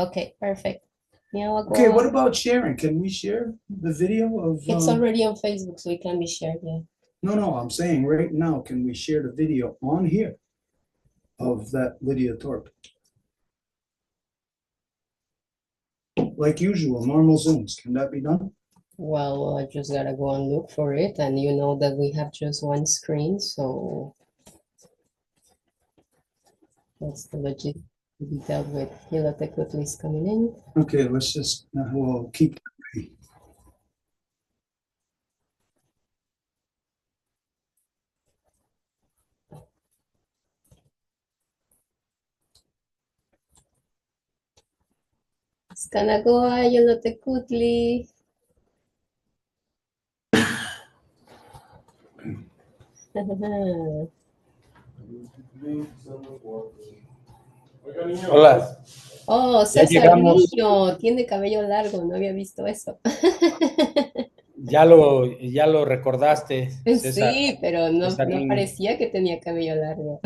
Okay, perfect. Okay, what about sharing? Can we share the video of? It's already on Facebook, so it can be shared, yeah. No, I'm saying right now, can we share the video on here of that Lydia Thorpe? Like usual, normal Zooms. Can that be done? Well, I just gotta go and look for it, and you know that we have just one screen, so that's the logistics to be dealt with. Yolotecuhtli is coming in. Okay, let's just, we'll keep it ready. Skanagoa, Yolotecuhtli. Hola. Oh, Ya César llegamos. Niño, tiene cabello largo, no había visto eso. Ya lo recordaste, César. Sí, pero no César Niño. parecía que tenía cabello largo.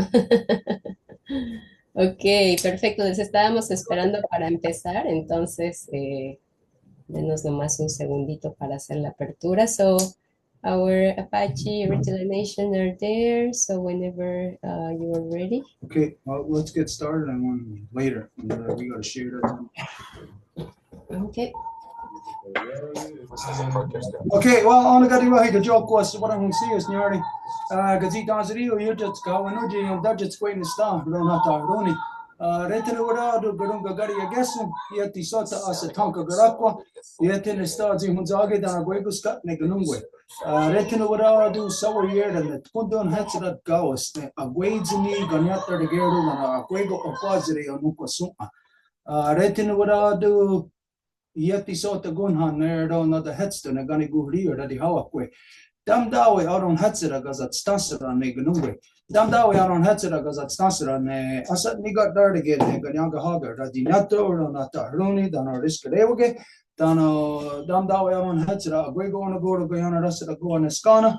Ok, perfecto. Les estábamos esperando para empezar, entonces denos nomás un segundito para hacer la apertura. So, our Apache Original Nation are there, so whenever you are ready. Okay, well, let's get started on one later. We got to share that. Okay. Okay, well, on the gadi the joke was what I'm see is nearly gazi tanzrio you just go and you that just going to start don't have to roni retene wada do gurunga gadi agesu yeti sota asa tanka garakwa yetene starts in hunzage dan aguegus ne gunungwe retene wada do sour year and the pundon hats that goes aguedzini ganyata de geru na aguego opazire onuko suma retene wada do yeti sota gunhan nerdo na the headstone gani guhri or the hawakwe dam dawe aron hatsira gazat stansira ne gunungwe dam dawe aron hatsira gazat stansira ne asat nigat dar again ne ganyanga hagar da dinato or nata roni dan or risk rewge dan dam dawe aron hatsira gwego on go to gayana rasira go on skana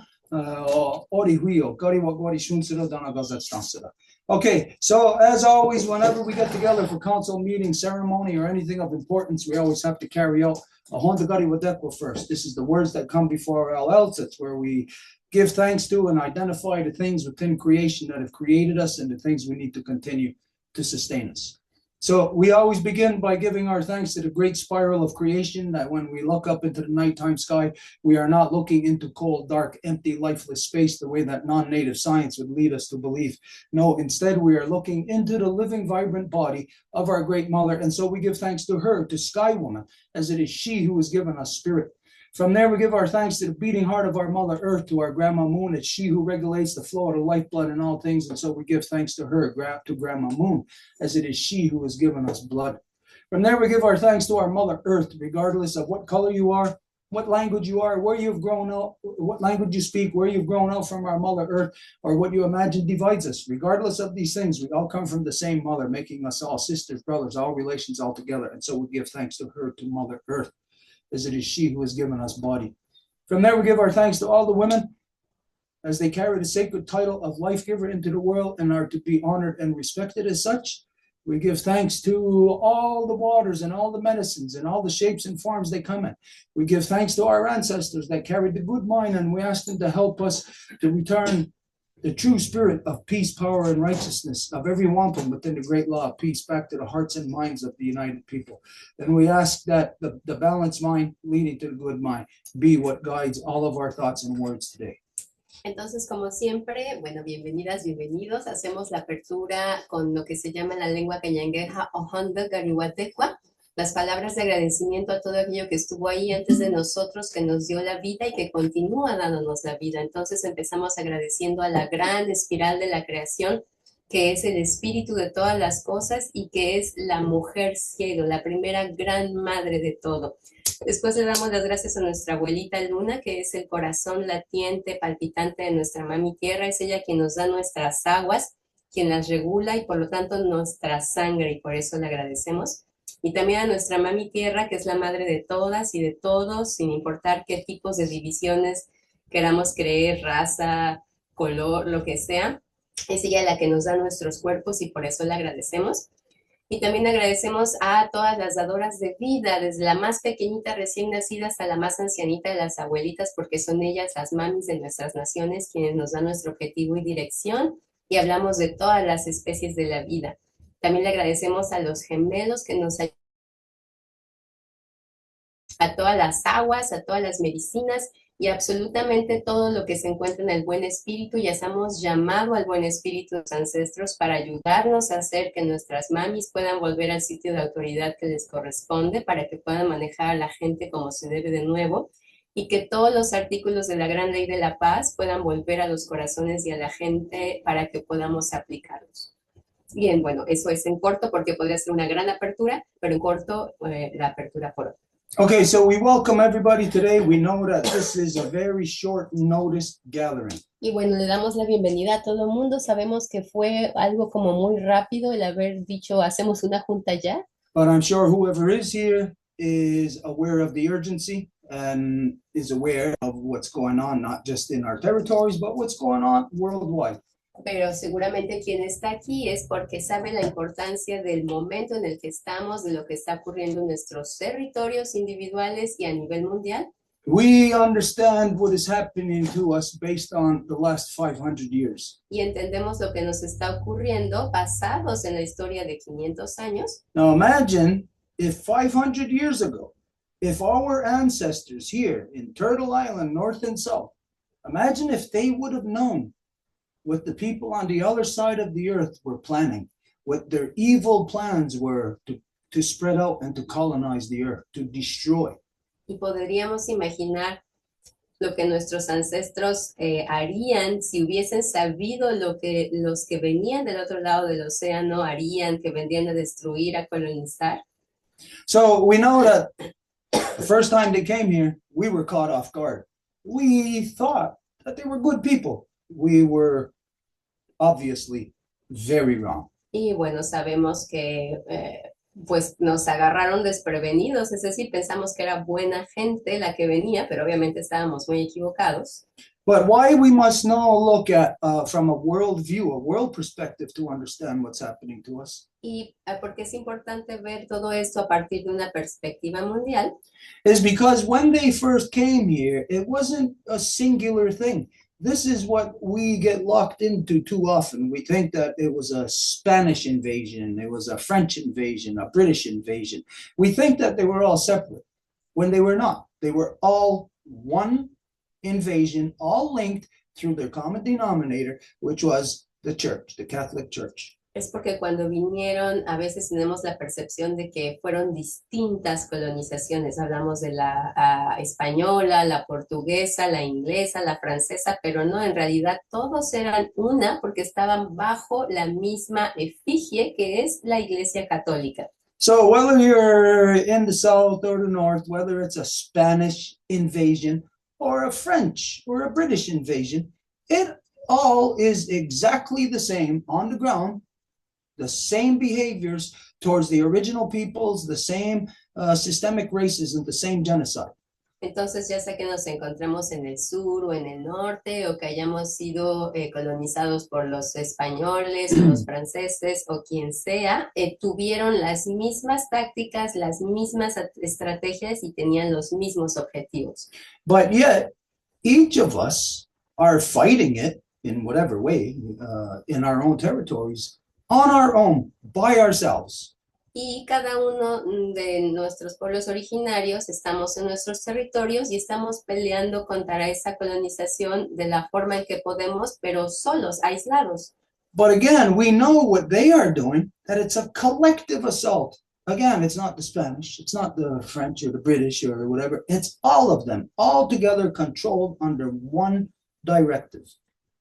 ori huio gari wa gori shunsira dan gazat stansira. Okay, so as always, whenever we get together for council meeting, ceremony, or anything of importance, we always have to carry out a Hondagari Wadekwa first. This is the words that come before all else. It's where we give thanks to and identify the things within creation that have created us and the things we need to continue to sustain us. So we always begin by giving our thanks to the great spiral of creation, that when we look up into the nighttime sky, we are not looking into cold, dark, empty, lifeless space the way that non-native science would lead us to believe. No, instead we are looking into the living, vibrant body of our great mother. And so we give thanks to her, to Sky Woman, as it is she who has given us spirit. From there, we give our thanks to the beating heart of our Mother Earth, to our Grandma Moon. It's she who regulates the flow of the lifeblood in all things. And so we give thanks to her, to Grandma Moon, as it is she who has given us blood. From there, we give our thanks to our Mother Earth, regardless of what color you are, what language you are, where you've grown up, what language you speak, where you've grown up from our Mother Earth, or what you imagine divides us. Regardless of these things, we all come from the same mother, making us all sisters, brothers, all relations all together. And so we give thanks to her, to Mother Earth, as it is she who has given us body. From there, we give our thanks to all the women as they carry the sacred title of life giver into the world and are to be honored and respected as such. We give thanks to all the waters and all the medicines and all the shapes and forms they come in. We give thanks to our ancestors that carried the good mind, and we ask them to help us to return the true spirit of peace, power, and righteousness of every wampum within the great law of peace back to the hearts and minds of the united people. And we ask that the balanced mind leading to the good mind be what guides all of our thoughts and words today. Entonces, como siempre, bueno, bienvenidas, bienvenidos. Hacemos la apertura con lo que se llama la lengua cañangueja o Hondagari Wadekwa. Las palabras de agradecimiento a todo aquello que estuvo ahí antes de nosotros, que nos dio la vida y que continúa dándonos la vida. Entonces empezamos agradeciendo a la gran espiral de la creación, que es el espíritu de todas las cosas y que es la mujer cielo, la primera gran madre de todo. Después le damos las gracias a nuestra abuelita Luna, que es el corazón latiente, palpitante de nuestra mami tierra. Es ella quien nos da nuestras aguas, quien las regula y por lo tanto nuestra sangre, y por eso le agradecemos. Y también a nuestra mami tierra, que es la madre de todas y de todos, sin importar qué tipos de divisiones queramos creer, raza, color, lo que sea. Es ella la que nos da nuestros cuerpos y por eso le agradecemos. Y también agradecemos a todas las dadoras de vida, desde la más pequeñita recién nacida hasta la más ancianita de las abuelitas, porque son ellas las mamis de nuestras naciones quienes nos dan nuestro objetivo y dirección, y hablamos de todas las especies de la vida. También le agradecemos a los gemelos que nos ayudan, a todas las aguas, a todas las medicinas y absolutamente todo lo que se encuentra en el buen espíritu, y hacemos llamado al buen espíritu de los ancestros para ayudarnos a hacer que nuestras mamis puedan volver al sitio de autoridad que les corresponde, para que puedan manejar a la gente como se debe de nuevo, y que todos los artículos de la gran ley de la paz puedan volver a los corazones y a la gente para que podamos aplicarlos. Bien, bueno, eso es en corto porque podría ser una gran apertura, pero en corto la apertura por hoy. Okay, so we welcome everybody today. We know that this is a very short notice gathering. Y bueno, le damos la bienvenida a todo el mundo. Sabemos que fue algo como muy rápido el haber dicho, hacemos una junta ya. But I'm sure whoever is here is aware of the urgency and is aware of what's going on, not just in our territories, but what's going on worldwide. Pero seguramente quien está aquí es porque sabe la importancia del momento en el que estamos, de lo que está ocurriendo en nuestros territorios individuales y a nivel mundial. We understand what is happening to us based on the last 500 years. Y entendemos lo que nos está ocurriendo basados en la historia de 500 años. Now imagine if 500 years ago, if our ancestors here in Turtle Island, North and South, imagine if they would have known what the people on the other side of the earth were planning, what their evil plans were to spread out and to colonize the earth, to destroy. Y podríamos imaginar lo que nuestros ancestros harían si hubiesen sabido lo que los que venían del otro lado del océano harían, que vendrían a destruir, a colonizar. So we know that the first time they came here, we were caught off guard. We thought that they were good people. We were obviously very wrong. Y bueno, sabemos que pues nos agarraron desprevenidos, es decir, pensamos que era buena gente la que venía, pero obviamente estábamos muy equivocados. But why we must now look at from a world view, a world perspective, to understand what's happening to us. Y porque es importante ver todo esto a partir de una perspectiva mundial. Is because when they first came here, it wasn't a singular thing. This is what we get locked into too often. We think that it was a Spanish invasion, it was a French invasion, a British invasion. We think that they were all separate, when they were not. They were all one invasion, all linked through their common denominator, which was the church, the Catholic Church. Es porque cuando vinieron, a veces tenemos la percepción de que fueron distintas colonizaciones. Hablamos de la española, la portuguesa, la inglesa, la francesa, pero no, en realidad todos eran una porque estaban bajo la misma efigie que es la Iglesia Católica. So whether you're in the south or the north, whether it's a Spanish invasion or a French or a British invasion, it all is exactly the same on the ground. The same behaviors towards the original peoples, the same systemic racism, the same genocide. Entonces, ya sea que nos encontremos en el sur o en el norte, o que hayamos sido colonizados por los españoles o los franceses o quien sea, tuvieron las mismas tácticas, las mismas estrategias y tenían los mismos objetivos. But yet, each of us are fighting it in whatever way, in our own territories, on our own, by ourselves. Y cada uno de nuestros pueblos originarios estamos en nuestros territorios y estamos peleando contra esa colonización de la forma en que podemos, pero solos, aislados. But again, we know what they are doing, that it's a collective assault. Again, it's not the Spanish, it's not the French or the British or whatever. It's all of them, all together controlled under one directive.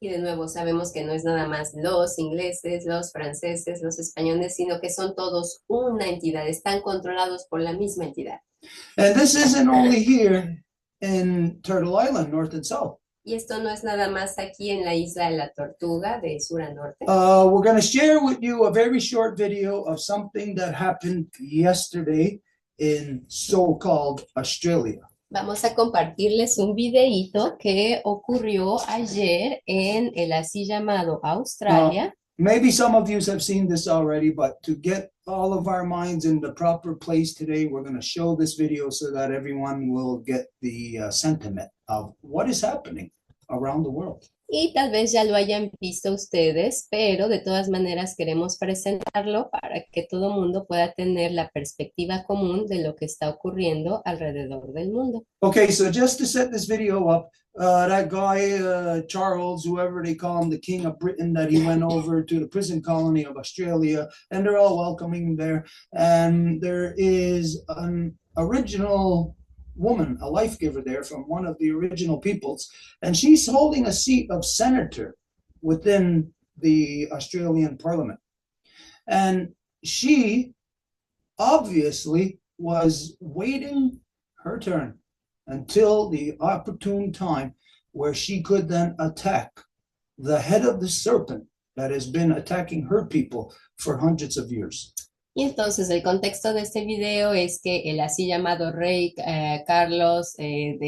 Y de nuevo sabemos que no es nada más los ingleses, los franceses, los españoles, sino que son todos una entidad, están controlados por la misma entidad. And this isn't only here in Turtle Island, North and South. Y esto no es nada más aquí en la isla de la Tortuga, de sur a norte. We're going to share with you a very short video of something that happened yesterday in so-called Australia. Vamos a compartirles un videíto que ocurrió ayer en el así llamado Australia. Maybe some of you have seen this already, but to get all of our minds in the proper place today, we're going to show this video so that everyone will get the sentiment of what is happening around the world. Y tal vez ya lo hayan visto ustedes, pero de todas maneras queremos presentarlo para que todo mundo pueda tener la perspectiva común de lo que está ocurriendo alrededor del mundo. Okay, so just to set this video up, that guy, Charles, whoever they call him, the King of Britain, that he went over to the prison colony of Australia, and they're all welcoming him there. And there is an original woman, a life giver there from one of the original peoples, and she's holding a seat of senator within the Australian Parliament. And she obviously was waiting her turn until the opportune time where she could then attack the head of the serpent that has been attacking her people for hundreds of years. Y entonces el contexto de este video es que el así llamado rey Carlos de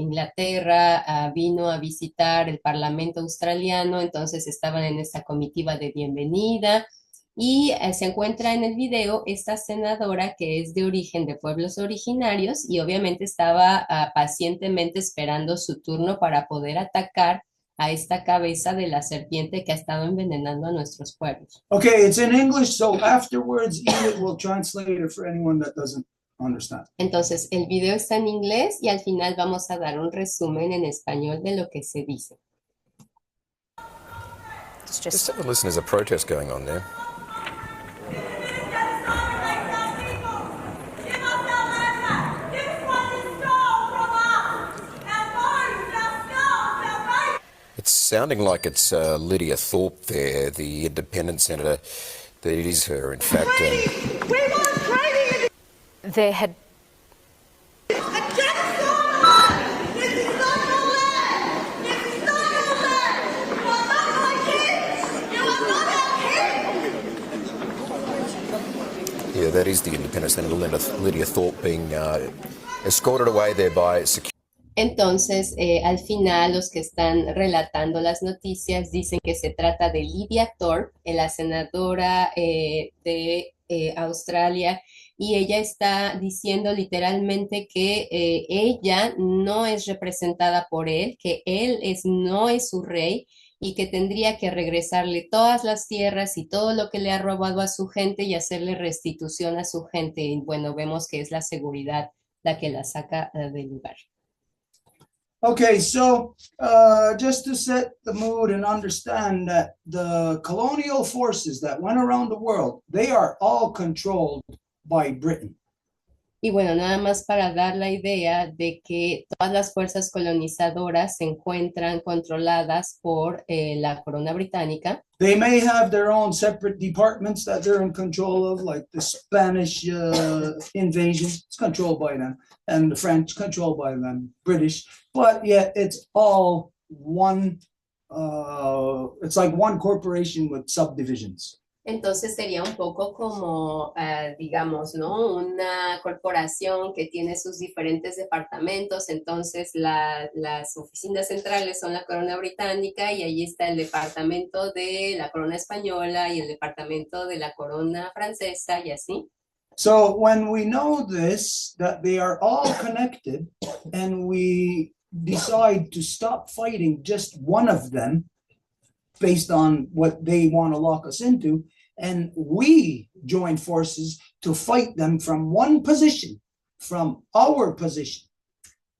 Inglaterra vino a visitar el Parlamento australiano, entonces estaban en esta comitiva de bienvenida y se encuentra en el video esta senadora que es de origen de pueblos originarios y obviamente estaba pacientemente esperando su turno para poder atacar a esta cabeza de la serpiente que ha estado envenenando a nuestros pueblos. Okay, it's in English, so afterwards Edith will translate it for anyone that doesn't understand. Entonces, el video está en inglés y al final vamos a dar un resumen en español de lo que se dice. Just have a listen, there's a protest going on there. It's sounding like it's Lydia Thorpe there, the independent senator. That it is her, in fact. There had Yeah, that is the independent senator, Lydia Thorpe, being escorted away there by security. Entonces, al final, los que están relatando las noticias dicen que se trata de Lydia Thorpe, la senadora de Australia, y ella está diciendo literalmente que ella no es representada por él, que él no es su rey y que tendría que regresarle todas las tierras y todo lo que le ha robado a su gente y hacerle restitución a su gente. Y bueno, vemos que es la seguridad la que la saca del lugar. Okay, so just to set the mood and understand that the colonial forces that went around the world, they are all controlled by Britain. Y bueno, nada más para dar la idea de que todas las fuerzas colonizadoras se encuentran controladas por la corona británica. They may have their own separate departments that they're in control of, like the Spanish invasion, it's controlled by them, and the French controlled by them, British, but yet it's all one, it's like one corporation with subdivisions. Entonces sería un poco como, digamos, ¿no? Una corporación que tiene sus diferentes departamentos, entonces las oficinas centrales son la corona británica y ahí está el departamento de la corona española y el departamento de la corona francesa y así. So when we know this, that they are all connected, and we decide to stop fighting just one of them based on what they want to lock us into, and we join forces to fight them from one position, from our position.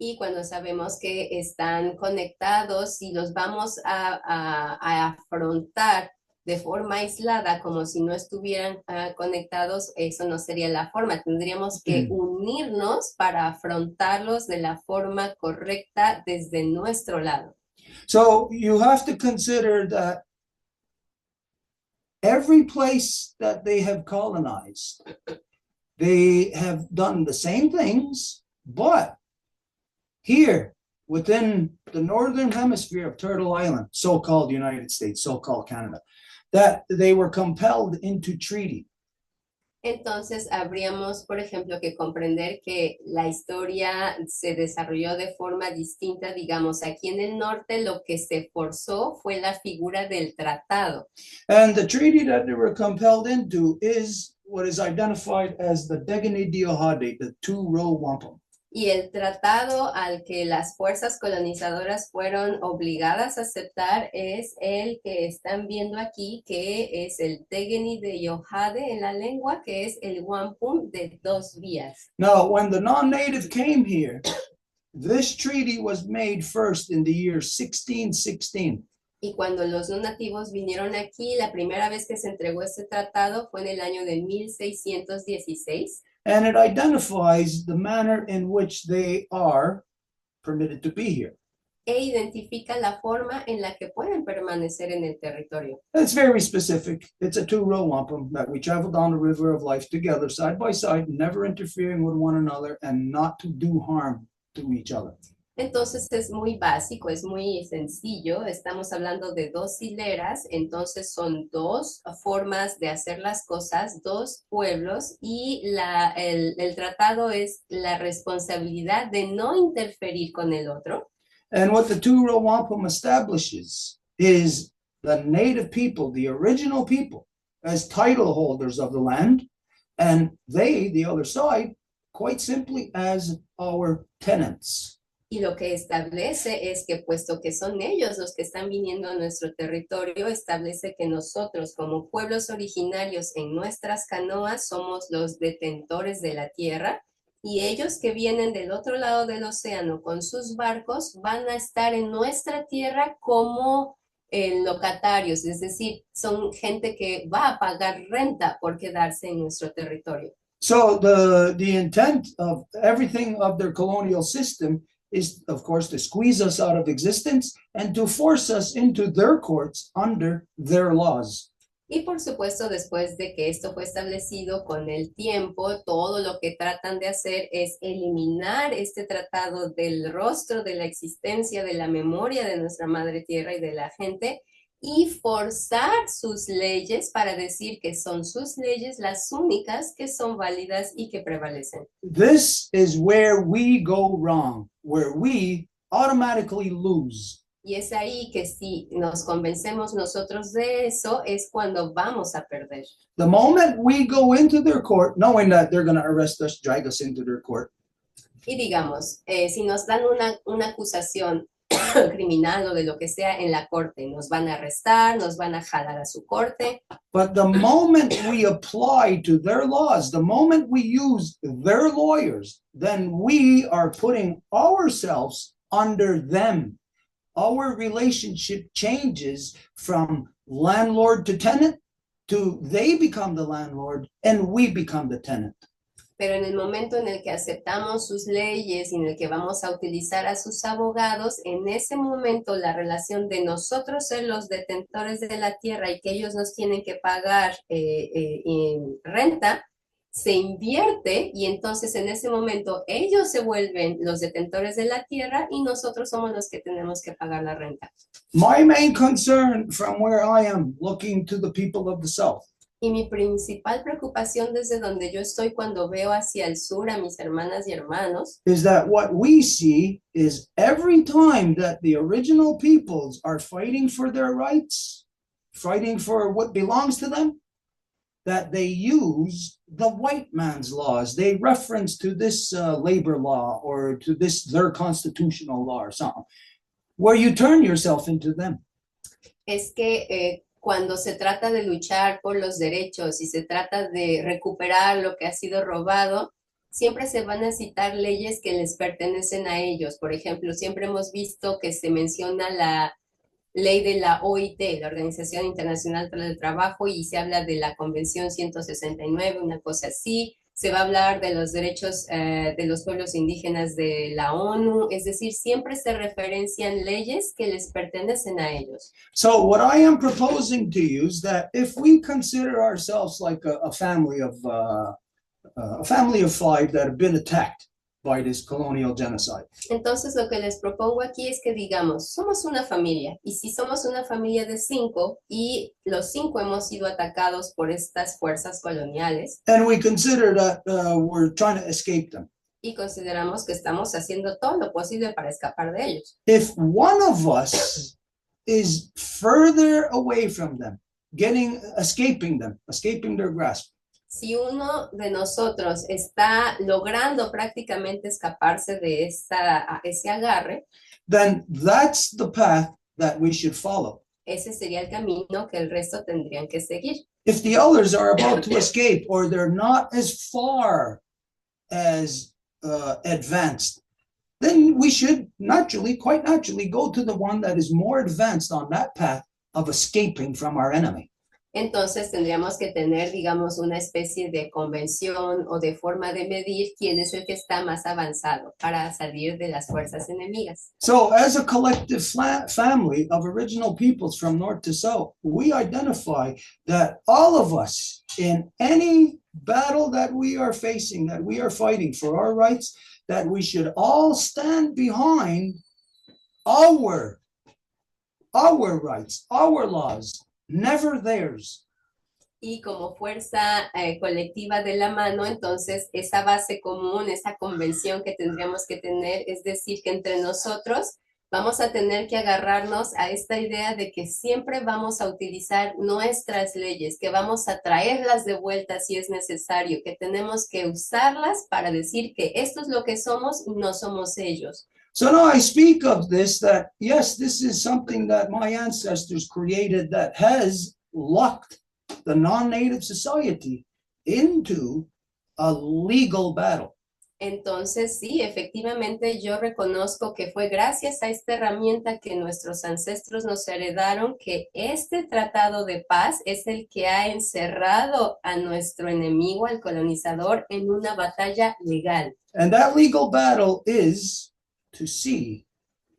Y cuando sabemos que están conectados y los vamos a afrontar de forma aislada, como si no estuvieran conectados, eso no sería la forma. Tendríamos que unirnos para afrontarlos de la forma correcta desde nuestro lado. So you have to consider that every place that they have colonized, they have done the same things, but here within the northern hemisphere of Turtle Island, so-called United States, so-called Canada, that they were compelled into treaty. Entonces, habríamos, por ejemplo, que comprender que la historia se desarrolló de forma distinta. Digamos, aquí en el norte lo que se forzó fue la figura del tratado. And the treaty that they were compelled into what is identified as the Degani Diohade, the two-row wampum. Y el tratado al que las fuerzas colonizadoras fueron obligadas a aceptar es el que están viendo aquí, que es el Tegeni de Yohade en la lengua, que es el wampum de 2 vías. Now, when the non-native came here, this treaty was made first in the year 1616. Y cuando los no nativos vinieron aquí, la primera vez que se entregó este tratado fue en el año de 1616. And it identifies the manner in which they are permitted to be here. E identifica la forma en la que pueden permanecer en el territorio. It's very specific. It's a two-row wampum that we travel down the river of life together, side by side, never interfering with one another and not to do harm to each other. Entonces es muy básico, es muy sencillo. Estamos hablando de 2 hileras, entonces son 2 formas de hacer las cosas, 2 pueblos, y el tratado es la responsabilidad de no interferir con el otro. And what the two-row wampum establishes is the native people, the original people, as title holders of the land, and they, the other side, quite simply as our tenants. Y lo que establece es que, puesto que son ellos los que están viniendo a nuestro territorio, establece que nosotros, como pueblos originarios en nuestras canoas, somos los detentores de la tierra, y ellos que vienen del otro lado del océano con sus barcos van a estar en nuestra tierra como locatarios, es decir, son gente que va a pagar renta por quedarse en nuestro territorio. So the intent of everything of their colonial system is, of course, to squeeze us out of existence and to force us into their courts under their laws. Y por supuesto, después de que esto fue establecido con el tiempo, todo lo que tratan de hacer es eliminar este tratado del rostro de la existencia, de la memoria de nuestra madre tierra y de la gente, y forzar sus leyes para decir que son sus leyes las únicas que son válidas y que prevalecen. This is where we go wrong, where we automatically lose. Y es ahí que si nos convencemos nosotros de eso, es cuando vamos a perder. The moment we go into their court, knowing that they're going to arrest us, drag us into their court. Y digamos, si nos dan una acusación criminal o de lo que sea en la corte, nos van a arrestar, nos van a jalar a su corte. But the moment we apply to their laws, the moment we use their lawyers, then we are putting ourselves under them. Our relationship changes from landlord to tenant to they become the landlord and we become the tenant. Pero en el momento en el que aceptamos sus leyes y en el que vamos a utilizar a sus abogados, en ese momento la relación de nosotros ser los detentores de la tierra y que ellos nos tienen que pagar renta, se invierte y entonces en ese momento ellos se vuelven los detentores de la tierra y nosotros somos los que tenemos que pagar la renta. My main concern from where I am looking to the people of the South Y mi principal preocupación desde donde yo estoy cuando veo hacia el sur a mis hermanas y hermanos is that what we see is every time that the original peoples are fighting for their rights, fighting for what belongs to them, that they use the white man's laws. They reference to this labor law or to this their constitutional law or something, where you turn yourself into them. es que cuando se trata de luchar por los derechos y se trata de recuperar lo que ha sido robado, siempre se van a citar leyes que les pertenecen a ellos. Por ejemplo, siempre hemos visto que se menciona la ley de la OIT, la Organización Internacional del Trabajo, y se habla de la Convención 169, una cosa así. Se va a hablar de los derechos de los pueblos indígenas de la ONU, es decir, siempre se referencian leyes que les pertenecen a ellos. So what I am proposing to you is that if we consider ourselves like a family of 5 that have been attacked by this colonial genocide. Entonces lo que les propongo aquí es que digamos, somos una familia, y si somos una familia de 5 y los 5 hemos sido atacados por estas fuerzas coloniales, And we consider that we're trying to escape them. y consideramos que estamos haciendo todo lo posible para escapar de ellos. If one of us is further away from them, escaping their grasp, Si uno de nosotros está logrando prácticamente escaparse de ese agarre, then that's the path that we should follow. ese sería el camino que el resto tendrían que seguir. If the others are about to escape or they're not as far as advanced, then we should quite naturally, go to the one that is more advanced on that path of escaping from our enemy. Entonces tendríamos que tener, digamos, una especie de convención o de forma de medir quién es el que está más avanzado para salir de las fuerzas enemigas. So as a collective family of original peoples from north to south, we identify that all of us in any battle that we are facing, that we are fighting for our rights, that we should all stand behind our rights, our laws, never theirs. Y como fuerza colectiva de la mano, entonces esa base común, esa convención que tendríamos que tener, es decir, que entre nosotros vamos a tener que agarrarnos a esta idea de que siempre vamos a utilizar nuestras leyes, que vamos a traerlas de vuelta si es necesario, que tenemos que usarlas para decir que esto es lo que somos y no somos ellos. So now I speak of this, that yes, this is something that my ancestors created that has locked the non-native society into a legal battle. Entonces, sí, efectivamente yo reconozco que fue gracias a esta herramienta que nuestros ancestros nos heredaron que este tratado de paz es el que ha encerrado a nuestro enemigo, al colonizador, en una batalla legal. And that legal battle is to see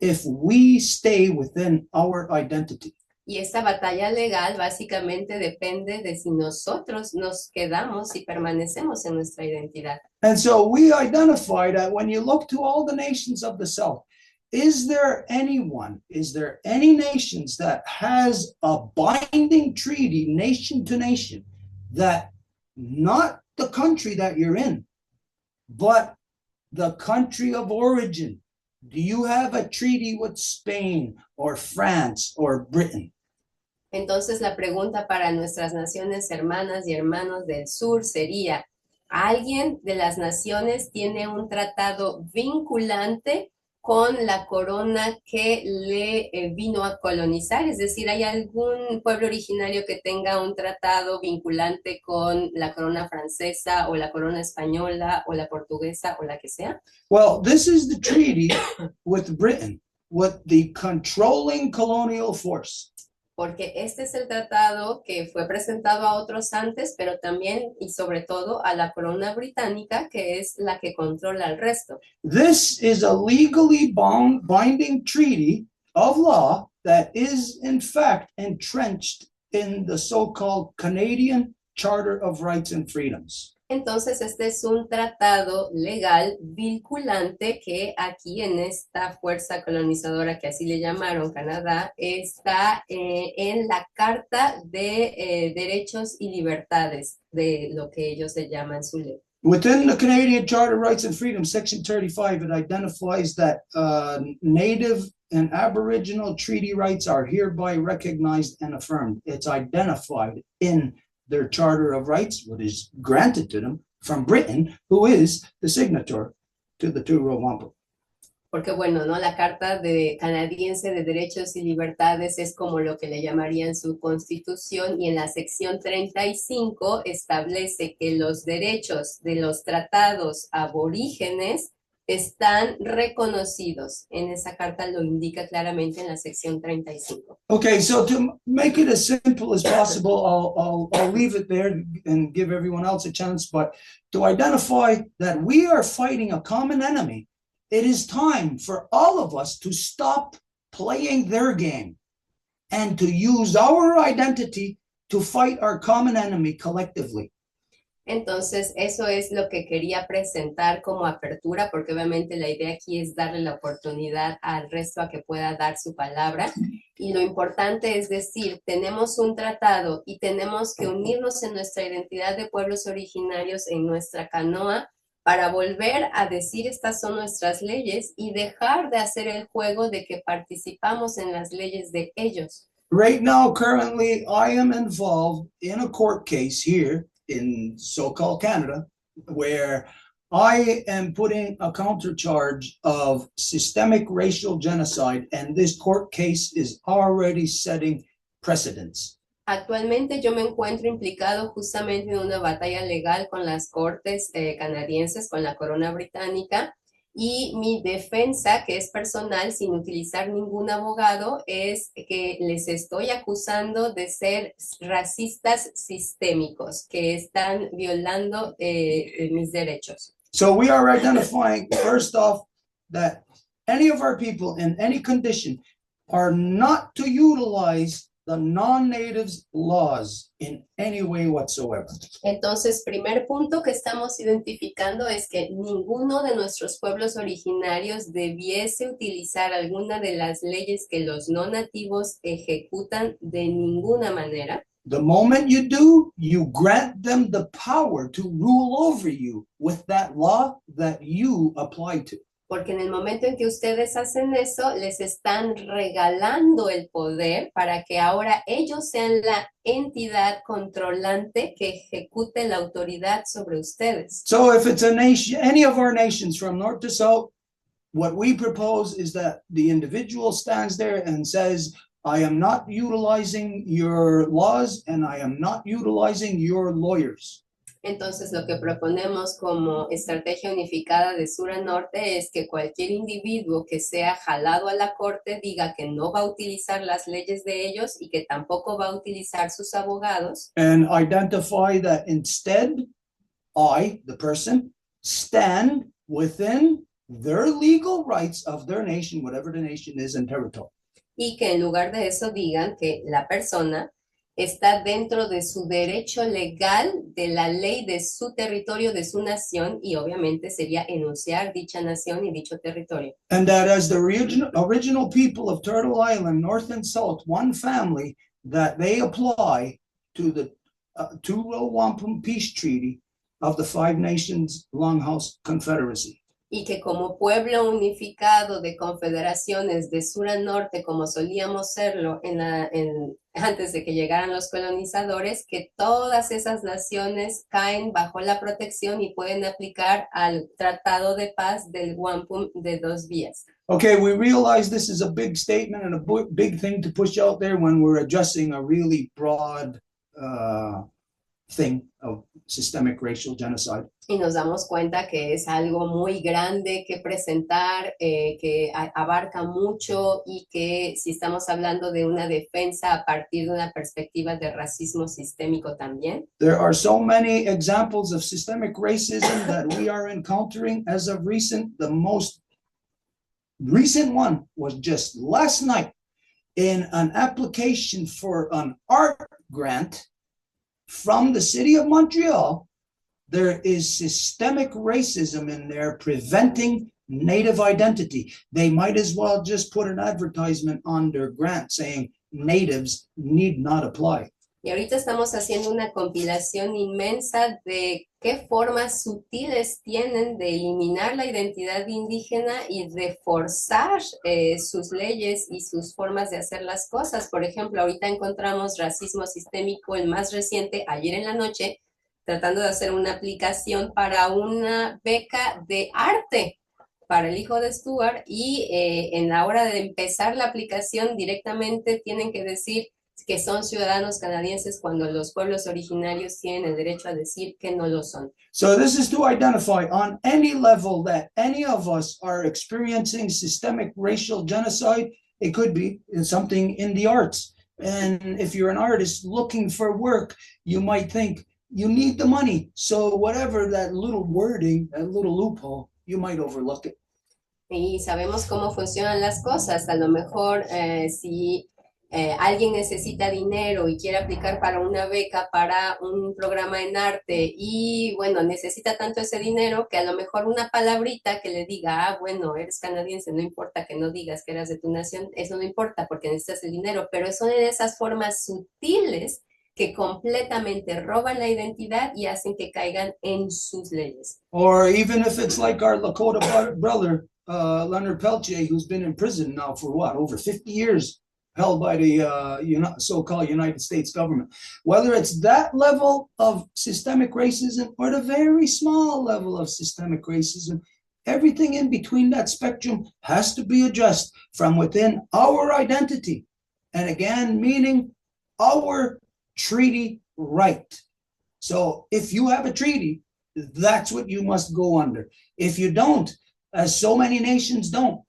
if we stay within our identity. Y esta batalla legal básicamente depende de si nosotros nos quedamos y permanecemos en nuestra identidad. And so we identify that when you look to all the nations of the South, is there any nations that has a binding treaty, nation to nation, that not the country that you're in, but the country of origin? Do you have a treaty with Spain or France or Britain? Entonces la pregunta para nuestras naciones hermanas y hermanos del sur sería, ¿alguien de las naciones tiene un tratado vinculante con la corona que le vino a colonizar? Es decir, ¿hay algún pueblo originario que tenga un tratado vinculante con la corona francesa o la corona española o la portuguesa o la que sea? Well, this is the treaty with Britain, with the controlling colonial force. Porque este es el tratado que fue presentado a otros antes, pero también y sobre todo a la corona británica, que es la que controla el resto. This is a legally binding treaty of law that is in fact entrenched in the so-called Canadian Charter of Rights and Freedoms. Entonces, este es un tratado legal vinculante que aquí en esta fuerza colonizadora que así le llamaron Canadá, está en la Carta de Derechos y Libertades, de lo que ellos le llaman su ley. Within the Canadian Charter of Rights and Freedoms, Section 35, it identifies that Native and Aboriginal treaty rights are hereby recognized and affirmed. It's identified in their Charter of Rights, what is granted to them from Britain, who is the signatory to the Two-Road Wampum. Porque bueno, ¿no? La Carta Canadiense de Derechos y Libertades es como lo que le llamarían su constitución, y en la sección 35 establece que los derechos de los tratados aborígenes están reconocidos. En esa carta lo indica claramente en la sección 35. Okay, so to make it as simple as possible, I'll leave it there and give everyone else a chance, but to identify that we are fighting a common enemy, it is time for all of us to stop playing their game and to use our identity to fight our common enemy collectively. Entonces, eso es lo que quería presentar como apertura, porque obviamente la idea aquí es darle la oportunidad al resto a que pueda dar su palabra. Y lo importante es decir, tenemos un tratado y tenemos que unirnos en nuestra identidad de pueblos originarios, en nuestra canoa, para volver a decir estas son nuestras leyes y dejar de hacer el juego de que participamos en las leyes de ellos. Right now, currently, I am involved in a court case here in so-called Canada, where I am putting a countercharge of systemic racial genocide, and this court case is already setting precedents. Actualmente yo me encuentro implicado justamente en una batalla legal con las cortes canadienses, con la corona británica, y mi defensa, que es personal, sin utilizar ningún abogado, es que les estoy acusando de ser racistas sistémicos, que están violando mis derechos. So we are identifying, first off, that any of our people in any condition are not to utilize the non-natives' laws in any way whatsoever. Entonces, primer punto que estamos identificando es que ninguno de nuestros pueblos originarios debiese utilizar alguna de las leyes que los no nativos ejecutan de ninguna manera. The moment you do, you grant them the power to rule over you with that law that you apply to. Porque en el momento en que ustedes hacen eso, les están regalando el poder para que ahora ellos sean la entidad controlante que ejecute la autoridad sobre ustedes. So if it's a nation, any of our nations from north to south, what we propose is that the individual stands there and says, I am not utilizing your laws and I am not utilizing your lawyers. Entonces, lo que proponemos como estrategia unificada de sur a norte es que cualquier individuo que sea jalado a la corte diga que no va a utilizar las leyes de ellos y que tampoco va a utilizar sus abogados. And identify that instead, I, the person, stand within their legal rights of their nation, whatever the nation is and territory. Y que en lugar de eso digan que la persona está dentro de su derecho legal, de la ley de su territorio, de su nación, y obviamente sería enunciar dicha nación y dicho territorio. And that as the original people of Turtle Island, North and South, one family, that they apply to the Wampum Peace Treaty of the Five Nations Longhouse Confederacy. Y que como pueblo unificado de confederaciones de sur a norte, como solíamos serlo antes de que llegaran los colonizadores, que todas esas naciones caen bajo la protección y pueden aplicar al Tratado de Paz del Wampum de dos vías. Okay, we realize this is a big statement and a big thing to push out there when we're addressing a really broad thing of systemic racial genocide. Y nos damos cuenta que es algo muy grande que presentar, que abarca mucho y que si estamos hablando de una defensa a partir de una perspectiva de racismo sistémico también. There are so many examples of systemic racism that we are encountering as of recent. The most recent one was just last night in an application for an art grant from the city of Montreal. There is systemic racism in there preventing native identity. They might as well just put an advertisement on their grant saying natives need not apply. Y ahorita estamos haciendo una compilación inmensa de qué formas sutiles tienen de eliminar la identidad indígena y de forzar sus leyes y sus formas de hacer las cosas. Por ejemplo, ahorita encontramos racismo sistémico, el más reciente, ayer en la noche, tratando de hacer una aplicación para una beca de arte para el hijo de Stuart y en la hora de empezar la aplicación directamente tienen que decir que son ciudadanos canadienses cuando los pueblos originarios tienen el derecho a decir que no lo son. So this is to identify on any level that any of us are experiencing systemic racial genocide. It could be something in the arts. And if you're an artist looking for work, you might think you need the money. So whatever that little wording, that little loophole, you might overlook it. Y sabemos cómo funcionan las cosas. A lo mejor si alguien necesita dinero y quiere aplicar para una beca para un programa en arte y bueno, necesita tanto ese dinero que a lo mejor una palabrita que le diga, bueno, eres canadiense, no importa que no digas que eras de tu nación, eso no importa porque necesitas el dinero, pero son en esas formas sutiles que completamente roban la identidad y hacen que caigan en sus leyes. Or even if it's like our Lakota brother, Leonard Peltier, who's been in prison now for what, over 50 years, held by the so-called United States government. Whether it's that level of systemic racism or the very small level of systemic racism, everything in between that spectrum has to be addressed from within our identity. And again, meaning our treaty right. So if you have a treaty, that's what you must go under. If you don't, as so many nations don't,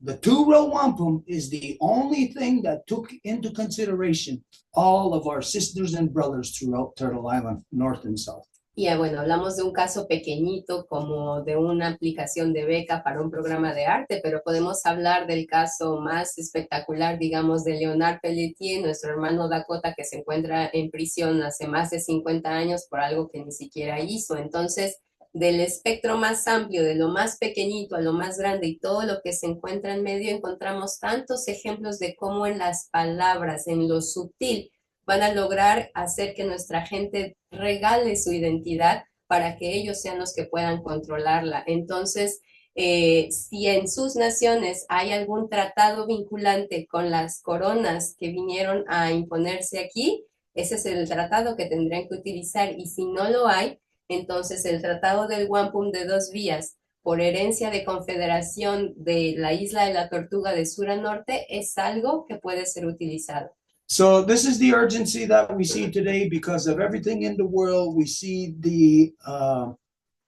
the two-row wampum is the only thing that took into consideration all of our sisters and brothers throughout Turtle Island, north and south. Y bueno, hablamos de un caso pequeñito como de una aplicación de beca para un programa de arte, pero podemos hablar del caso más espectacular, digamos, de Leonard Pelletier, nuestro hermano Dakota, que se encuentra en prisión hace más de 50 años por algo que ni siquiera hizo. Entonces, del espectro más amplio, de lo más pequeñito a lo más grande y todo lo que se encuentra en medio, encontramos tantos ejemplos de cómo en las palabras, en lo sutil, van a lograr hacer que nuestra gente regale su identidad para que ellos sean los que puedan controlarla. Entonces, si en sus naciones hay algún tratado vinculante con las coronas que vinieron a imponerse aquí, ese es el tratado que tendrían que utilizar, y si no lo hay, entonces el tratado del wampum de 2 vías, por herencia de confederación de la isla de la Tortuga de sur a norte, es algo que puede ser utilizado. So this is the urgency that we see today because of everything in the world. We see the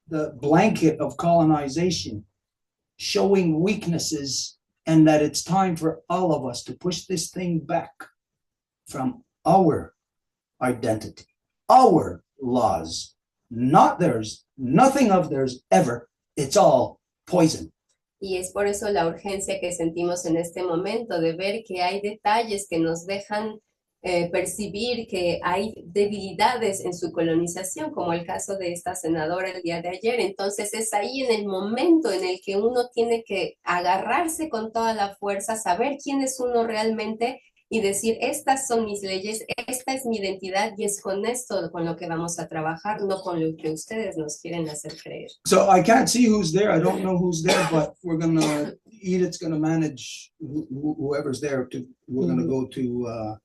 blanket of colonization showing weaknesses, and that it's time for all of us to push this thing back from our identity, our laws, not theirs, nothing of theirs ever. It's all poison. Y es por eso la urgencia que sentimos en este momento de ver que hay detalles que nos dejan percibir que hay debilidades en su colonización, como el caso de esta senadora el día de ayer. Entonces es ahí en el momento en el que uno tiene que agarrarse con toda la fuerza, saber quién es uno realmente y decir, estas son mis leyes, esta es mi identidad y es con esto con lo que vamos a trabajar, no con lo que ustedes nos quieren hacer creer. So I can't see who's there. I don't know who's there, but we're going to, Edith's going to manage whoever's there. We're going to go to...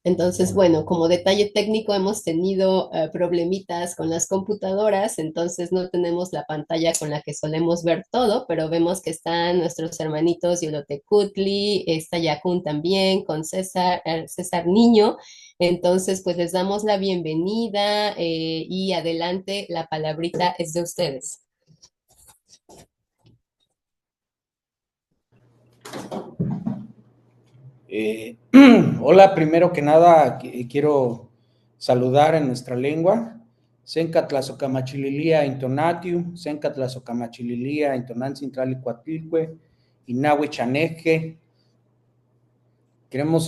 Entonces, bueno, como detalle técnico hemos tenido problemitas con las computadoras, entonces no tenemos la pantalla con la que solemos ver todo, pero vemos que están nuestros hermanitos Yolotecuhtli, está Yakun también, con César Niño. Entonces, pues les damos la bienvenida y adelante, la palabrita es de ustedes. Hola, primero que nada quiero saludar en nuestra lengua. Sencatlasocamachililia intonatiu, sencatlasocamachililia intonancintralicuatilque, inahue chaneje. Queremos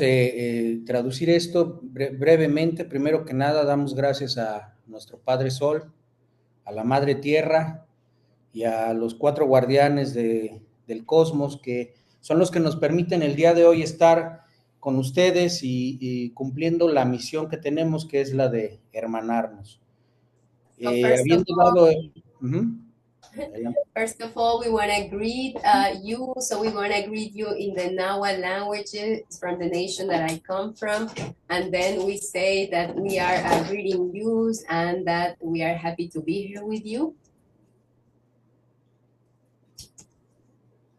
traducir esto brevemente. Primero que nada, damos gracias a nuestro Padre Sol, a la Madre Tierra y a los 4 guardianes del cosmos, que son los que nos permiten el día de hoy estar con ustedes y cumpliendo la misión que tenemos, que es la de hermanarnos. Habiendo dado... First of all, we want to greet you. So we want to greet you in the Nahuatl languages from the nation that I come from. And then we say that we are greeting you and that we are happy to be here with you.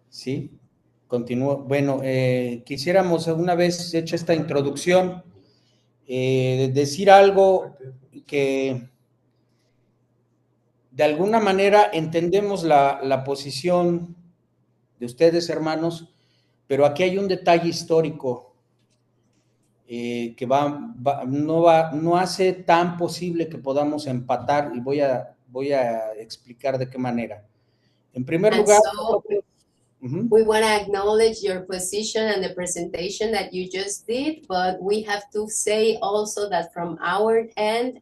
Sí, continúo. Bueno, quisiéramos, una vez hecha esta introducción, decir algo que de alguna manera entendemos la posición de ustedes, hermanos, pero aquí hay un detalle histórico que no hace tan posible que podamos empatar, y voy a explicar de qué manera. En primer lugar, we want to acknowledge your position and the presentation that you just did, but we have to say also that from our end,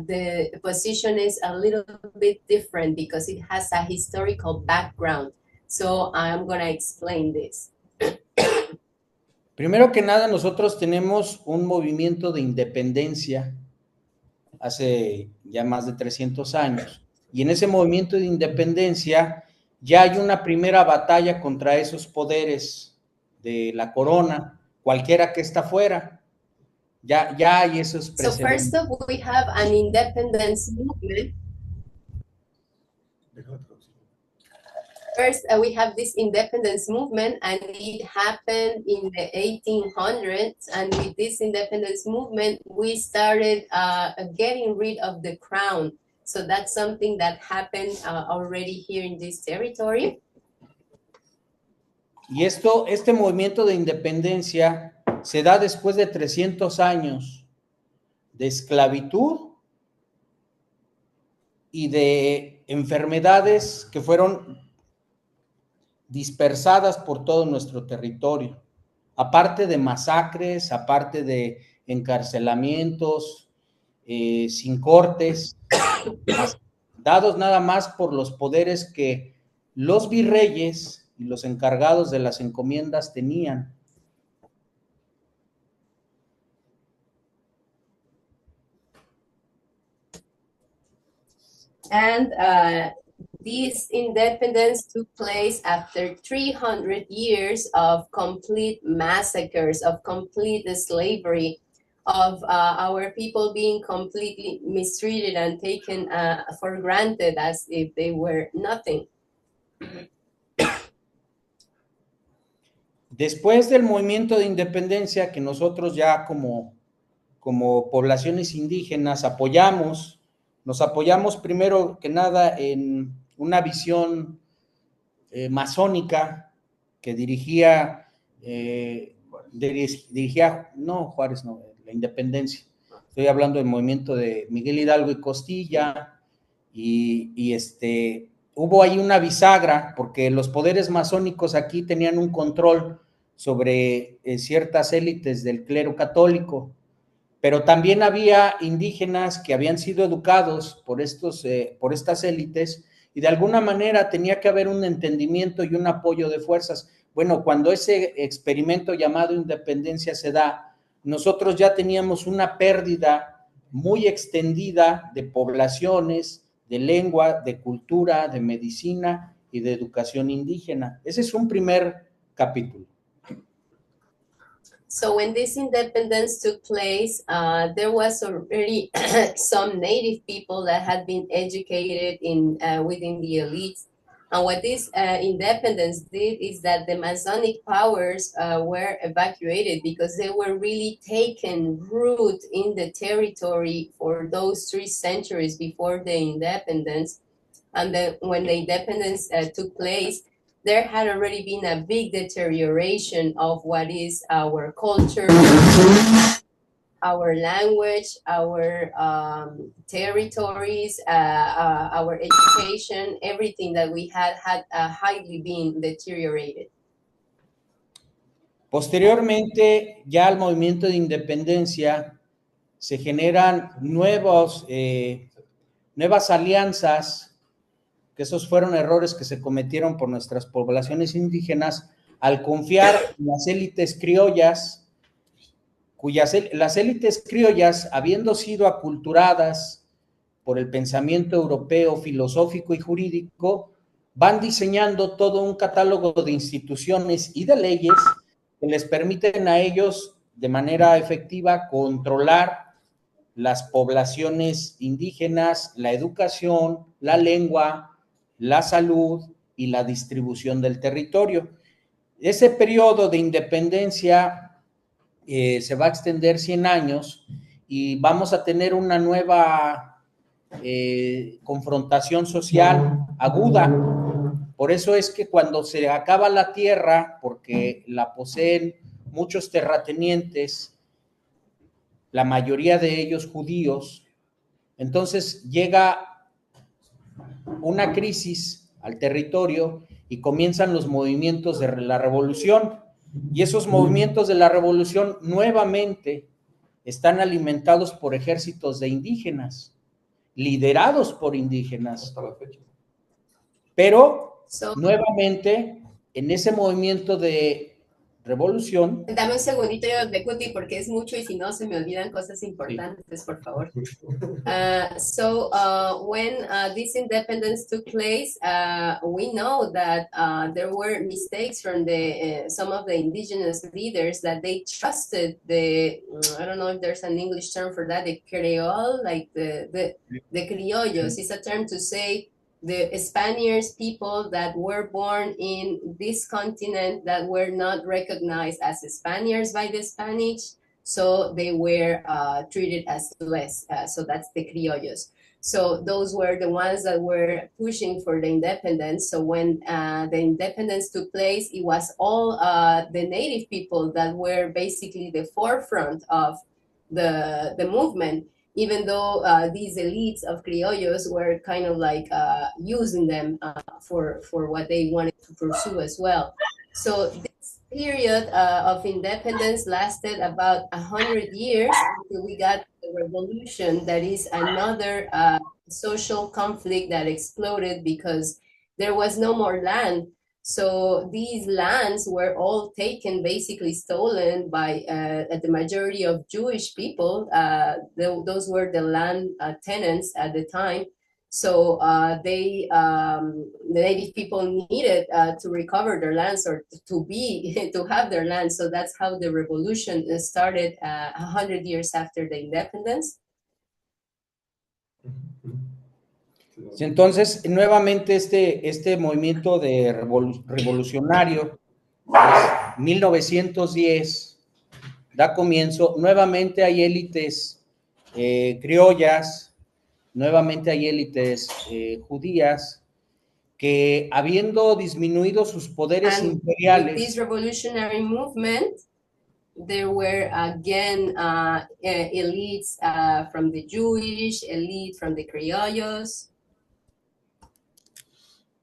the position is a little bit different because it has a historical background. So I'm going to explain this. Primero que nada, nosotros tenemos un movimiento de independencia hace ya más de 300 años. Y en ese movimiento de independencia ya hay una primera batalla contra esos poderes de la corona, cualquiera que está fuera. Ya hay esos So precedentes. first off, we have an independence movement. First, we have this independence movement, and it happened in the 1800s. And with this independence movement, we started getting rid of the crown. So that's something that happened already here in this territory. Y este movimiento de independencia se da después de 300 años de esclavitud y de enfermedades que fueron dispersadas por todo nuestro territorio, aparte de masacres, aparte de encarcelamientos sin cortes, dados nada más por los poderes que los virreyes y los encargados de las encomiendas tenían. And this independence took place after 300 years of complete massacres, of complete slavery, of our people being completely mistreated and taken for granted as if they were nothing. Después del movimiento de independencia que nosotros ya como poblaciones indígenas nos apoyamos primero que nada en una visión masónica que dirigía Juárez, no, la independencia. Estoy hablando del movimiento de Miguel Hidalgo y Costilla, y hubo ahí una bisagra, porque los poderes masónicos aquí tenían un control sobre ciertas élites del clero católico, pero también había indígenas que habían sido educados por estas élites, y de alguna manera tenía que haber un entendimiento y un apoyo de fuerzas. Bueno, cuando ese experimento llamado independencia se da, nosotros ya teníamos una pérdida muy extendida de poblaciones, de lengua, de cultura, de medicina y de educación indígena. Ese es un primer capítulo. So when this independence took place, there was already some native people that had been educated within the elites. And what this independence did is that the Masonic powers were evacuated because they were really taken root in the territory for those 3 centuries before the independence. And then when the independence took place, there had already been a big deterioration of what is our culture, our language, our territories, our education, everything that we had highly been deteriorated. Posteriormente, ya al movimiento de independencia, se generan nuevas alianzas, que esos fueron errores que se cometieron por nuestras poblaciones indígenas al confiar en las élites criollas, las élites criollas, habiendo sido aculturadas por el pensamiento europeo, filosófico y jurídico, van diseñando todo un catálogo de instituciones y de leyes que les permiten a ellos de manera efectiva controlar las poblaciones indígenas, la educación, la lengua, la salud y la distribución del territorio. Ese periodo de independencia se va a extender 100 años y vamos a tener una nueva confrontación social aguda. Por eso es que cuando se acaba la tierra, porque la poseen muchos terratenientes, la mayoría de ellos judíos, entonces llega una crisis al territorio y comienzan los movimientos de la revolución, y esos movimientos de la revolución nuevamente están alimentados por ejércitos de indígenas, liderados por indígenas. Hasta la fecha. Pero nuevamente en ese movimiento de revolución. Dame un segundito, Yolotecuhtli, porque es mucho y si no se me olvidan cosas importantes, por favor. When this independence took place, we know that there were mistakes from some of the indigenous leaders that they trusted I don't know if there's an English term for that, the Creole, like the criollos. It's a term to say the Spaniards, people that were born in this continent that were not recognized as Spaniards by the Spanish, so they were treated as less. So that's the criollos. So those were the ones that were pushing for the independence. So when the independence took place, it was all the native people that were basically the forefront of the movement, even though these elites of criollos were kind of like using them for what they wanted to pursue as well. So this period of independence lasted about 100 years until we got the revolution. That is another social conflict that exploded because there was no more land. So these lands were all taken, basically stolen by the majority of Jewish people. Those were the land tenants at the time. So the native people needed to recover their lands or to have their land. So that's how the revolution started 100 years after the independence. Entonces, nuevamente este movimiento de revolucionario, pues, 1910, da comienzo. Nuevamente hay élites criollas, nuevamente hay élites judías, que habiendo disminuido sus poderes imperiales. With this revolutionary movement, there were again elites from the Jewish, elite from the criollos.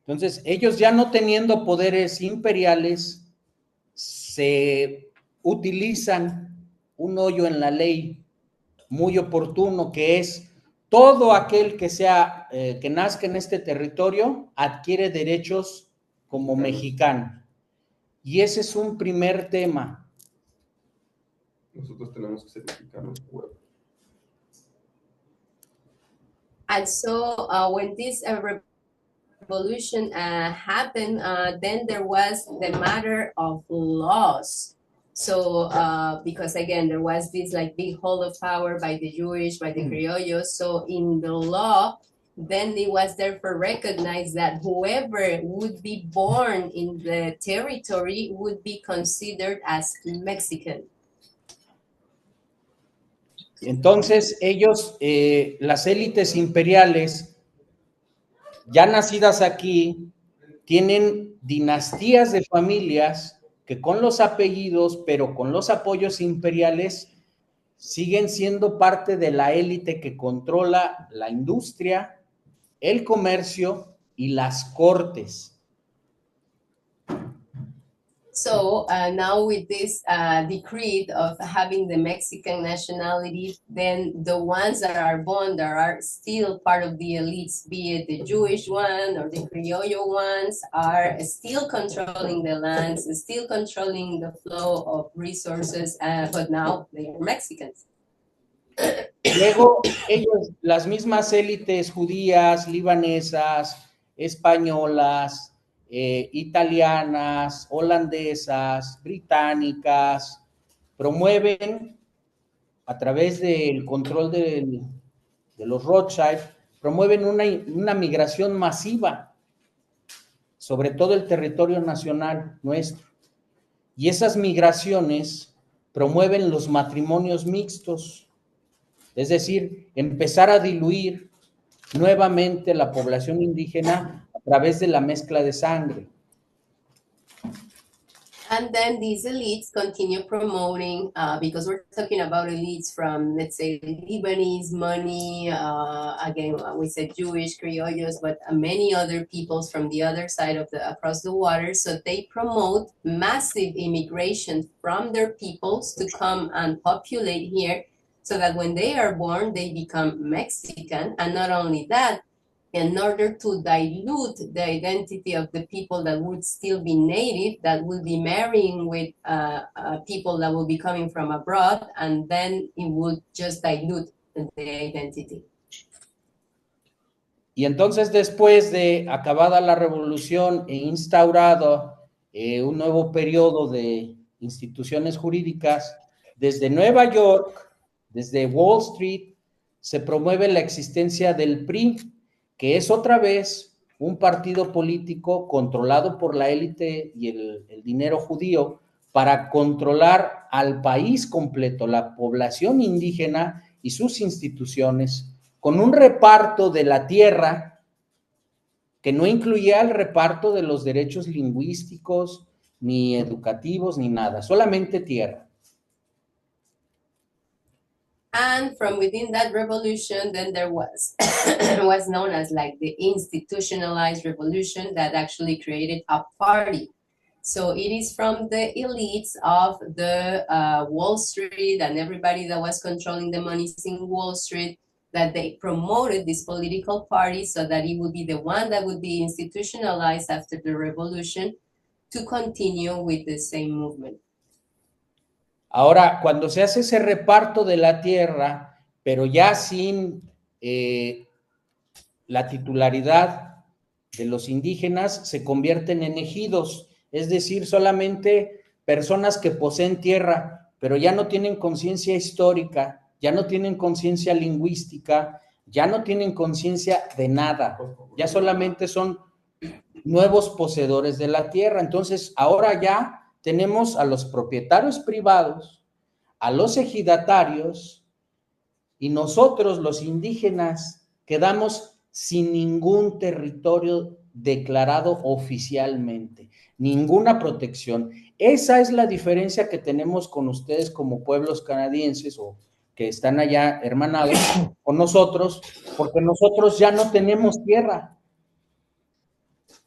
Entonces, ellos ya no teniendo poderes imperiales, se utilizan un hoyo en la ley muy oportuno, que es todo aquel que que nazca en este territorio adquiere derechos como mexicano. Y ese es un primer tema. Nosotros tenemos que certificar los pueblos. And so when this revolution happened, then there was the matter of laws. So because again, there was this like big hold of power by the Jewish, by the criollos. So in the law, then it was therefore recognized that whoever would be born in the territory would be considered as Mexican. Entonces ellos, las élites imperiales, ya nacidas aquí, tienen dinastías de familias que con los apellidos, pero con los apoyos imperiales, siguen siendo parte de la élite que controla la industria, el comercio y las cortes. So now with this decree of having the Mexican nationality, then the ones that are born that are still part of the elites, be it the Jewish one or the Criollo ones, are still controlling the lands, still controlling the flow of resources, but now they are Mexicans. Luego, ellos, las mismas élites judías, libanesas, españolas, italianas, holandesas, británicas, promueven a través del control de los Rothschild, promueven una migración masiva sobre todo el territorio nacional nuestro. Y esas migraciones promueven los matrimonios mixtos, es decir, empezar a diluir nuevamente la población indígena a través de la mezcla de sangre. And then these elites continue promoting, because we're talking about elites from, let's say, Lebanese money, again, we said Jewish, criollos, but many other peoples from the other side of across the water. So they promote massive immigration from their peoples to come and populate here so that when they are born, they become Mexican. And not only that, in order to dilute the identity of the people that would still be native, that will be marrying with people that will be coming from abroad, and then it would just dilute the identity. Y entonces, después de acabada la revolución e instaurado un nuevo periodo de instituciones jurídicas, desde Nueva York, desde Wall Street, se promueve la existencia del PRI, que es otra vez un partido político controlado por la élite y el dinero judío para controlar al país completo, la población indígena y sus instituciones, con un reparto de la tierra que no incluía el reparto de los derechos lingüísticos, ni educativos, ni nada, solamente tierra. And from within that revolution, then there was was known as like the institutionalized revolution that actually created a party. So it is from the elites of the Wall Street and everybody that was controlling the monies in Wall Street that they promoted this political party so that it would be the one that would be institutionalized after the revolution to continue with the same movement. Ahora, cuando se hace ese reparto de la tierra, pero ya sin la titularidad de los indígenas, se convierten en ejidos, es decir, solamente personas que poseen tierra, pero ya no tienen conciencia histórica, ya no tienen conciencia lingüística, ya no tienen conciencia de nada, ya solamente son nuevos poseedores de la tierra. Entonces, ahora ya tenemos a los propietarios privados, a los ejidatarios, y nosotros, los indígenas, quedamos sin ningún territorio declarado oficialmente, ninguna protección. Esa es la diferencia que tenemos con ustedes como pueblos canadienses o que están allá hermanados con nosotros, porque nosotros ya no tenemos tierra.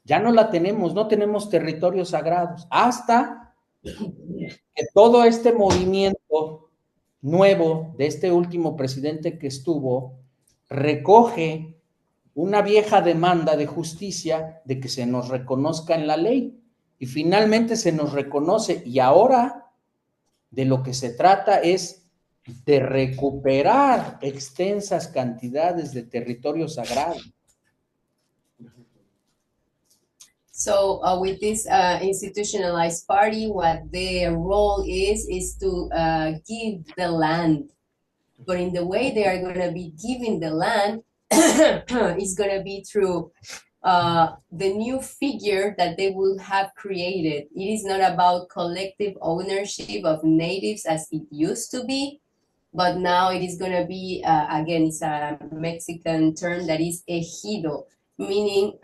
Ya no la tenemos, no tenemos territorios sagrados, hasta que todo este movimiento nuevo de este último presidente que estuvo recoge una vieja demanda de justicia de que se nos reconozca en la ley y finalmente se nos reconoce y ahora de lo que se trata es de recuperar extensas cantidades de territorio sagrado. So with this institutionalized party, what their role is to give the land. But in the way they are going to be giving the land is going to be through the new figure that they will have created. It is not about collective ownership of natives as it used to be, but now it is going to be, again, it's a Mexican term that is ejido, meaning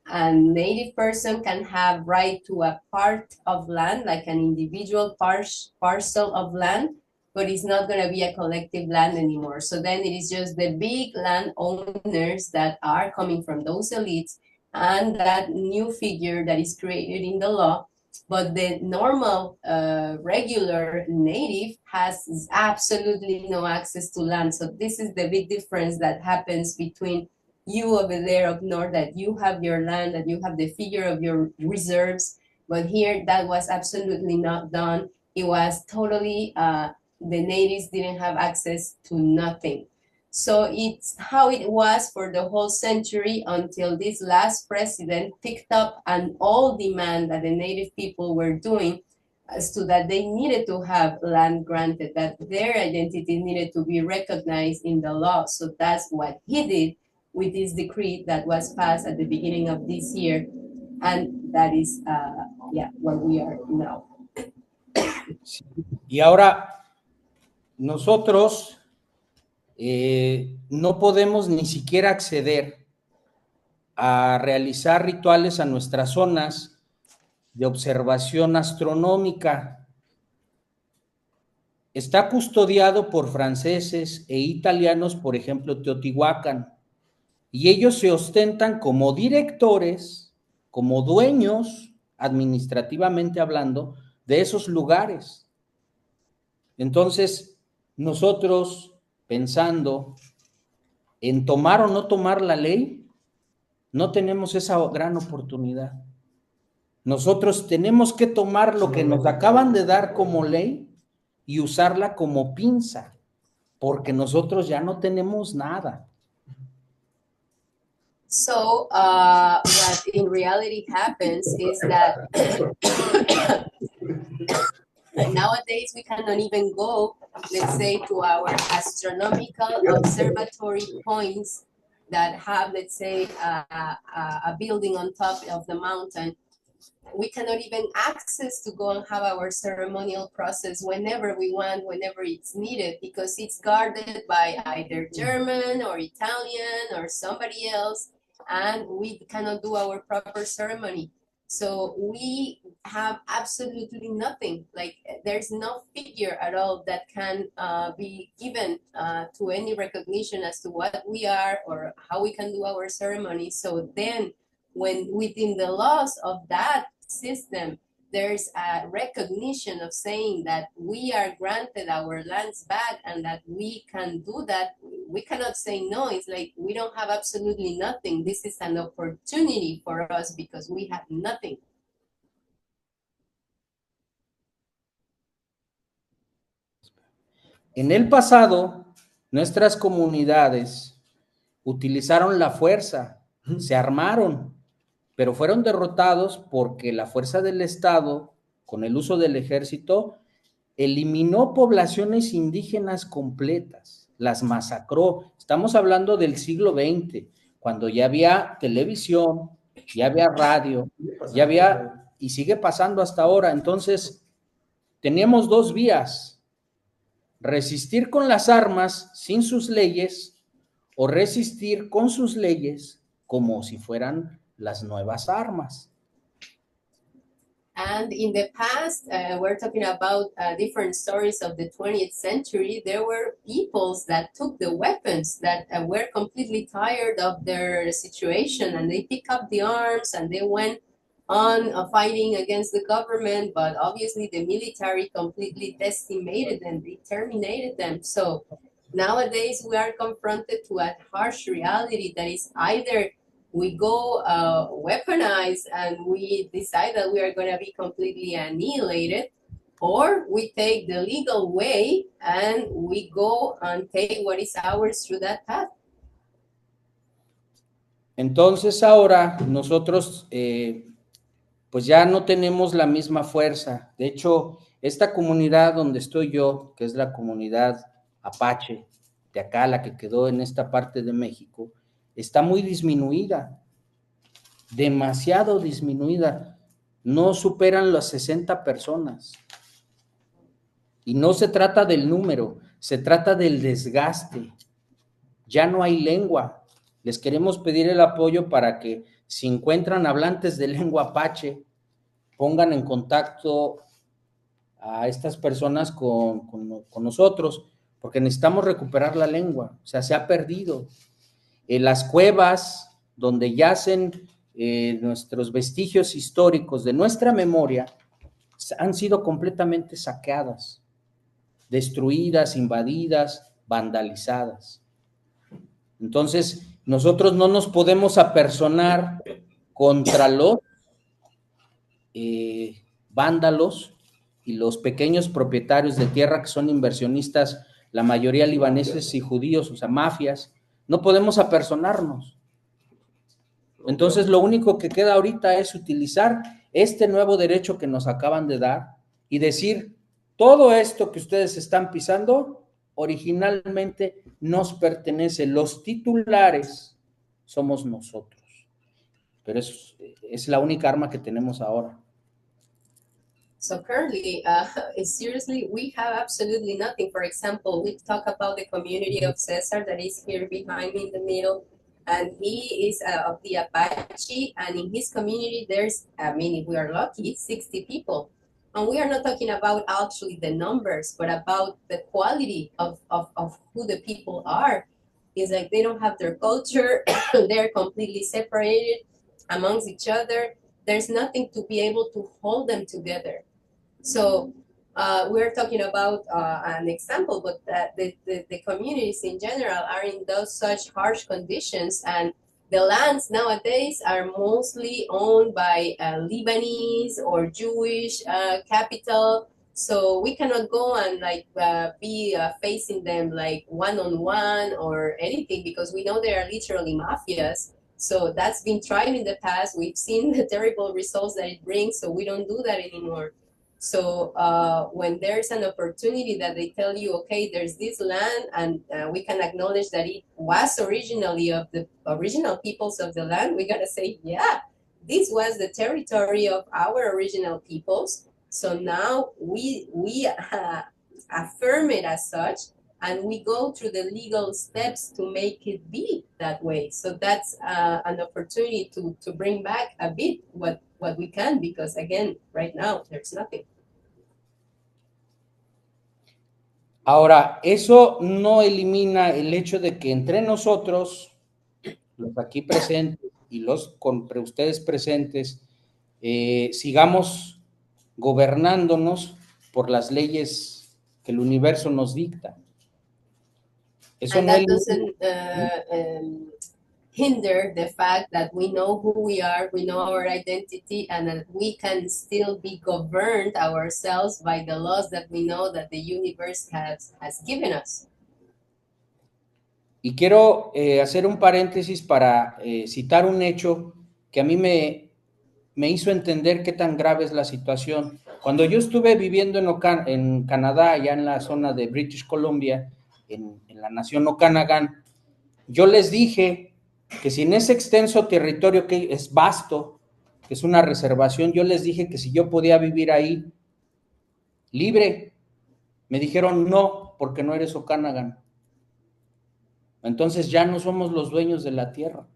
a native person can have right to a part of land, like an individual parcel of land, but it's not going to be a collective land anymore. So then it is just the big landowners that are coming from those elites and that new figure that is created in the law. But the normal, regular native has absolutely no access to land. So this is the big difference that happens between you over there up north, that you have your land, that you have the figure of your reserves. But here, that was absolutely not done. It was totally, the natives didn't have access to nothing. So it's how it was for the whole century until this last president picked up an old demand that the native people were doing as to that they needed to have land granted, that their identity needed to be recognized in the law. So that's what he did with this decree that was passed at the beginning of this year. And that is, where we are now. Y ahora, nosotros no podemos ni siquiera acceder a realizar rituales a nuestras zonas de observación astronómica. Está custodiado por franceses e italianos, por ejemplo, Teotihuacán, y ellos se ostentan como directores, como dueños, administrativamente hablando, de esos lugares. Entonces, nosotros, pensando en tomar o no tomar la ley, no tenemos esa gran oportunidad. Nosotros tenemos que tomar lo que nos acaban de dar como ley y usarla como pinza, porque nosotros ya no tenemos nada. So what in reality happens is that nowadays we cannot even go, let's say, to our astronomical observatory points that have, let's say, a building on top of the mountain. We cannot even access to go and have our ceremonial process whenever we want, whenever it's needed, because it's guarded by either German or Italian or somebody else, and we cannot do our proper ceremony. So we have absolutely nothing. Like, there's no figure at all that can be given to any recognition as to what we are or how we can do our ceremony. So then, when within the laws of that system, there's a recognition of saying that we are granted our lands back and that we can do that, we cannot say no. It's like we don't have absolutely nothing. This is an opportunity for us because we have nothing. En el pasado, nuestras comunidades utilizaron la fuerza, se armaron, pero fueron derrotados porque la fuerza del Estado, con el uso del ejército, eliminó poblaciones indígenas completas, las masacró. Estamos hablando del siglo XX, cuando ya había televisión, ya había radio, ya había, y sigue pasando hasta ahora. Entonces, teníamos dos vías: resistir con las armas sin sus leyes o resistir con sus leyes como si fueran las nuevas armas. And in the past, we're talking about different stories of the 20th century. There were peoples that took the weapons, that were completely tired of their situation, and they picked up the arms and they went on fighting against the government, but obviously the military completely decimated them, they terminated them. So nowadays we are confronted to a harsh reality that is either we go weaponized and we decide that we are going to be completely annihilated, or we take the legal way and we go and take what is ours through that path. Entonces ahora nosotros pues ya no tenemos la misma fuerza. De hecho, esta comunidad donde estoy yo, que es la comunidad Apache, de acá, la que quedó en esta parte de México, está muy disminuida, demasiado disminuida. No superan las 60 personas. Y no se trata del número, se trata del desgaste. Ya no hay lengua. Les queremos pedir el apoyo para que, si encuentran hablantes de lengua apache, pongan en contacto a estas personas con nosotros, porque necesitamos recuperar la lengua. O sea, se ha perdido. Las cuevas donde yacen nuestros vestigios históricos de nuestra memoria han sido completamente saqueadas, destruidas, invadidas, vandalizadas. Entonces, nosotros no nos podemos apersonar contra los vándalos y los pequeños propietarios de tierra que son inversionistas, la mayoría libaneses y judíos, o sea, mafias. No podemos apersonarnos. Entonces, lo único que queda ahorita es utilizar este nuevo derecho que nos acaban de dar y decir: todo esto que ustedes están pisando originalmente nos pertenece, los titulares somos nosotros. Pero es la única arma que tenemos ahora. So currently, seriously, we have absolutely nothing. For example, we talk about the community of Cesar that is here behind me in the middle, and he is of the Apache, and in his community there's, I mean, if we are lucky, 60 people. And we are not talking about actually the numbers, but about the quality of who the people are. It's like they don't have their culture, they're completely separated amongst each other. There's nothing to be able to hold them together. So we're talking about an example, but that the communities in general are in those such harsh conditions, and the lands nowadays are mostly owned by Lebanese or Jewish capital. So we cannot go and like be facing them like one-on-one or anything, because we know they are literally mafias. So that's been tried in the past. We've seen the terrible results that it brings, so we don't do that anymore. So when there's an opportunity that they tell you, okay, there's this land, and we can acknowledge that it was originally of the original peoples of the land, we gotta say, yeah, this was the territory of our original peoples. So now we affirm it as such, and we go through the legal steps to make it be that way. So that's an opportunity to bring back a bit what we can, because again, right now there's nothing. Ahora, eso no elimina el hecho de que entre nosotros, los aquí presentes y los con ustedes presentes, sigamos gobernándonos por las leyes que el universo nos dicta. Eso And no that elimina. doesn't hinder the fact that we know who we are, we know our identity, and that we can still be governed ourselves by the laws that we know that the universe has given us. Y quiero hacer un paréntesis para citar un hecho que a mí me hizo entender qué tan grave es la situación. Cuando yo estuve viviendo en Canadá, allá en la zona de British Columbia, en la nación Okanagan, yo les dije que si en ese extenso territorio que es vasto, que es una reservación, yo les dije que si yo podía vivir ahí libre. Me dijeron no, porque no eres Okanagan. Entonces ya no somos los dueños de la tierra.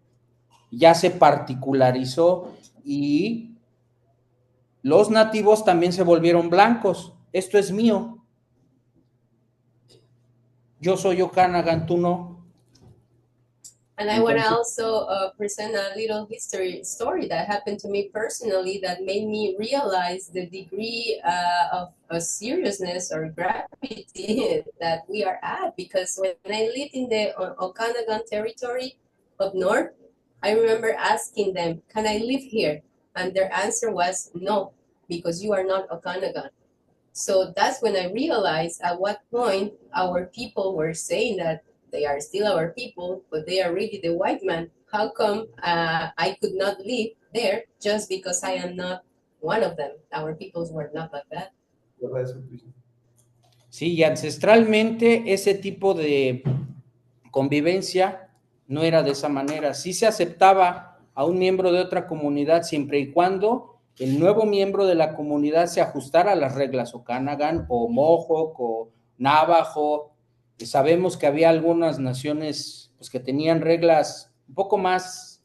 Ya se particularizó y los nativos también se volvieron blancos. Esto es mío. Yo soy Okanagan, tú no. And I want to also present a little story that happened to me personally that made me realize the degree of seriousness or gravity that we are at. Because when I lived in the Okanagan territory up north, I remember asking them, can I live here? And their answer was no, because you are not Okanagan. So that's when I realized at what point our people were saying that they are still our people, but they are really the white man. How come I could not live there just because I am not one of them? Our peoples were not like that. Sí, y ancestralmente ese tipo de convivencia no era de esa manera. Sí se aceptaba a un miembro de otra comunidad siempre y cuando el nuevo miembro de la comunidad se ajustara a las reglas Okanagan o Mohawk o Navajo. Sabemos que había algunas naciones pues, que tenían reglas un poco más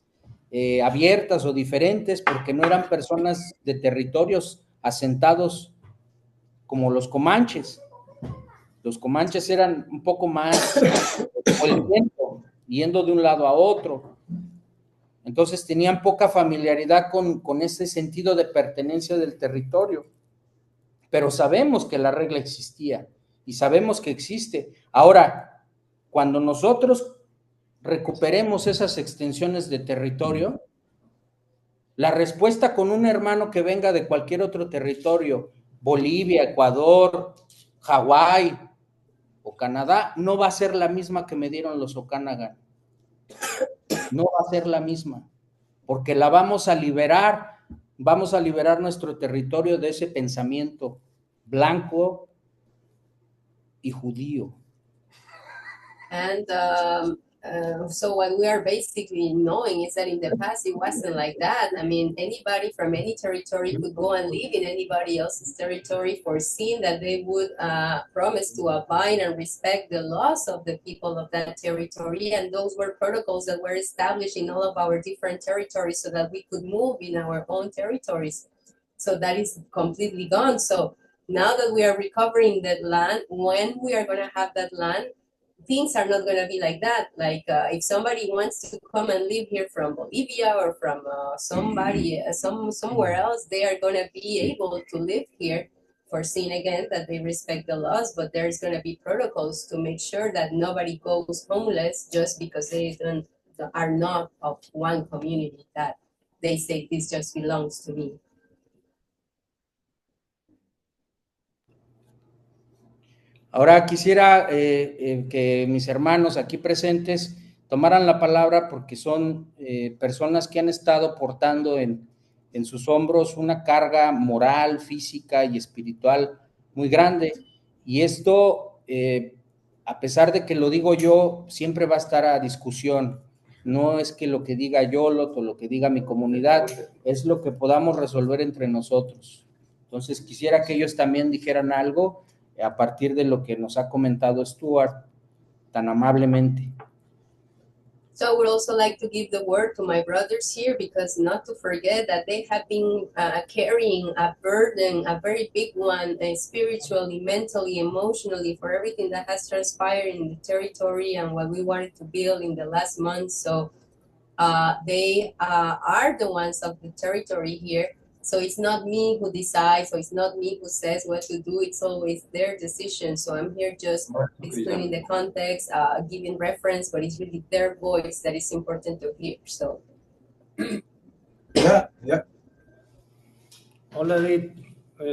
abiertas o diferentes porque no eran personas de territorios asentados como los comanches. Los comanches eran un poco más por el viento, yendo de un lado a otro. Entonces tenían poca familiaridad con ese sentido de pertenencia del territorio. Pero sabemos que la regla existía y sabemos que existe. Ahora, cuando nosotros recuperemos esas extensiones de territorio, la respuesta con un hermano que venga de cualquier otro territorio, Bolivia, Ecuador, Hawái o Canadá, no va a ser la misma que me dieron los Okanagan. No va a ser la misma, porque la vamos a liberar nuestro territorio de ese pensamiento blanco y judío. And so what we are basically knowing is that in the past it wasn't like that. I mean, anybody from any territory could go and live in anybody else's territory, foreseeing that they would promise to abide and respect the laws of the people of that territory. And those were protocols that were established in all of our different territories so that we could move in our own territories. So that is completely gone. So now that we are recovering that land, when we are going to have that land, things are not going to be like that. Like if somebody wants to come and live here from Bolivia or from somewhere else, they are going to be able to live here, foreseeing again that they respect the laws, but there's going to be protocols to make sure that nobody goes homeless just because they don't are not of one community that they say this just belongs to me. Ahora quisiera que mis hermanos aquí presentes tomaran la palabra porque son personas que han estado portando en sus hombros una carga moral, física y espiritual muy grande. Y esto, a pesar de que lo digo yo, siempre va a estar a discusión. No es que lo que diga Yolo o lo que diga mi comunidad, es lo que podamos resolver entre nosotros. Entonces quisiera que ellos también dijeran algo a partir de lo que nos ha comentado Stuart tan amablemente. So I would also like to give the word to my brothers here, because not to forget that they have been carrying a burden, a very big one, spiritually, mentally, emotionally, for everything that has transpired in the territory and what we wanted to build in the last month. So they are the ones of the territory here. So it's not me who decides, so it's not me who says what to do, it's always their decision. So I'm here just explaining the context, giving reference, but it's really their voice that is important to hear. So. Yeah. Hola David,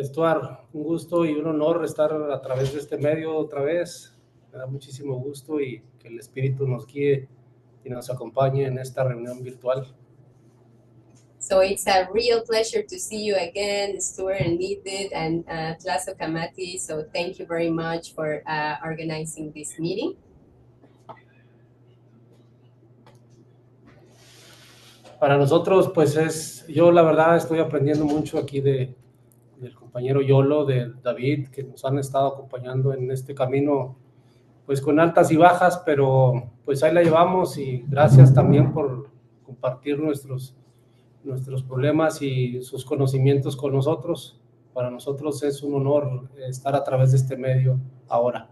Stuart, un gusto y un honor estar a través de este medio otra vez. Me da muchísimo gusto y que el Espíritu nos guíe y nos acompañe en esta reunión virtual. So it's a real pleasure to see you again, Stuart and Needed and Tlazo Kamati. So thank you very much for organizing this meeting. Para nosotros, pues yo la verdad estoy aprendiendo mucho aquí del compañero Yolo, de David, que nos han estado acompañando en este camino, pues con altas y bajas, pero pues ahí la llevamos y gracias también por compartir nuestros problemas y sus conocimientos con nosotros. Para nosotros es un honor estar a través de este medio ahora.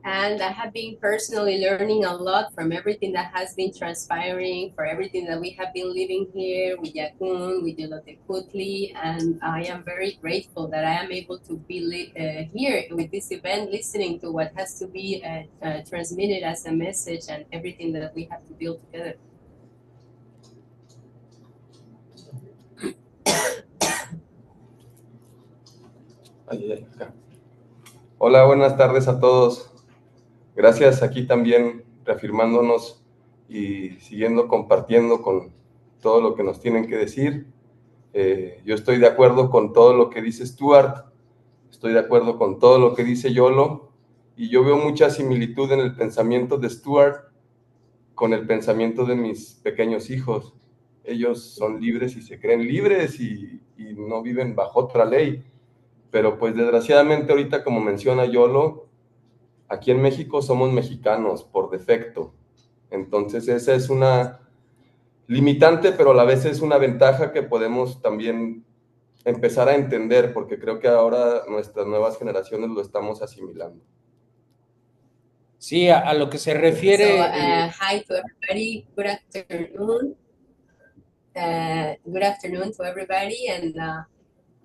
And I have been personally learning a lot from everything that has been transpiring, for everything that we have been living here with Yakun, with Yolotecuhtli, and I am very grateful that I am able to be here with this event, listening to what has to be transmitted as a message and everything that we have to build together. Hola, buenas tardes a todos. Gracias, aquí también reafirmándonos y siguiendo compartiendo con todo lo que nos tienen que decir. Yo estoy de acuerdo con todo lo que dice Stuart, estoy de acuerdo con todo lo que dice Yolo, y yo veo mucha similitud en el pensamiento de Stuart con el pensamiento de mis pequeños hijos. Ellos son libres y se creen libres y no viven bajo otra ley. Pero pues desgraciadamente ahorita, como menciona Yolo, aquí en México somos mexicanos por defecto. Entonces esa es una limitante, pero a la vez es una ventaja que podemos también empezar a entender, porque creo que ahora nuestras nuevas generaciones lo estamos asimilando. Sí, a lo que se refiere... So, hi to everybody, good afternoon. Good afternoon to everybody, and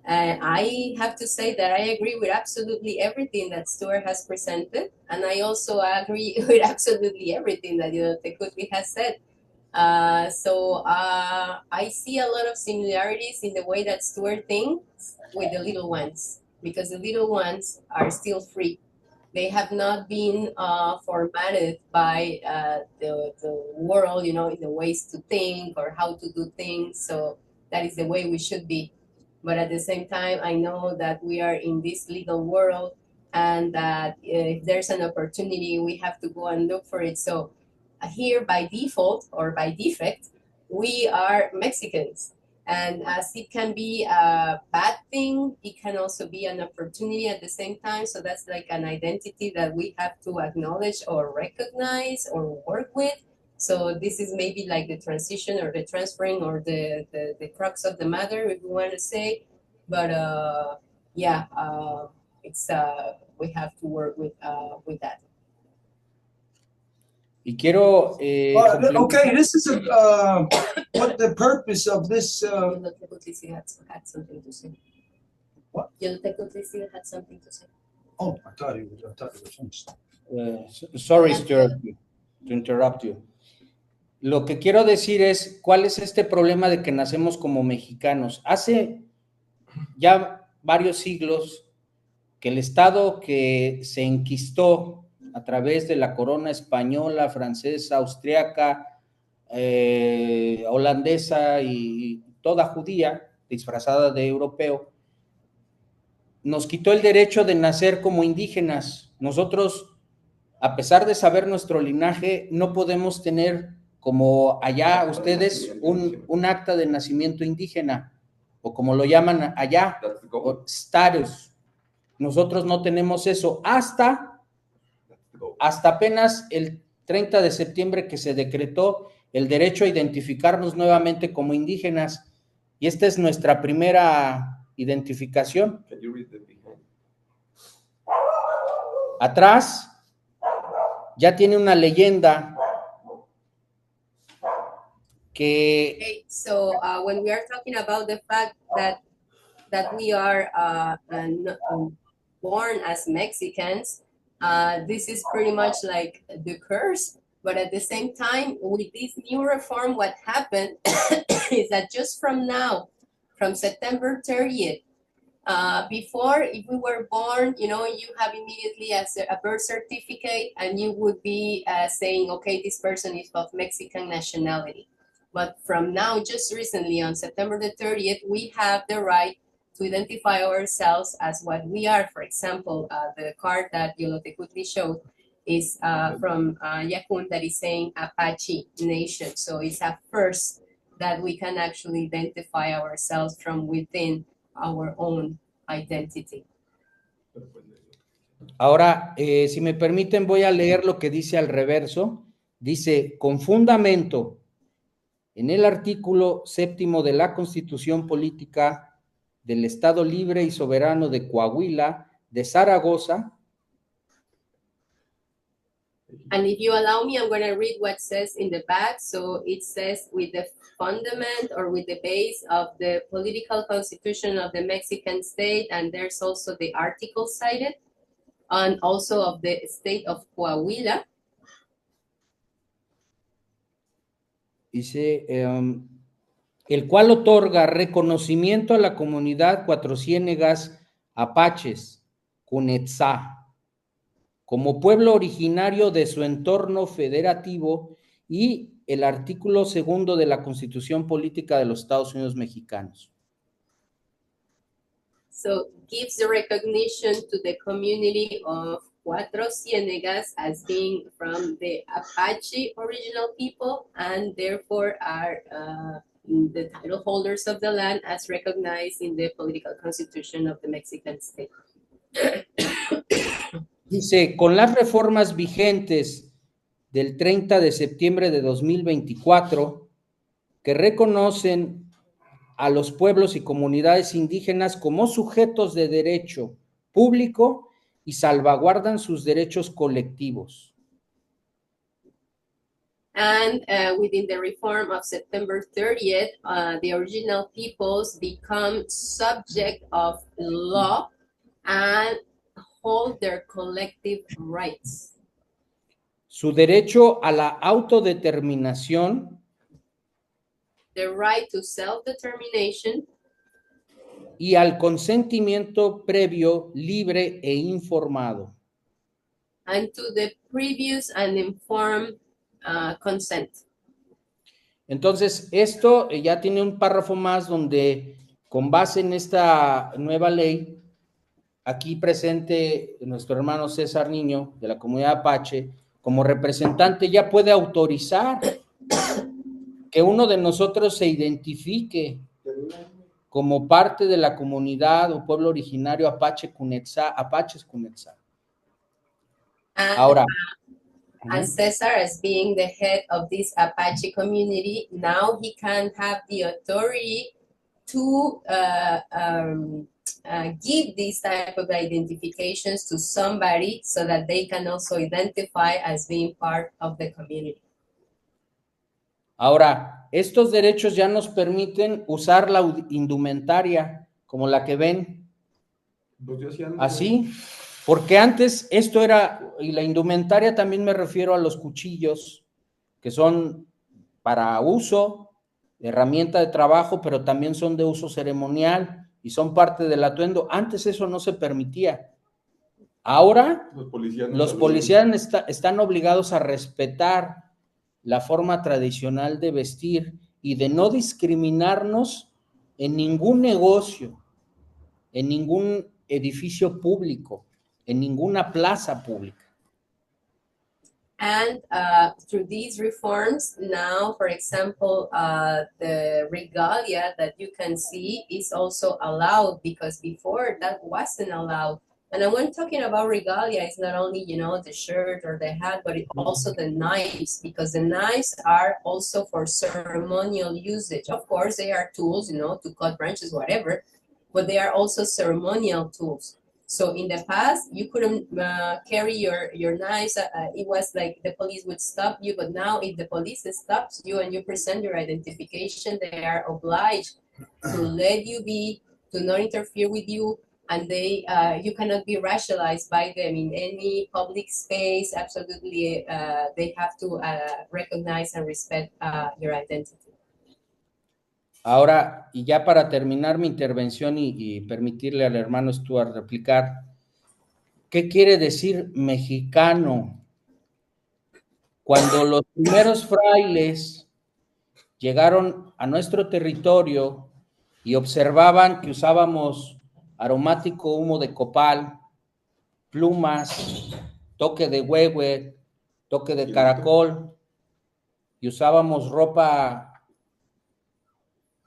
I have to say that I agree with absolutely everything that Stuart has presented, and I also agree with absolutely everything that Yolotecuhtli has said. So I see a lot of similarities in the way that Stuart thinks with the little ones, because the little ones are still free. They have not been formatted by the world, in the ways to think or how to do things. So that is the way we should be. But at the same time, I know that we are in this legal world, and that if there's an opportunity, we have to go and look for it. So here, by default or by defect, we are Mexicans. And as it can be a bad thing, it can also be an opportunity at the same time. So that's like an identity that we have to acknowledge or recognize or work with. So this is maybe like the transition or the transferring or the crux of the matter, if we want to say. But it's we have to work with that. Y quiero... okay, this is what the purpose of this... Yolotecuhtli had something to say. What? Yolotecuhtli had something to say. Oh, I thought it was finished. sorry, Stuart, to interrupt you. lo que quiero decir es, ¿cuál es este problema de que nacemos como mexicanos? Hace ya varios siglos que el Estado que se enquistó a través de la corona española, francesa, austriaca, holandesa y toda judía, disfrazada de europeo, nos quitó el derecho de nacer como indígenas. Nosotros, a pesar de saber nuestro linaje, no podemos tener como allá ustedes un acta de nacimiento indígena, o como lo llaman allá, status. Nosotros no tenemos eso hasta apenas el 30 de septiembre que se decretó el derecho a identificarnos nuevamente como indígenas, y esta es nuestra primera identificación. Atrás ya tiene una leyenda que... Okay, so when we are talking about the fact that we are born as Mexicans, this is pretty much like the curse. But at the same time, with this new reform, what happened is that just from now, from September 30th, before, if we were born, you know, you have immediately a birth certificate, and you would be saying, okay, this person is of Mexican nationality. But from now, just recently, on September the 30th, we have the right to identify ourselves as what we are. For example, the card that Yolotecuhtli showed is from Yakun, that is saying Apache Nation. So it's a first that we can actually identify ourselves from within our own identity. Ahora, si me permiten, voy a leer lo que dice al reverso. Dice, con fundamento en el artículo 7º de la Constitución Política del Estado Libre y Soberano de Coahuila, de Zaragoza. And if you allow me, I'm going to read what says in the back. So it says, with the fundament or with the base of the political constitution of the Mexican state, and there's also the article cited, and also of the state of Coahuila. Dice, el cual otorga reconocimiento a la comunidad Cuatro Ciénegas Apaches, Cunetzá, como pueblo originario de su entorno federativo, y el artículo 2º de la Constitución Política de los Estados Unidos Mexicanos. So gives the recognition to the community of Cuatro Ciénegas as being from the Apache original people, and therefore are the title holders of the land as recognized in the political constitution of the Mexican state. Dice, con las reformas vigentes del 30 de septiembre de 2024, que reconocen a los pueblos y comunidades indígenas como sujetos de derecho público y salvaguardan sus derechos colectivos. And within the reform of September 30th, the original peoples become subject of law and hold their collective rights. Su derecho a la autodeterminación, The right to self-determination, y al consentimiento previo, libre e informado. and to the previous and informed consent. Entonces, esto ya tiene un párrafo más donde, con base en esta nueva ley, aquí presente nuestro hermano César Niño, de la comunidad Apache, como representante, ya puede autorizar que uno de nosotros se identifique como parte de la comunidad o pueblo originario Apaches Cunetzá. Ahora, As Cesar, as being the head of this Apache community, now he can have the authority to give these type of identifications to somebody so that they can also identify as being part of the community. ahora, estos derechos ya nos permiten usar la indumentaria como la que ven, así, porque antes esto era, y la indumentaria también me refiero a los cuchillos, que son para uso, herramienta de trabajo, pero también son de uso ceremonial y son parte del atuendo. Antes eso no se permitía. Ahora los policías están obligados a respetar la forma tradicional de vestir y de no discriminarnos en ningún negocio, en ningún edificio público, en ninguna plaza pública. And through these reforms, now, for example, the regalia that you can see is also allowed, because before that wasn't allowed. And when talking about regalia, it's not only, you know, the shirt or the hat, but also the knives, because the knives are also for ceremonial usage. Of course, they are tools, you know, to cut branches, whatever, but they are also ceremonial tools. So in the past, you couldn't carry your knives. It was like the police would stop you, but now if the police stops you and you present your identification, they are obliged to let you be, to not interfere with you, and you cannot be racialized by them in any public space. Absolutely, they have to recognize and respect your identity. Ahora, y ya para terminar mi intervención y permitirle al hermano Stuart replicar, ¿qué quiere decir mexicano? Cuando los primeros frailes llegaron a nuestro territorio y observaban que usábamos aromático humo de copal, plumas, toque de huehue, toque de caracol, y usábamos ropa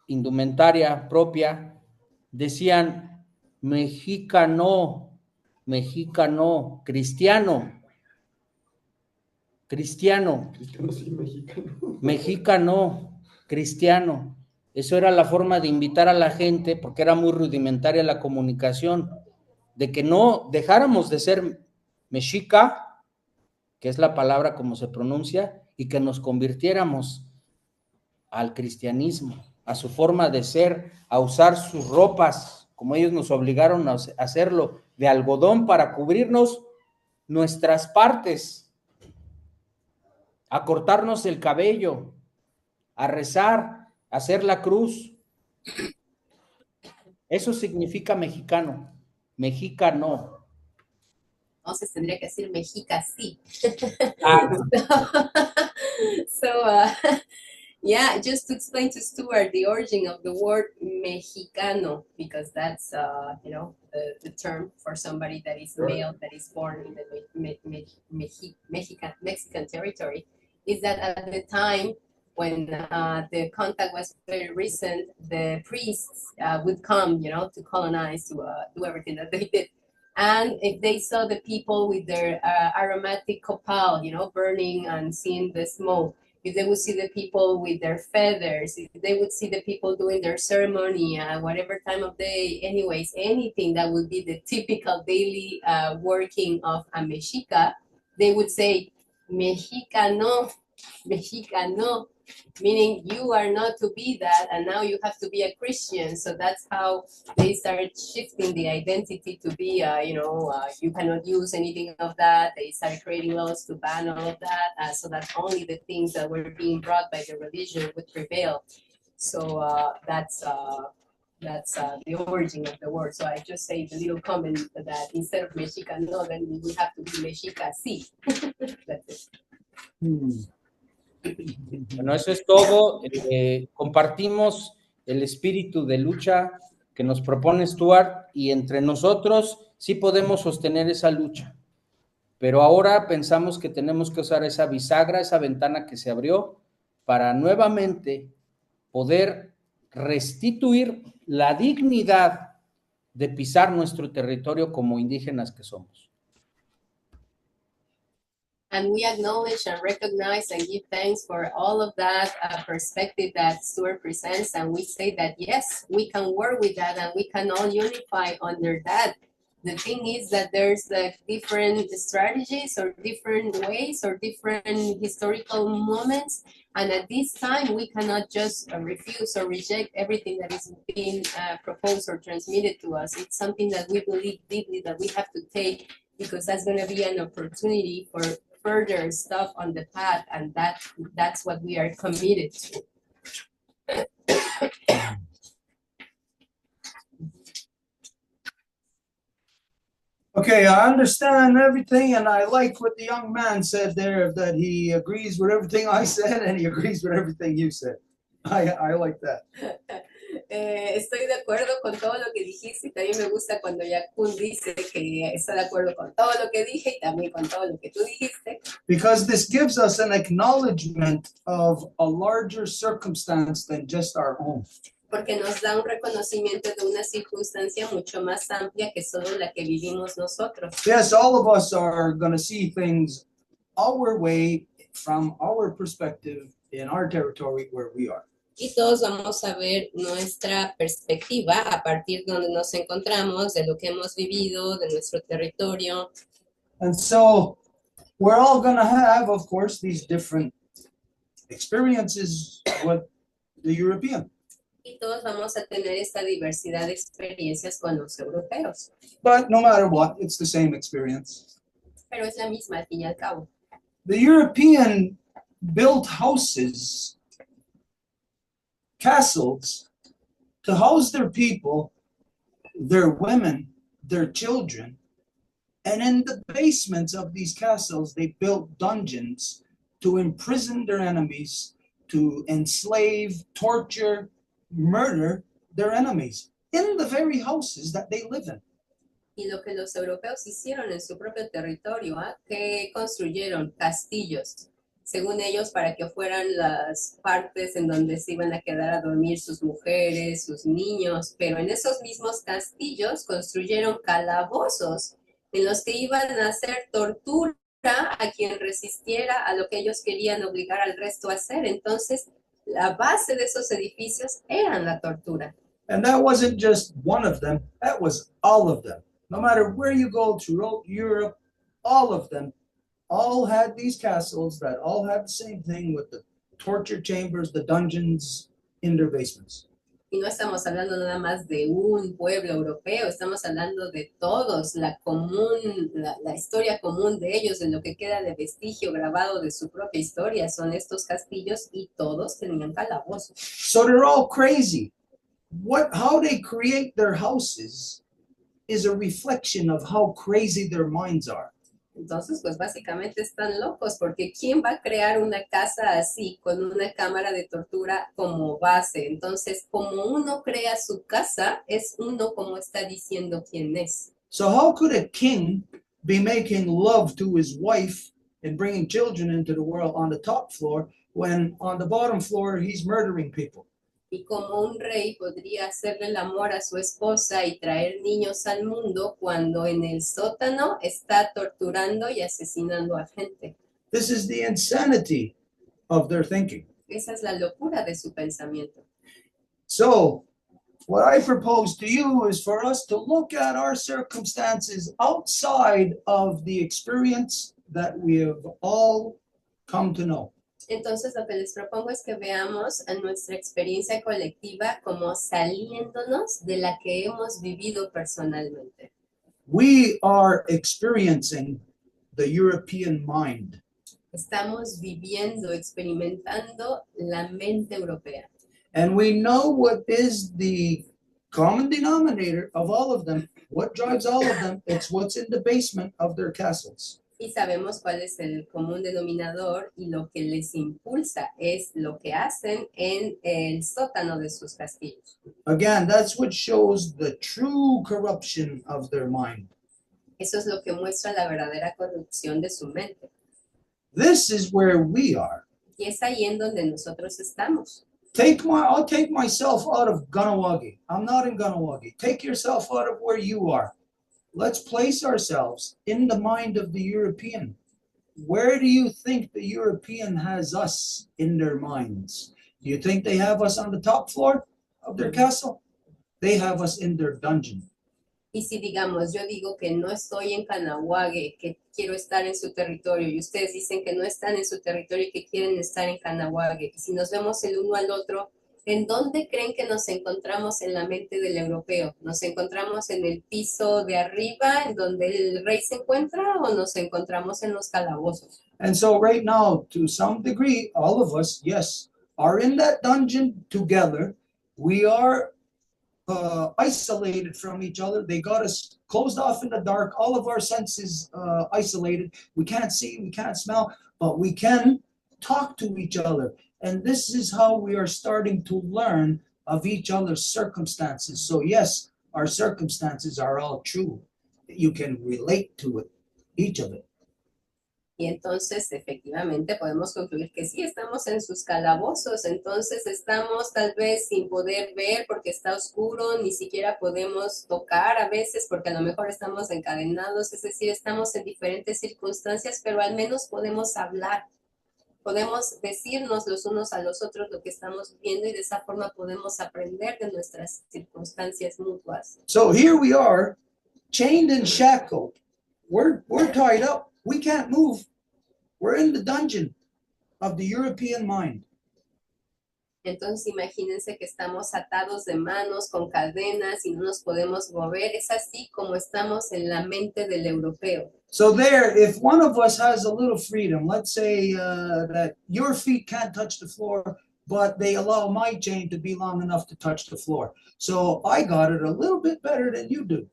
indumentaria propia, decían mexicano, mexicano, cristiano, cristiano, Sí, mexicano. mexicano, cristiano. Eso era la forma de invitar a la gente, porque era muy rudimentaria la comunicación, de que no dejáramos de ser mexica, que es la palabra como se pronuncia, y que nos convirtiéramos al cristianismo, a su forma de ser, a usar sus ropas, como ellos nos obligaron a hacerlo, de algodón para cubrirnos nuestras partes, a cortarnos el cabello, a rezar, a hacer la cruz. Eso significa mexicano, mexicano. Entonces tendría que decir Mexica, sí. Ah. So, yeah, just to explain to Stuart the origin of the word mexicano, because that's, you know, the term for somebody that is male, that is born in the Mexican territory, is that at the time when the contact was very recent, the priests would come, you know, to colonize, to do everything that they did. And if they saw the people with their aromatic copal, you know, burning and seeing the smoke, if they would see the people with their feathers, if they would see the people doing their ceremony, whatever time of day, anyways, anything that would be the typical daily working of a Mexica, they would say, Mexicano, Mexicano, meaning you are not to be that, and now you have to be a Christian. So that's how they started shifting the identity to be, you cannot use anything of that. They started creating laws to ban all of that, so that only the things that were being brought by the religion would prevail. So that's the origin of the word. So I just say the little comment that instead of Mexica, no, then we would have to be Mexica, sí. That's it. Bueno, eso es todo. Compartimos el espíritu de lucha que nos propone Stuart, y entre nosotros sí podemos sostener esa lucha, pero ahora pensamos que tenemos que usar esa bisagra, esa ventana que se abrió, para nuevamente poder restituir la dignidad de pisar nuestro territorio como indígenas que somos. And we acknowledge and recognize and give thanks for all of that perspective that Stuart presents. And we say that, yes, we can work with that and we can all unify under that. The thing is that there's different strategies or different ways or different historical moments. And at this time, we cannot just refuse or reject everything that is being proposed or transmitted to us. It's something that we believe deeply that we have to take, because that's going to be an opportunity for further stuff on the path, and that's what we are committed to. Okay, I understand everything, and I like what the young man said there, that he agrees with everything I said and he agrees with everything you said. I like that. Estoy de acuerdo con todo lo que dijiste y también me gusta cuando Yakun dice que está de acuerdo con todo lo que dije y también con todo lo que tú dijiste. Because this gives us an acknowledgement of a larger circumstance than just our own. Porque nos da un reconocimiento de una circunstancia mucho más amplia que solo la que vivimos nosotros. Yes, all of us are going to see things our way, from our perspective, in our territory where we are. Y todos vamos a ver nuestra perspectiva a partir de donde nos encontramos, de lo que hemos vivido, de nuestro territorio. And so we're all going to have, of course, these different experiences with the European. Y todos vamos a tener esta diversidad de experiencias con los europeos. But no matter what, it's the same experience. Pero es la misma al fin y al cabo. The European built houses, castles, to house their people, their women, their children. And in the basements of these castles, they built dungeons to imprison their enemies, to enslave, torture, murder their enemies in the very houses that they live in. Y lo que los europeos hicieron en su propio territorio, que construyeron castillos, según ellos, para que fueran las partes en donde se iban a quedar a dormir sus mujeres, sus niños, pero en esos mismos castillos construyeron calabozos en los que iban a hacer tortura a quien resistiera a lo que ellos querían obligar al resto a hacer. Entonces, la base de esos edificios eran la tortura. And that wasn't just one of them, that was all of them. No matter where you go throughout Europe, all of them all had these castles that all had the same thing, with the torture chambers, the dungeons in their basements. Y no estamos hablando nada más de un pueblo europeo, estamos hablando de todos, la historia común de ellos, de lo que queda de vestigio grabado de su propia historia, son estos castillos y todos tenían calabozos. So they're all crazy. How they create their houses is a reflection of how crazy their minds are. Entonces, pues básicamente están locos, porque ¿quién va a crear una casa así, con una cámara de tortura como base? Entonces, como uno crea su casa, es uno como está diciendo quién es. So how could a king be making love to his wife and bringing children into the world on the top floor, when on the bottom floor he's murdering people? Y como un rey podría hacerle el amor a su esposa y traer niños al mundo cuando en el sótano está torturando y asesinando a gente. This is the insanity of their thinking. Esa es la locura de su pensamiento. So what I propose to you is for us to look at our circumstances outside of the experience that we have all come to know. Entonces, lo que les propongo es que veamos a nuestra experiencia colectiva como saliéndonos de la que hemos vivido personalmente. We are experiencing the European mind. Estamos viviendo, experimentando la mente europea. And we know what is the common denominator of all of them. What drives all of them? It's what's in the basement of their castles. Y sabemos cuál es el común denominador, y lo que les impulsa es lo que hacen en el sótano de sus castillos. Again, that's what shows the true corruption of their mind. Eso es lo que muestra la verdadera corrupción de su mente. This is where we are. Y es ahí en donde nosotros estamos. I'll take myself out of Ganawagi. I'm not in Ganawagi. Take yourself out of where you are. Let's place ourselves in the mind of the European. Where do you think the European has us in their minds? Do you think they have us on the top floor of their castle? They have us in their dungeon. Y si digamos, yo digo que no estoy en Kanawague, que quiero estar en su territorio, y ustedes dicen que no están en su territorio y que quieren estar en Kanawague, y si nos vemos el uno al otro, ¿en dónde creen que nos encontramos en la mente del europeo? ¿Nos encontramos en el piso de arriba, en donde el rey se encuentra, o nos encontramos en los calabozos? And so right now, to some degree, all of us, yes, are in that dungeon together. We are isolated from each other. They got us closed off in the dark, all of our senses isolated. We can't see, we can't smell, but we can talk to each other. And this is how we are starting to learn of each other's circumstances. So yes, our circumstances are all true. You can relate to it, each of it. Y entonces, efectivamente, podemos concluir que sí, estamos en sus calabozos, entonces estamos tal vez sin poder ver porque está oscuro, ni siquiera podemos tocar a veces porque a lo mejor estamos encadenados, es decir, estamos en diferentes circunstancias, pero al menos podemos hablar, podemos decirnos los unos a los otros lo que estamos viendo y de esa forma podemos aprender de nuestras circunstancias mutuas. So here we are, chained and shackled. We're tied up. We can't move. We're in the dungeon of the European mind. Entonces imagínense que estamos atados de manos con cadenas y no nos podemos mover. Es así como estamos en la mente del europeo. So there, if one of us has a little freedom, let's say that your feet can't touch the floor, but they allow my chain to be long enough to touch the floor. So I got it a little bit better than you do.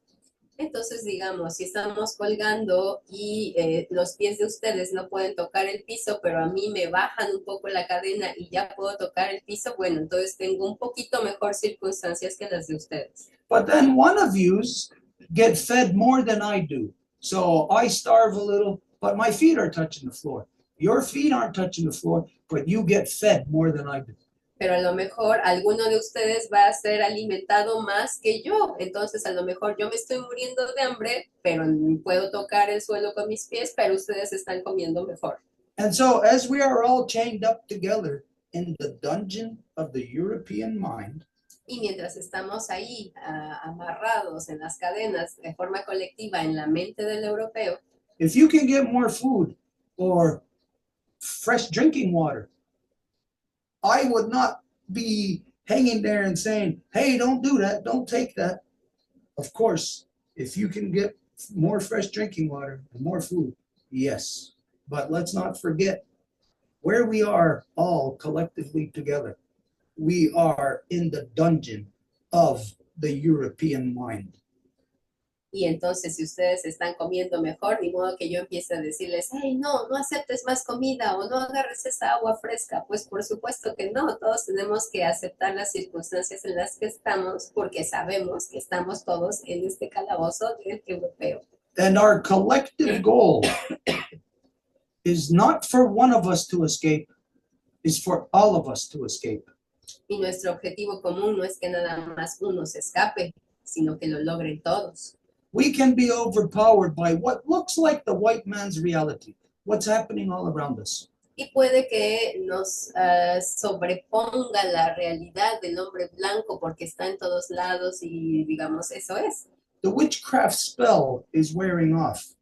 Entonces, digamos, si estamos colgando y los pies de ustedes no pueden tocar el piso, pero a mí me bajan un poco la cadena y ya puedo tocar el piso, bueno, entonces tengo un poquito mejor circunstancias que las de ustedes. But then one of yous get fed more than I do. So I starve a little, but my feet are touching the floor. Your feet aren't touching the floor, but you get fed more than I do. Pero a lo mejor alguno de ustedes va a ser alimentado más que yo. Entonces, a lo mejor yo me estoy muriendo de hambre, pero puedo tocar el suelo con mis pies, pero ustedes están comiendo mejor. And so, as we are all chained up together in the dungeon of the European mind, y mientras estamos ahí amarrados en las cadenas de forma colectiva en la mente del europeo, if you can get more food or fresh drinking water, I would not be hanging there and saying, hey, don't do that, don't take that. Of course, if you can get more fresh drinking water and more food, yes. But let's not forget where we are all collectively together. We are in the dungeon of the European mind. Y entonces, si ustedes están comiendo mejor, ni modo que yo empiece a decirles, hey, no aceptes más comida o no agarres esa agua fresca. Pues por supuesto que no, todos tenemos que aceptar las circunstancias en las que estamos porque sabemos que estamos todos en este calabozo del europeo. And our collective goal is not for one of us to escape, is for all of us to escape. Y nuestro objetivo común no es que nada más uno se escape, sino que lo logren todos. We can be overpowered by what looks like the white man's reality, what's happening all around us. Y puede que nos sobreponga la realidad del hombre blanco porque está en todos lados y digamos, eso es. The witchcraft spell is wearing off.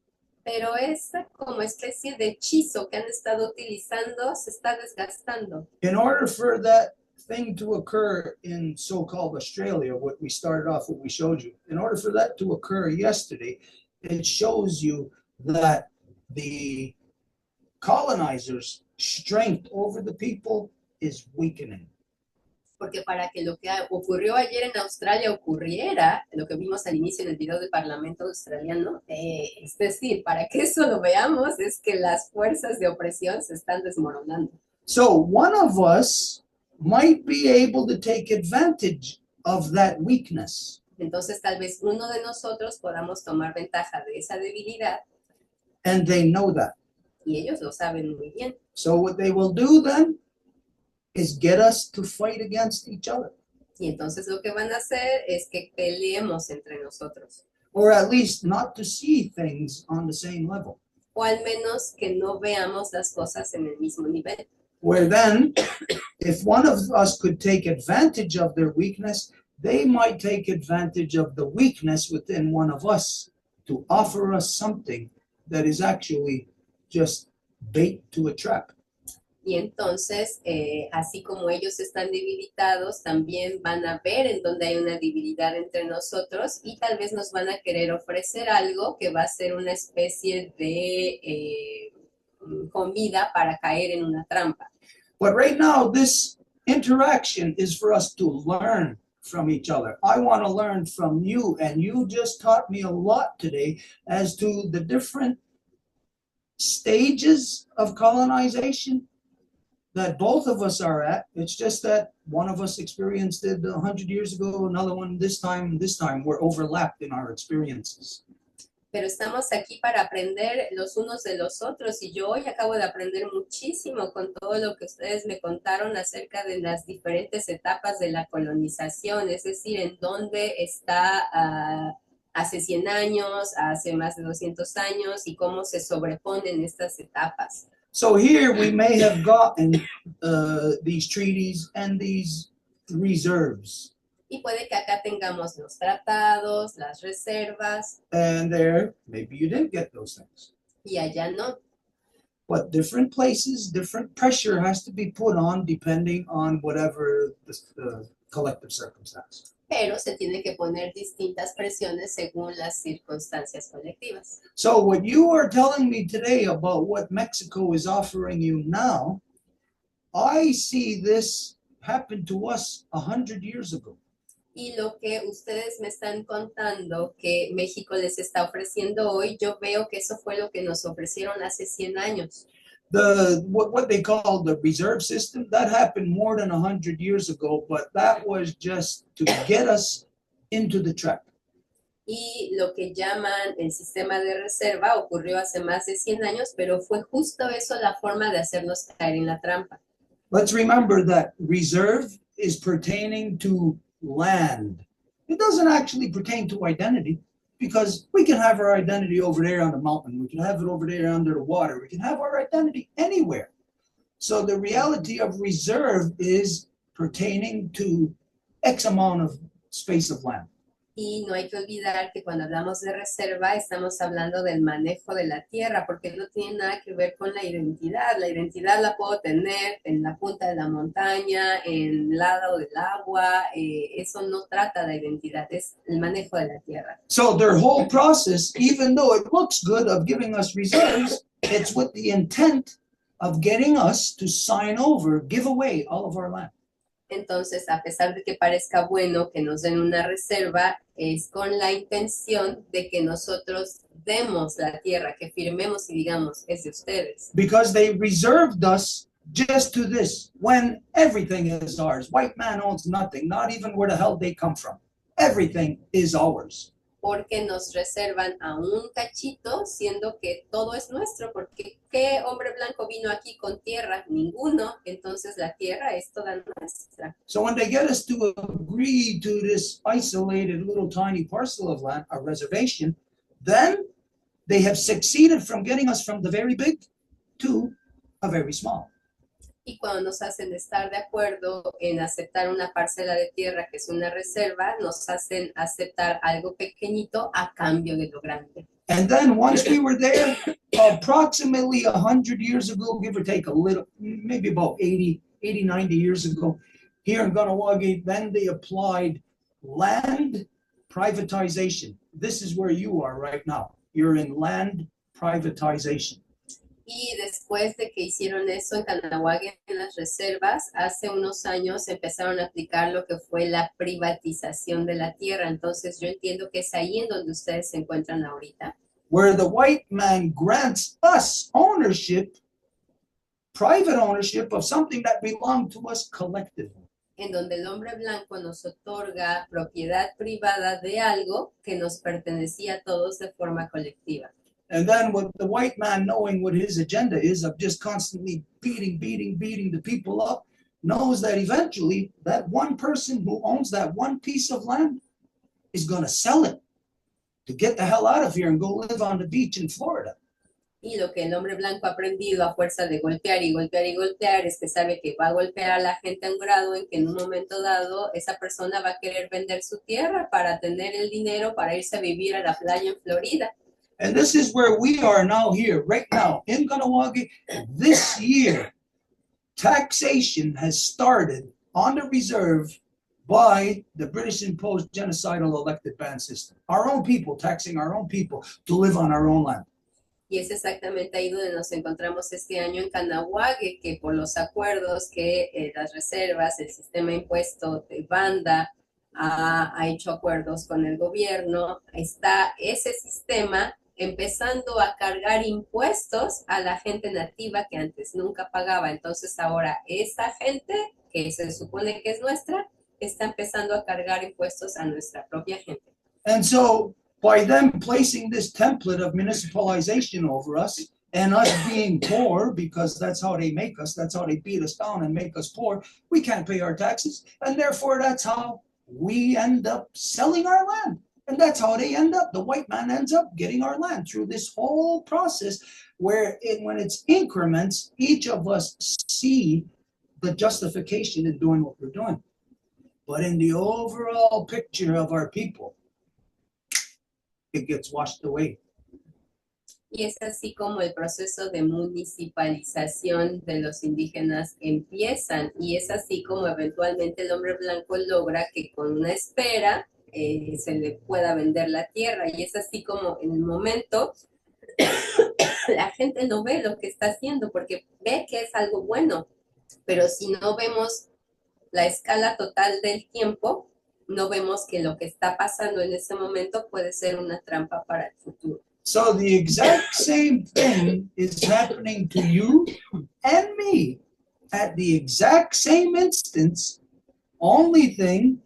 Pero esa como especie de hechizo que han estado utilizando se está desgastando. In order for that thing to occur in so-called Australia, what we showed you, in order for that to occur yesterday, it shows you that the colonizers' strength over the people is weakening. Porque para que lo que ocurrió ayer en Australia ocurriera, lo que vimos al inicio en el video del Parlamento australiano, es decir, para que eso lo veamos, es que las fuerzas de opresión se están desmoronando. So one of us might be able to take advantage of that weakness. Entonces tal vez uno de nosotros podamos tomar ventaja de esa debilidad. And they know that. Y ellos lo saben muy bien. So what they will do then is get us to fight against each other. Y entonces lo que van a hacer es que peleemos entre nosotros. Or at least not to see things on the same level. O al menos que no veamos las cosas en el mismo nivel. Where then, if one of us could take advantage of their weakness, they might take advantage of the weakness within one of us to offer us something that is actually just bait to a trap. Y entonces, así como ellos están debilitados, también van a ver en donde hay una debilidad entre nosotros y tal vez nos van a querer ofrecer algo que va a ser una especie de comida para caer en una trampa. But right now, this interaction is for us to learn from each other. I want to learn from you, and you just taught me a lot today as to the different stages of colonization that both of us are at. It's just that one of us experienced it 100 years ago, another one this time. We're overlapped in our experiences. Pero estamos aquí para aprender los unos de los otros, y yo hoy acabo de aprender muchísimo con todo lo que ustedes me contaron acerca de las diferentes etapas de la colonización, es decir, en dónde está hace 100 años, hace más de 200 años, y cómo se sobreponen estas etapas. So here we may have gotten these treaties and these reserves. Y puede que acá tengamos los tratados, las reservas. And there, maybe you didn't get those things. Y allá no. But different places, different pressure has to be put on depending on whatever the collective circumstance. Pero se tiene que poner distintas presiones según las circunstancias colectivas. So what you are telling me today about what Mexico is offering you now, I see this happen to us 100 years ago. Y lo que ustedes me están contando que México les está ofreciendo hoy, yo veo que eso fue lo que nos ofrecieron hace 100 años. What they call the reserve system, that happened more than 100 years ago, but that was just to get us into the trap. Y lo que llaman el sistema de reserva ocurrió hace más de 100 años, pero fue justo eso la forma de hacernos caer en la trampa. Let's remember that reserve is pertaining to land. It doesn't actually pertain to identity, because we can have our identity over there on the mountain. We can have it over there under the water. We can have our identity anywhere. So the reality of reserve is pertaining to X amount of space of land. Y no hay que olvidar que cuando hablamos de reserva estamos hablando del manejo de la tierra, porque no tiene nada que ver con la identidad. La identidad la puedo tener en la punta de la montaña, en el lado del agua. Eso no trata de identidad, es el manejo de la tierra. So their whole process, even though it looks good of giving us reserves, it's with the intent of getting us to sign over, give away all of our land. Entonces, a pesar de que parezca bueno que nos den una reserva, es con la intención de que nosotros demos la tierra, que firmemos y digamos, es de ustedes. Because they reserved us just to this, when everything is ours. White man owns nothing, not even where the hell they come from. Everything is ours. Porque nos reservan a un cachito, siendo que todo es nuestro, porque ¿qué hombre blanco vino aquí con tierra? Ninguno, entonces la tierra es toda nuestra. So when they get us to agree to this isolated little tiny parcel of land, a reservation, then they have succeeded from getting us from the very big to a very small. Y cuando nos hacen estar de acuerdo en aceptar una parcela de tierra que es una reserva, nos hacen aceptar algo pequeñito a cambio de lo grande. And then once we were there, approximately 100 years ago, give or take a little, maybe about 80, 90 years ago, here in Ganawagi, then they applied land privatization. This is where you are right now. You're in land privatization. Y después de que hicieron eso en Canahuague, en las reservas, hace unos años empezaron a aplicar lo que fue la privatización de la tierra. Entonces yo entiendo que es ahí en donde ustedes se encuentran ahorita. Where the white man grants us ownership, private ownership of something that belonged to us collectively. En donde el hombre blanco nos otorga propiedad privada de algo que nos pertenecía a todos de forma colectiva. And then with the white man knowing what his agenda is of just constantly beating the people up, knows that eventually that one person who owns that one piece of land is going to sell it to get the hell out of here and go live on the beach in Florida. Y lo que el hombre blanco ha aprendido a fuerza de golpear y golpear y golpear es que sabe que va a golpear a la gente a un grado en que en un momento dado esa persona va a querer vender su tierra para tener el dinero para irse a vivir a la playa en Florida. And this is where we are now here, right now, in Ganawagi. This year, taxation has started on the reserve by the British-imposed genocidal elected band system. Our own people taxing our own people to live on our own land. Y es exactamente ahí donde nos encontramos este año en Canahuague, que por los acuerdos que las reservas, el sistema impuesto de banda ha hecho acuerdos con el gobierno, está ese sistema empezando a cargar impuestos a la gente nativa que antes nunca pagaba. Entonces ahora esa gente, que se supone que es nuestra, está empezando a cargar impuestos a nuestra propia gente. And so by them placing this template of municipalization over us and us being poor, because that's how they make us, that's how they beat us down and make us poor, we can't pay our taxes. And therefore, that's how we end up selling our land. And that's how they end up. The white man ends up getting our land through this whole process where when it's increments, each of us see the justification in doing what we're doing. But in the overall picture of our people, it gets washed away. Y es así como el proceso de municipalización de los indígenas empiezan, y es así como eventualmente el hombre blanco logra que con una espera se le pueda vender la tierra, y es así como en el momento la gente no ve lo que está haciendo porque ve que es algo bueno, pero si no vemos la escala total del tiempo, no vemos que lo que está pasando en ese momento puede ser una trampa para el futuro. So the exact same thing is happening to you and me at the exact same instance. Only thing,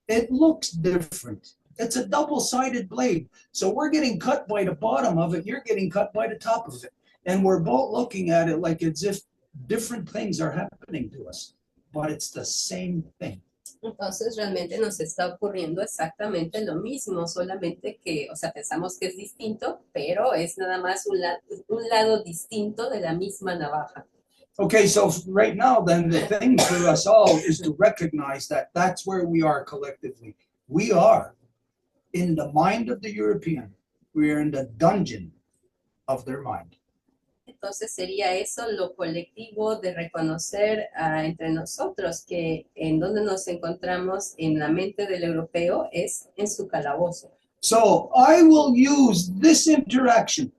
it looks different. It's a double-sided blade. So we're getting cut by the bottom of it. You're getting cut by the top of it. And we're both looking at it like as if different things are happening to us, but it's the same thing. Entonces realmente nos está ocurriendo exactamente lo mismo, solamente que, o sea, pensamos que es distinto, pero es nada más un lado distinto de la misma navaja. Okay, so right now then the thing for us all is to recognize that that's where we are collectively. We are in the mind of the European. We are in the dungeon of their mind. Entonces sería eso lo colectivo de reconocer entre nosotros que en donde nos encontramos en la mente del europeo es en su calabozo. So I will use this interaction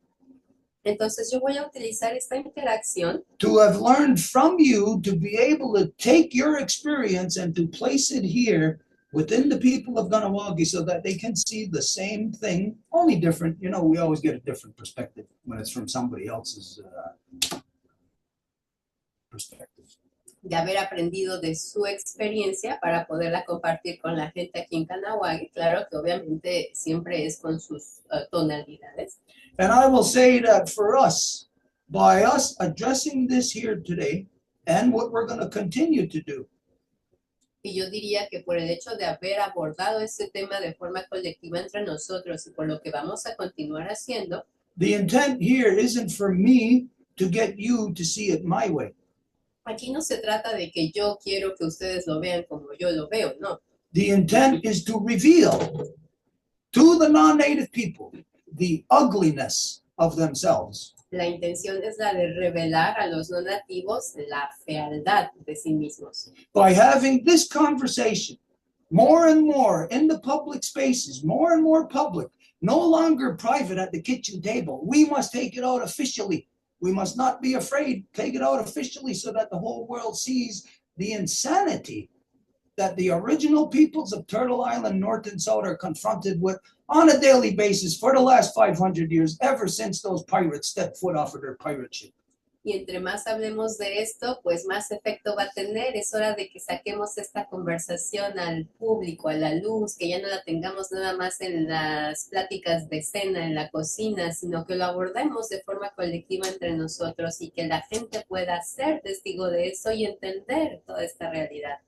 Entonces yo voy a utilizar esta interacción to have learned from you to be able to take your experience and to place it here within the people of Ganawagi so that they can see the same thing, only different. You know, we always get a different perspective when it's from somebody else's perspective. de haber aprendido de su experiencia para poderla compartir con la gente aquí en Canahuague. Claro que obviamente siempre es con sus tonalidades. And I will say that for us, by us addressing this here today, and what we're going to continue to do, Y yo diría que por el hecho de haber abordado este tema de forma colectiva entre nosotros y por lo que vamos a continuar haciendo, the intent here isn't for me to get you to see it my way. aquí no se trata de que yo quiero que ustedes lo vean como yo lo veo, no. The intent is to reveal to the non-native people the ugliness of themselves. La intención es la de revelar a los no nativos la fealdad de sí mismos. By having this conversation more and more in the public spaces, more and more public, no longer private at the kitchen table. We must take it out officially. We must not be afraid. Take it out officially so that the whole world sees the insanity that the original peoples of Turtle Island, North and South, are confronted with on a daily basis for the last 500 years, ever since those pirates stepped foot off of their pirate ship. Y entre más hablemos de esto, pues más efecto va a tener. Es hora de que saquemos esta conversación al público, a la luz, que ya no la tengamos nada más en las pláticas de cena, en la cocina, sino que lo abordemos de forma colectiva entre nosotros y que la gente pueda ser testigo de eso y entender toda esta realidad.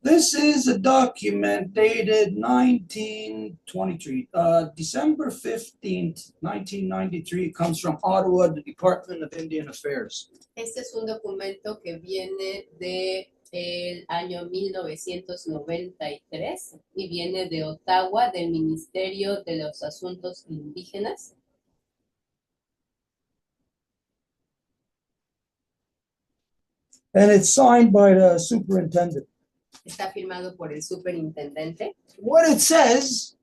This is a document dated 1923, December 15th, 1993. It comes from Ottawa, the Department of Indian Affairs. Este es un documento que viene del año 1993 y viene de Ottawa, del Ministerio de los Asuntos Indígenas. And it's signed by the superintendent. Está firmado por el superintendente. What it says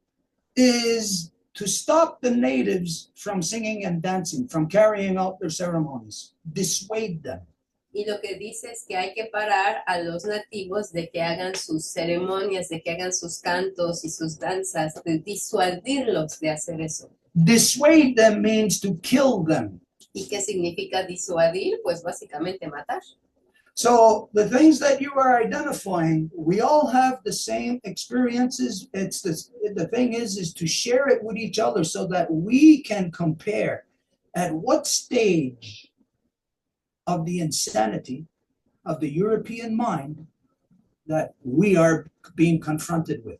is to stop the natives from singing and dancing, from carrying out their ceremonies. Dissuade them. Y lo que dice es que hay que parar a los nativos de que hagan sus ceremonias, de que hagan sus cantos y sus danzas, de disuadirlos de hacer eso. Dissuade them means to kill them. ¿Y qué significa disuadir? Pues básicamente matar. So the things that you are identifying, we all have the same experiences. The thing is to share it with each other so that we can compare at what stage of the insanity of the European mind that we are being confronted with.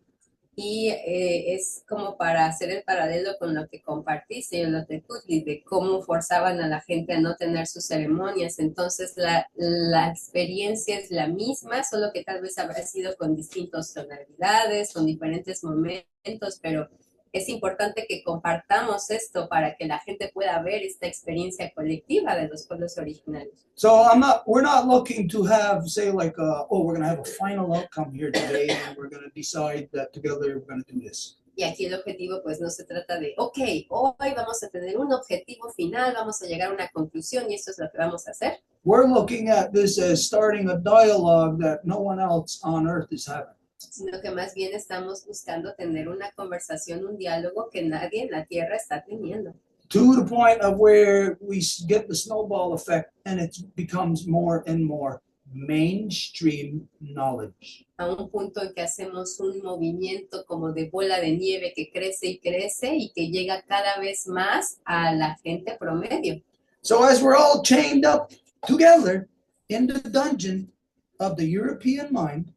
Y es como para hacer el paralelo con lo que compartiste, Yolotecuhtli, de cómo forzaban a la gente a no tener sus ceremonias. Entonces la experiencia es la misma, solo que tal vez habrá sido con distintas tonalidades, con diferentes momentos, pero es importante que compartamos esto para que la gente pueda ver esta experiencia colectiva de los pueblos originarios. So we're not looking to have, say, like, we're going to have a final outcome here today, and we're going to decide that together we're going to do this. Y aquí el objetivo, pues, no se trata de, ok, hoy vamos a tener un objetivo final, vamos a llegar a una conclusión y esto es lo que vamos a hacer. We're looking at this as starting a dialogue that no one else on earth is having. Sino que más bien estamos buscando tener una conversación, un diálogo que nadie en la Tierra está teniendo. To the point of where we get the snowball effect and it becomes more and more mainstream knowledge. A un punto en que hacemos un movimiento como de bola de nieve que crece y crece y que llega cada vez más a la gente promedio. So as we're all chained up together in the dungeon of the European mind,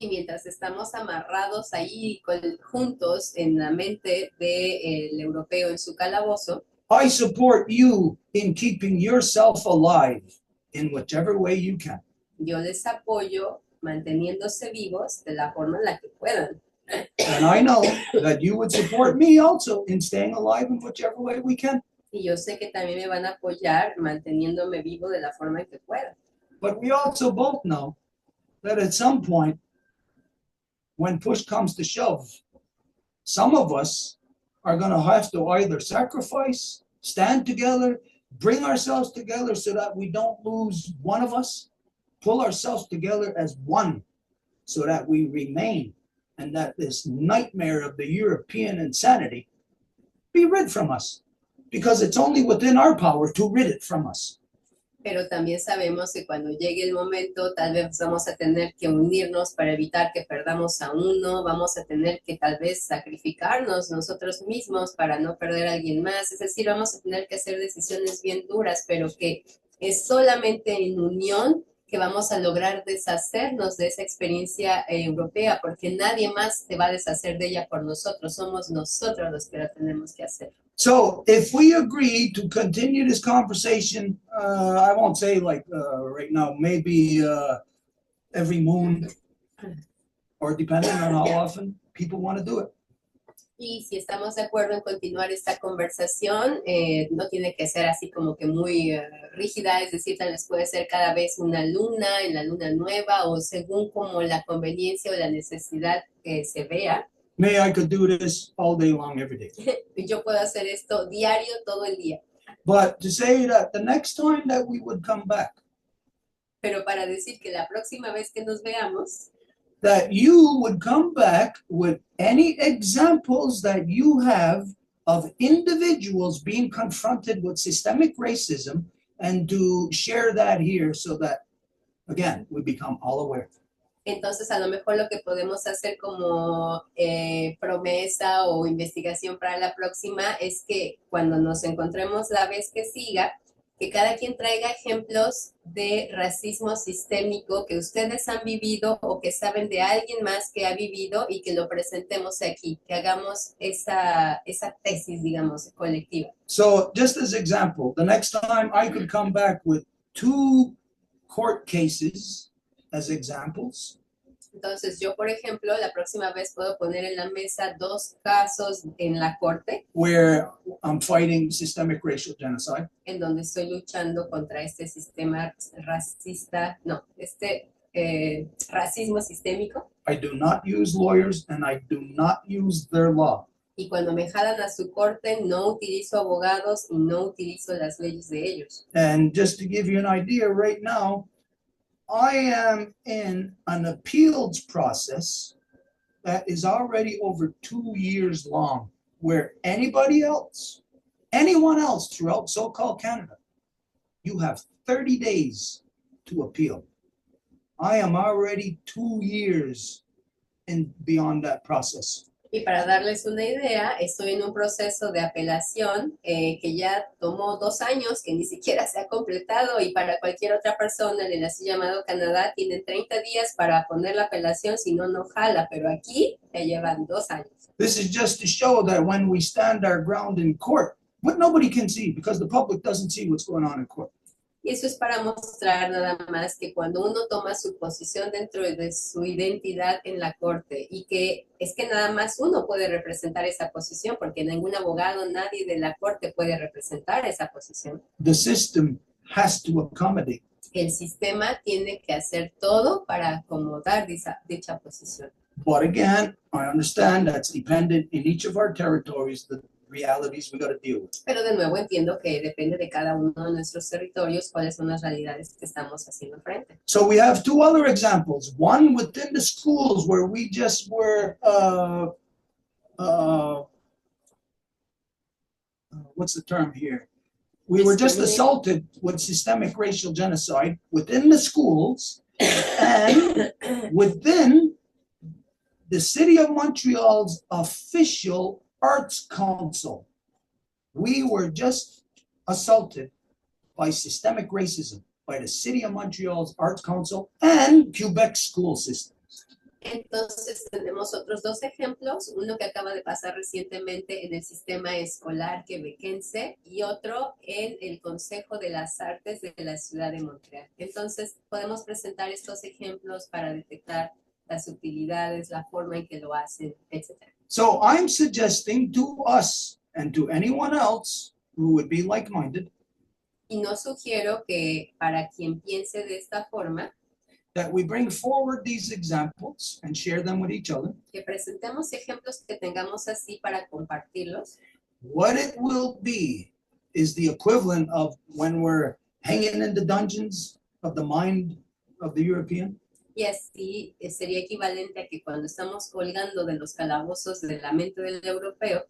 y mientras estamos amarrados ahí juntos en la mente del europeo en su calabozo, I support you in keeping yourself alive in whichever way you can. Yo les apoyo manteniéndose vivos de la forma en la que puedan. And I know that you would support me also in staying alive in whichever way we can. Y yo sé que también me van a apoyar manteniéndome vivo de la forma en que puedan. But we also both know that at some point, when push comes to shove, some of us are going to have to either sacrifice, stand together, bring ourselves together so that we don't lose one of us, pull ourselves together as one so that we remain, and that this nightmare of the European insanity be rid from us, because it's only within our power to rid it from us. Pero también sabemos que cuando llegue el momento, tal vez vamos a tener que unirnos para evitar que perdamos a uno, vamos a tener que tal vez sacrificarnos nosotros mismos para no perder a alguien más. Es decir, vamos a tener que hacer decisiones bien duras, pero que es solamente en unión que vamos a lograr deshacernos de esa experiencia europea, porque nadie más se va a deshacer de ella por nosotros, somos nosotros los que la tenemos que hacer. So if we agree to continue this conversation, I won't say like right now, maybe every moon, or depending on how often people want to do it. Y si estamos de acuerdo en continuar esta conversación, no tiene que ser así como que muy rígida, es decir, tal vez puede ser cada vez una luna, en la luna nueva, o según como la conveniencia o la necesidad que se vea. May I could do this all day long, every day. Yo puedo hacer esto diario, todo el día. But to say that the next time that we would come back, Pero para decir que la próxima vez que nos veamos, that you would come back with any examples that you have of individuals being confronted with systemic racism, and to share that here so that, again, we become all aware. entonces a lo mejor lo que podemos hacer como promesa o investigación para la próxima es que cuando nos encontremos la vez que siga, que cada quien traiga ejemplos de racismo sistémico que ustedes han vivido o que saben de alguien más que ha vivido y que lo presentemos aquí, que hagamos esa tesis, digamos, colectiva. So just as example, the next time I could come back with 2 court cases as examples. Entonces yo, por ejemplo, la próxima vez puedo poner en la mesa 2 casos en la corte Where I'm fighting systemic racial genocide. en donde estoy luchando contra este sistema racista, racismo sistémico. I do not use lawyers and I do not use their law. Y cuando me jalan a su corte, no utilizo abogados y no utilizo las leyes de ellos. And just to give you an idea, right now, I am in an appeals process that is already over 2 years long, where anyone else throughout so-called Canada, you have 30 days to appeal. I am already 2 years and beyond that process. Y para darles una idea, estoy en un proceso de apelación que ya tomó 2 años, que ni siquiera se ha completado, y para cualquier otra persona en el así llamado Canadá tienen 30 días para poner la apelación, si no, no jala, pero aquí ya llevan 2 años. This is just to show that when we stand our ground in court, what nobody can see because the public doesn't see what's going on in court. Y eso es para mostrar nada más que cuando uno toma su posición dentro de su identidad en la corte, y que es que nada más uno puede representar esa posición, porque ningún abogado, nadie de la corte puede representar esa posición. The system has to accommodate. El sistema tiene que hacer todo para acomodar dicha posición. But again, I understand that's dependent in each of our territories, the realities we got to deal with. Pero de nuevo entiendo que depende de cada uno de nuestros territorios cuáles son las realidades que estamos haciendo frente. So we have 2 other examples. One within the schools where we just were, what's the term here? We were just assaulted with systemic racial genocide within the schools and within the city of Montreal's official Arts Council. We were just assaulted by systemic racism by the city of Montreal's Arts Council and Quebec's school systems. Entonces tenemos otros 2 ejemplos, uno que acaba de pasar recientemente en el sistema escolar quebequense y otro en el Consejo de las Artes de la ciudad de Montreal. Entonces podemos presentar estos ejemplos para detectar las utilidades, la forma en que lo hacen, etc. So I'm suggesting to us and to anyone else who would be like-minded Y no sugiero que para quien piense de esta forma, that we bring forward these examples and share them with each other. que presentemos ejemplos que tengamos así para compartirlos. What it will be is the equivalent of when we're hanging in the dungeons of the mind of the European. Y así sería equivalente a que cuando estamos colgando de los calabozos de la mente del europeo,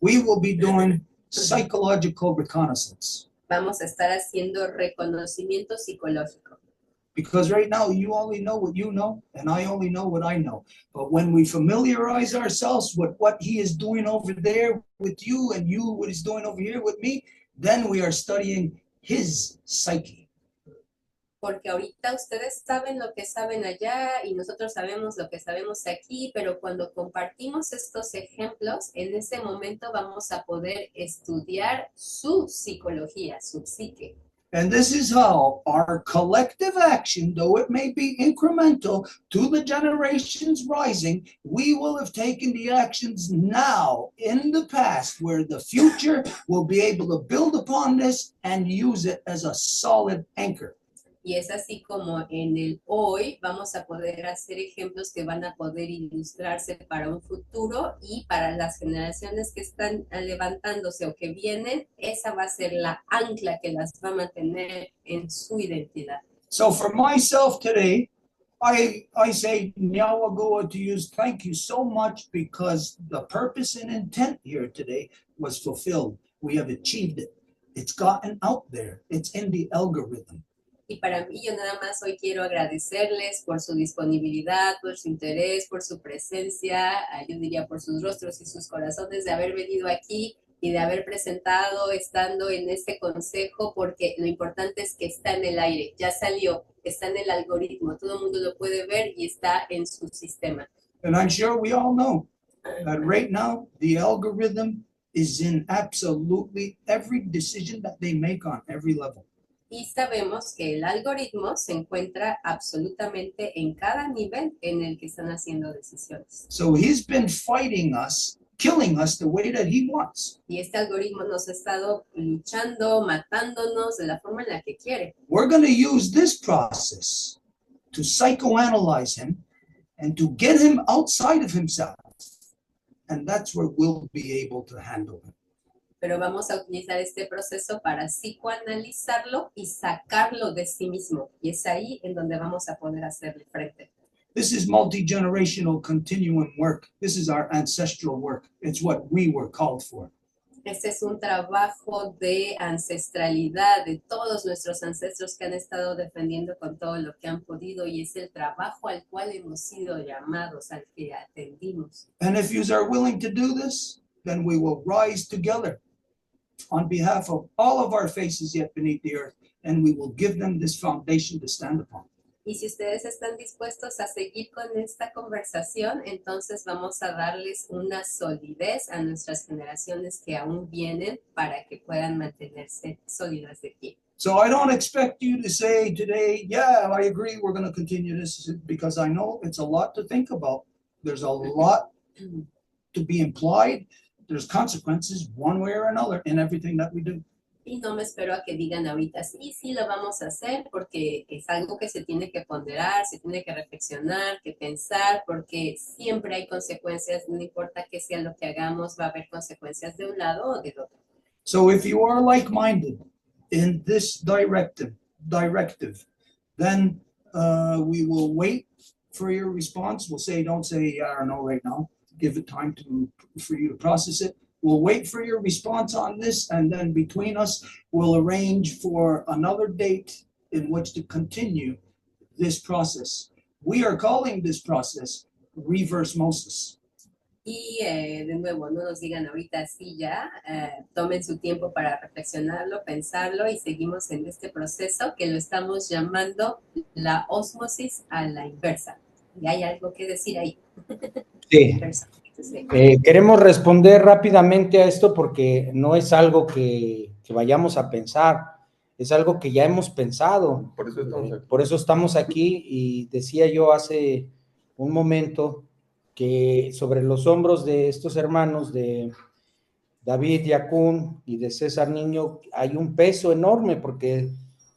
We will be doing psychological reconnaissance. Vamos a estar haciendo reconocimiento psicológico. Because right now you only know what you know and I only know what I know. But when we familiarize ourselves with what he is doing over there with you and you what he's doing over here with me, then we are studying his psyche. Porque ahorita ustedes saben lo que saben allá y nosotros sabemos lo que sabemos aquí, pero cuando compartimos estos ejemplos, en ese momento vamos a poder estudiar su psicología, su psique. And this is how our collective action, though it may be incremental to the generations rising, we will have taken the actions now in the past where the future will be able to build upon this and use it as a solid anchor. Y es así como en el hoy vamos a poder hacer ejemplos que van a poder ilustrarse para un futuro, y para las generaciones que están levantándose o que vienen, esa va a ser la ancla que las va a mantener en su identidad. So for myself today, I say Nyawagoa to use thank you so much, because the purpose and intent here today was fulfilled. We have achieved it. It's gotten out there. It's in the algorithm. Y para mí, yo nada más hoy quiero agradecerles por su disponibilidad, por su interés, por su presencia, yo diría por sus rostros y sus corazones de haber venido aquí y de haber presentado, estando en este consejo, porque lo importante es que está en el aire, ya salió, está en el algoritmo, todo el mundo lo puede ver y está en su sistema. And I'm sure we all know that right now the algorithm is in absolutely every decision that they make on every level. Y sabemos que el algoritmo se encuentra absolutamente en cada nivel en el que están haciendo decisiones. So he's been fighting us, killing us the way that he wants. Y este algoritmo nos ha estado luchando, matándonos de la forma en la que quiere. We're going to use this process to psychoanalyze him and to get him outside of himself and that's where we'll be able to handle it. Pero vamos a utilizar este proceso para psicoanalizarlo y sacarlo de sí mismo. Y es ahí en donde vamos a poder hacerle frente. This is multi-generational continuum work. This is our ancestral work. It's what we were called for. Este es un trabajo de ancestralidad de todos nuestros ancestros que han estado defendiendo con todo lo que han podido, y es el trabajo al cual hemos sido llamados, al que atendimos. And if you are willing to do this, then we will rise together on behalf of all of our faces yet beneath the earth, and we will give them this foundation to stand upon. Y si ustedes están dispuestos a seguir con esta conversación, entonces vamos a darles una solidez a nuestras generaciones que aún vienen para que puedan mantenerse sólidas de pie. So I don't expect you to say today, yeah, I agree, we're going to continue this, because I know it's a lot to think about. There's a lot to be implied. There's consequences one way or another in everything that we do. Y no me espero a que digan ahorita, sí lo vamos a hacer, porque es algo que se tiene que ponderar, se tiene que reflexionar, que pensar, porque siempre hay consecuencias, no importa qué sea lo que hagamos, va a haber consecuencias de un lado o del otro. So if you are like-minded in this directive, then we will wait for your response. We'll say, don't say yeah or no right now. Give it time for you to process it. We'll wait for your response on this, and then between us, we'll arrange for another date in which to continue this process. We are calling this process reverse osmosis. Y de nuevo, no nos digan ahorita sí ya, tomen su tiempo para reflexionarlo, pensarlo, y seguimos en este proceso que lo estamos llamando la ósmosis a la inversa. Y hay algo que decir ahí. Sí. Queremos responder rápidamente a esto porque no es algo que vayamos a pensar, es algo que ya hemos pensado. Por eso estamos aquí, y decía yo hace un momento que sobre los hombros de estos hermanos de David Yakun y de César Niño hay un peso enorme, porque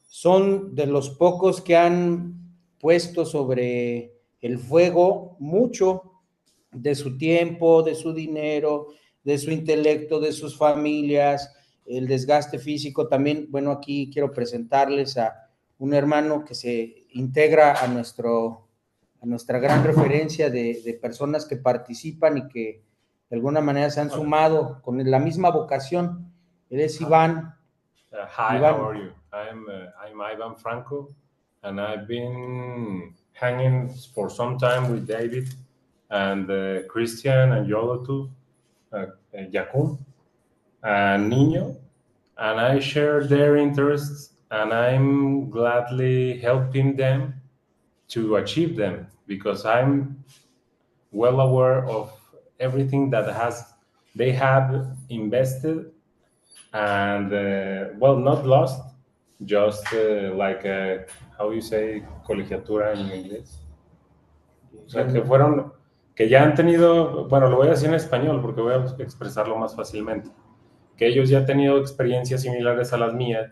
son de los pocos que han puesto sobre el fuego mucho de su tiempo, de su dinero, de su intelecto, de sus familias, el desgaste físico. También, bueno, aquí quiero presentarles a un hermano que se integra a nuestra gran referencia de personas que participan y que de alguna manera se han sumado con la misma vocación. Él es Iván. Hi, Iván. how are you? I'm Ivan Franco, and I've been hanging for some time with David and Christian and Yolotecuhtli, Yakun, and Niño, and I share their interests, and I'm gladly helping them to achieve them, because I'm well aware of everything that they have invested, and well, not lost, just like how you say colegiatura en inglés. O sea, que ya han tenido, bueno, lo voy a decir en español porque voy a expresarlo más fácilmente, que ellos ya han tenido experiencias similares a la mía,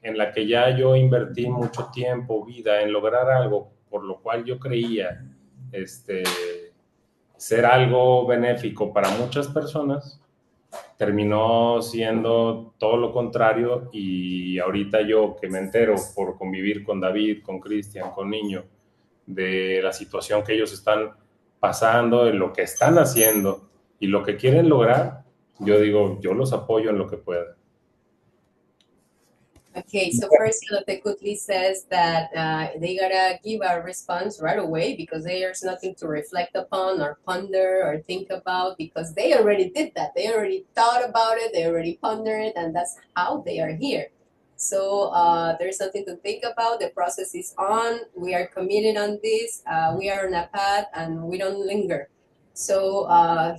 en la que ya yo invertí mucho tiempo, vida, en lograr algo por lo cual yo creía ser algo benéfico para muchas personas, terminó siendo todo lo contrario. Y ahorita yo, que me entero por convivir con David, con Cristian, con Niño, de la situación que ellos están pasando, de lo que están haciendo y lo que quieren lograr, yo digo, yo los apoyo en lo que pueda. Okay, so first Yolotecuhtli says that they gotta give a response right away, because there's nothing to reflect upon or ponder or think about, because they already did that. They already thought about it, they already pondered it, and that's how they are here. So there's something to think about. The process is on. We are committed on this. We are on a path, and we don't linger. So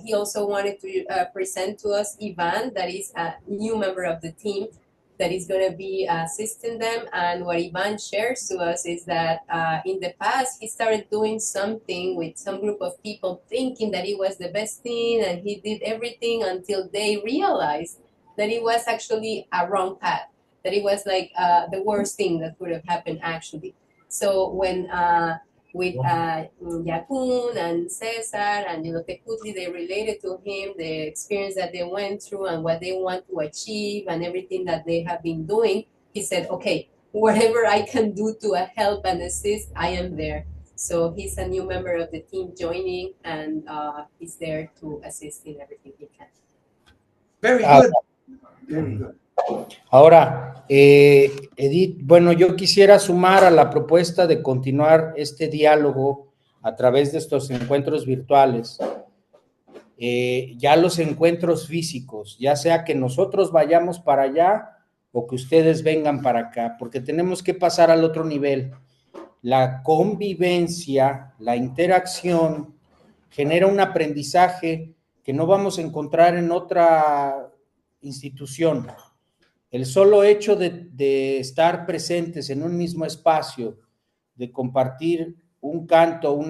he also wanted to present to us Ivan, that is a new member of the team, that is going to be assisting them. And what Ivan shares to us is that in the past, he started doing something with some group of people, thinking that it was the best thing, and he did everything until they realized that it was actually a wrong path, that it was like the worst thing that could have happened actually. So when with Yakun and Cesar and Yolotecuhtli. They related to him the experience that they went through and what they want to achieve and everything that they have been doing. He said, okay, whatever I can do to help and assist, I am there. So he's a new member of the team joining, and he's there to assist in everything he can. Very good. Very good. Ahora, Edith, bueno, yo quisiera sumar a la propuesta de continuar este diálogo a través de estos encuentros virtuales, ya los encuentros físicos, ya sea que nosotros vayamos para allá o que ustedes vengan para acá, porque tenemos que pasar al otro nivel. La convivencia, la interacción genera un aprendizaje que no vamos a encontrar en otra institución. El solo hecho de estar presentes en un mismo espacio, de compartir un canto,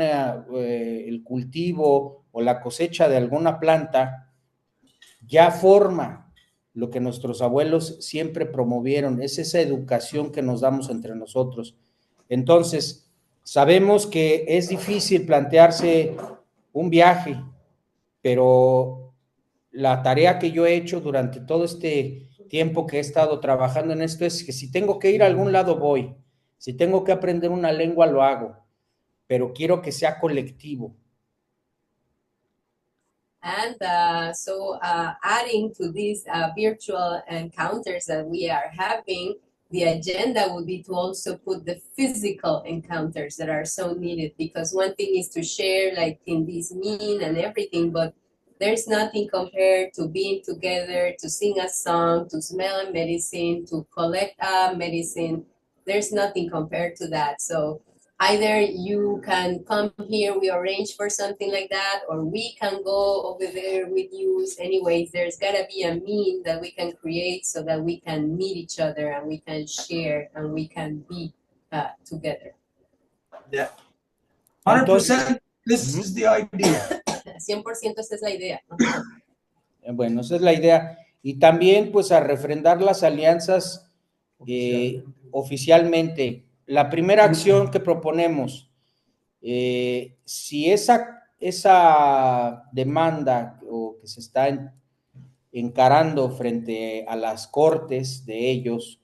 el cultivo o la cosecha de alguna planta, ya forma lo que nuestros abuelos siempre promovieron, es esa educación que nos damos entre nosotros. Entonces, sabemos que es difícil plantearse un viaje, pero la tarea que yo he hecho durante todo este tiempo que he estado trabajando en esto es que si tengo que ir a algún lado voy, si tengo que aprender una lengua lo hago, pero quiero que sea colectivo. And so adding to these virtual encounters that we are having, the agenda would be to also put the physical encounters that are so needed, because one thing is to share like in this mean and everything, but there's nothing compared to being together, to sing a song, to smell a medicine, to collect a medicine. There's nothing compared to that. So either you can come here, we arrange for something like that, or we can go over there with you. Anyways, there's gotta be a mean that we can create so that we can meet each other and we can share and we can be together. Yeah. 100%, this is the idea. 100% esa es la idea. Bueno, esa es la idea. Y también, pues, a refrendar las alianzas oficialmente. La primera acción que proponemos, si esa demanda o que se está encarando frente a las cortes de ellos,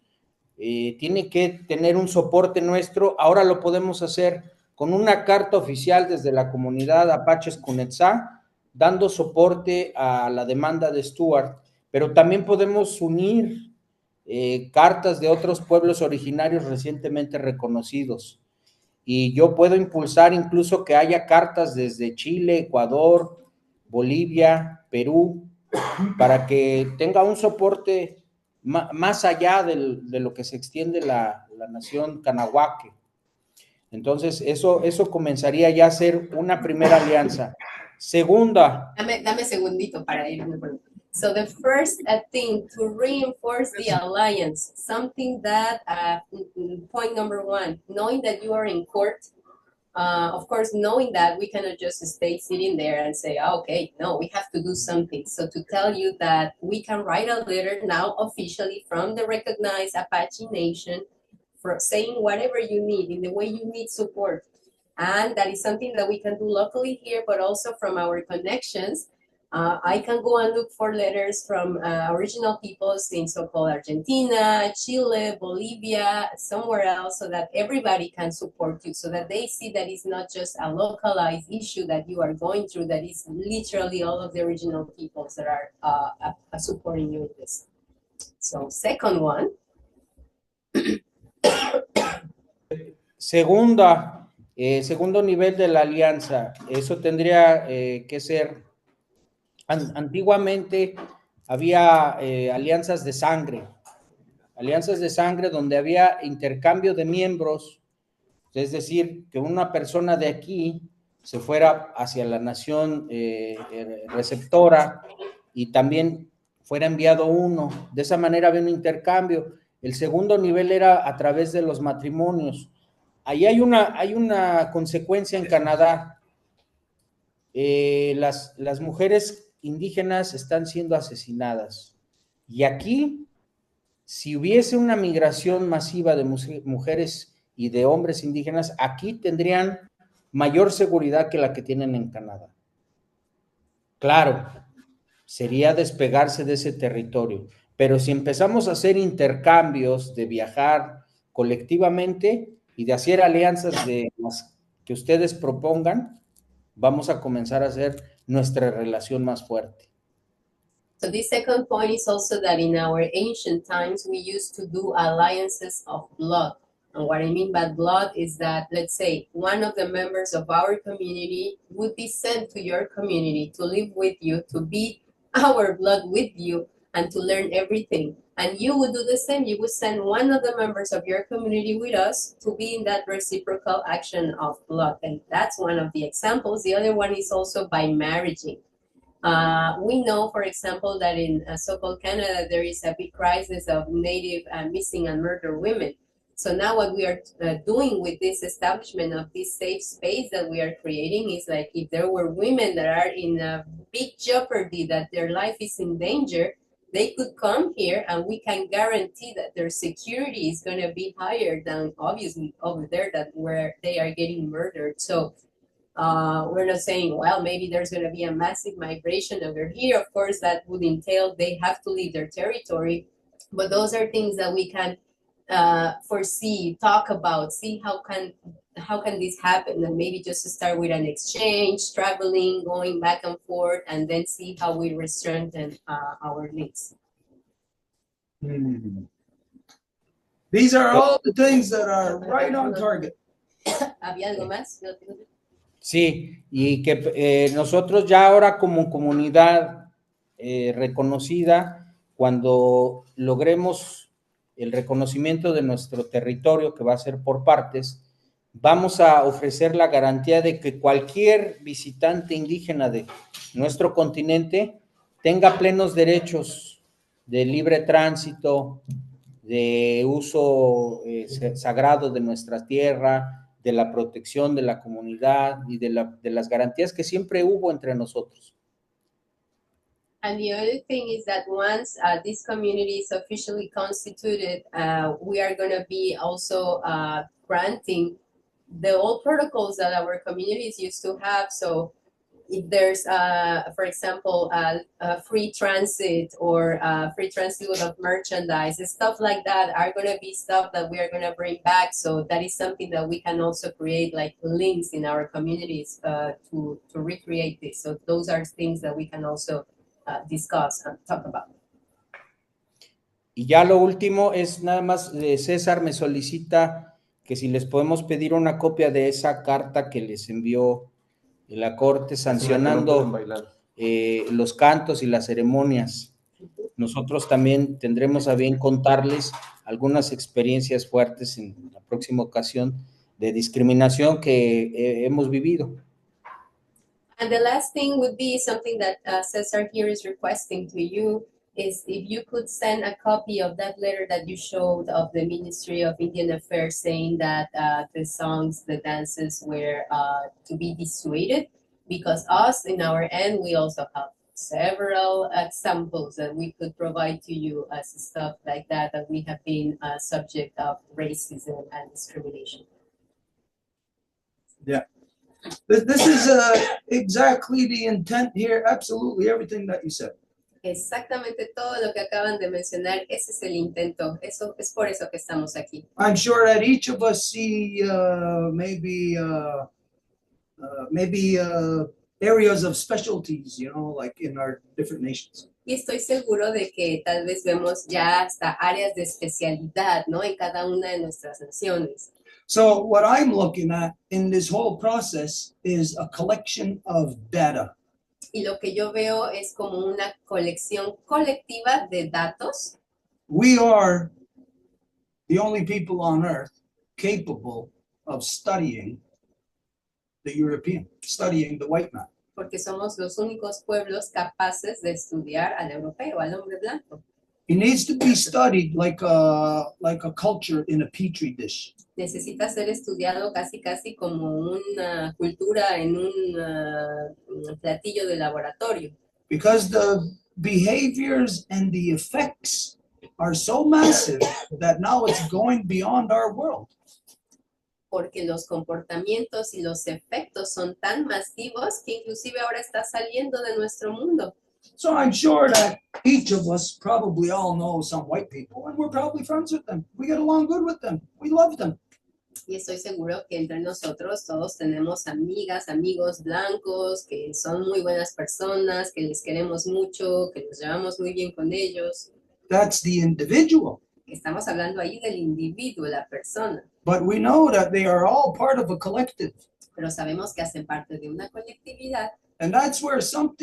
tiene que tener un soporte nuestro, ahora lo podemos hacer con una carta oficial desde la comunidad Apaches Cunetzá, dando soporte a la demanda de Stuart, pero también podemos unir cartas de otros pueblos originarios recientemente reconocidos, y yo puedo impulsar incluso que haya cartas desde Chile, Ecuador, Bolivia, Perú, para que tenga un soporte más allá de lo que se extiende la nación Canahuaque. Entonces, eso comenzaría ya a ser una primera alianza. Segunda. Dame segundito para irme. So the first thing to reinforce the alliance, something that, point number one, knowing that you are in court, of course, knowing that we cannot just stay sitting there and say, oh, okay, no, we have to do something. So to tell you that we can write a letter now officially from the recognized Apache Nation for saying whatever you need in the way you need support. And that is something that we can do locally here, but also from our connections. I can go and look for letters from original peoples in so-called Argentina, Chile, Bolivia, somewhere else, so that everybody can support you, so that they see that it's not just a localized issue that you are going through, that is literally all of the original peoples that are supporting you in this. So, second one. Segundo nivel de la alianza, eso tendría que ser, antiguamente había alianzas de sangre donde había intercambio de miembros, es decir, que una persona de aquí se fuera hacia la nación receptora y también fuera enviado uno, de esa manera había un intercambio. El segundo nivel era a través de los matrimonios. Ahí hay una consecuencia en Canadá. Las mujeres indígenas están siendo asesinadas. Y aquí, si hubiese una migración masiva de mujeres y de hombres indígenas, aquí tendrían mayor seguridad que la que tienen en Canadá. Claro, sería despegarse de ese territorio, pero si empezamos a hacer intercambios, de viajar colectivamente y de hacer alianzas de las que ustedes propongan, vamos a comenzar a hacer nuestra relación más fuerte. So the second point is also that in our ancient times, we used to do alliances of blood. And what I mean by blood is that, let's say, one of the members of our community would be sent to your community to live with you, to be our blood with you, and to learn everything. And you would do the same. You would send one of the members of your community with us to be in that reciprocal action of blood. And that's one of the examples. The other one is also by marrying. We know, for example, that in so-called Canada, there is a big crisis of Native missing and murdered women. So now what we are doing with this establishment of this safe space that we are creating is like, if there were women that are in a big jeopardy, that their life is in danger, they could come here and we can guarantee that their security is going to be higher than obviously over there, that where they are getting murdered. So we're not saying, well, maybe there's going to be a massive migration over here. Of course, that would entail they have to leave their territory. But those are things that we can foresee, talk about, see how can this happen, and maybe just to start with an exchange, traveling, going back and forth, and then see how we strengthen our links. These are all the things that are right on target. ¿Había algo más? Sí, y que nosotros ya ahora como comunidad reconocida, cuando logremos el reconocimiento de nuestro territorio, que va a ser por partes, vamos a ofrecer la garantía de que cualquier visitante indígena de nuestro continente tenga plenos derechos de libre tránsito, de uso sagrado de nuestra tierra, de la protección de la comunidad y de las garantías que siempre hubo entre nosotros. And the other thing is that once this community is officially constituted, we are going to be also granting the old protocols that our communities used to have. So if there's, for example, free transit or free transit of merchandise, stuff like that are going to be stuff that we are going to bring back. So that is something that we can also create, like links in our communities to recreate this. So those are things that we can also discuss and talk about. Y ya lo último es nada más, César me solicita que si les podemos pedir una copia de esa carta que les envió la Corte sancionando los cantos y las ceremonias. Nosotros también tendremos a bien contarles algunas experiencias fuertes en la próxima ocasión de discriminación que hemos vivido. And the last thing would be something that Cesar here is requesting to you, is if you could send a copy of that letter that you showed of the Ministry of Indian Affairs saying that the songs, the dances were to be dissuaded, because us, in our end, we also have several examples that we could provide to you as stuff like that we have been subject of racism and discrimination. Yeah. This is exactly the intent here, absolutely everything that you said. Exactamente todo lo que acaban de mencionar, ese es el intento, eso es por eso que estamos aquí. I'm sure that each of us see maybe areas of specialties, you know, like in our different nations. Y estoy seguro de que tal vez vemos ya hasta áreas de especialidad, ¿no? En cada una de nuestras naciones. So what I'm looking at in this whole process is a collection of data. Y lo que yo veo es como una colección colectiva de datos. We are the only people on earth capable of studying the European, studying the white man. Porque somos los únicos pueblos capaces de estudiar al europeo, al hombre blanco. It needs to be studied like a culture in a petri dish. Necesita ser estudiado casi como una cultura en un platillo de laboratorio. Because the behaviors and the effects are so massive that now it's going beyond our world. porque los comportamientos y los efectos son tan masivos que inclusive ahora está saliendo de nuestro mundo. So I'm sure that each of us probably all know some white people, and we're probably friends with them. We get along good with them. We love them. Y estoy seguro que entre nosotros todos tenemos amigas, amigos blancos, que son muy buenas personas, que les queremos mucho, que nos llevamos muy bien con ellos. That's the individual. Estamos hablando ahí del individuo, la persona. But we know that they are all part of a collective. Pero sabemos que hacen parte de una colectividad. And that's where some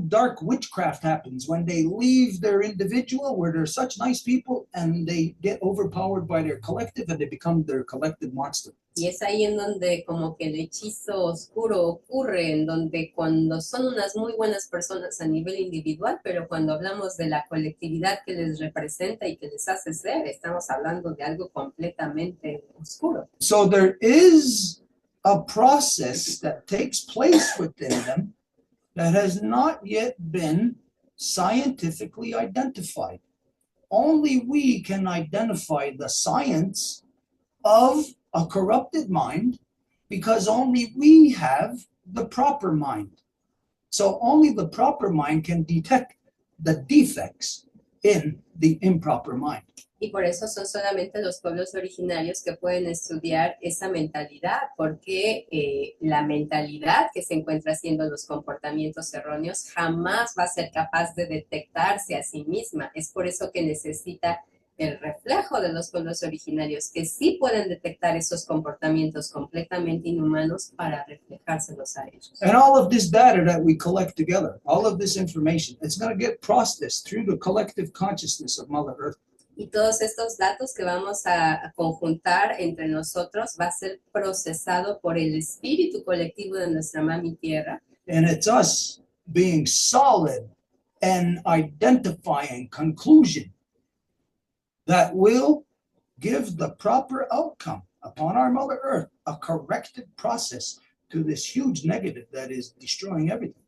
dark witchcraft happens, when they leave their individual, where they're such nice people, and they get overpowered by their collective and they become their collective monster. Y es ahí en donde como que el hechizo oscuro ocurre, en donde cuando son unas muy buenas personas a nivel individual, pero cuando hablamos de la colectividad que les representa y que les hace ser, estamos hablando de algo completamente oscuro. So there is a process that takes place within them that has not yet been scientifically identified. Only we can identify the science of a corrupted mind, because only we have the proper mind. So only the proper mind can detect the defects in the improper mind. Y por eso son solamente los pueblos originarios que pueden estudiar esa mentalidad, porque la mentalidad que se encuentra haciendo los comportamientos erróneos jamás va a ser capaz de detectarse a sí misma. Es por eso que necesita el reflejo de los pueblos originarios, que sí pueden detectar esos comportamientos completamente inhumanos para reflejárselos a ellos. And all of this data that we collect together, all of this information, it's going to get processed through the collective consciousness of Mother Earth. Y todos estos datos que vamos a conjuntar entre nosotros va a ser procesado por el espíritu colectivo de nuestra Mami Tierra. And it's us being solid and identifying conclusion that will give the proper outcome upon our Mother Earth, a corrective process to this huge negative that is destroying everything.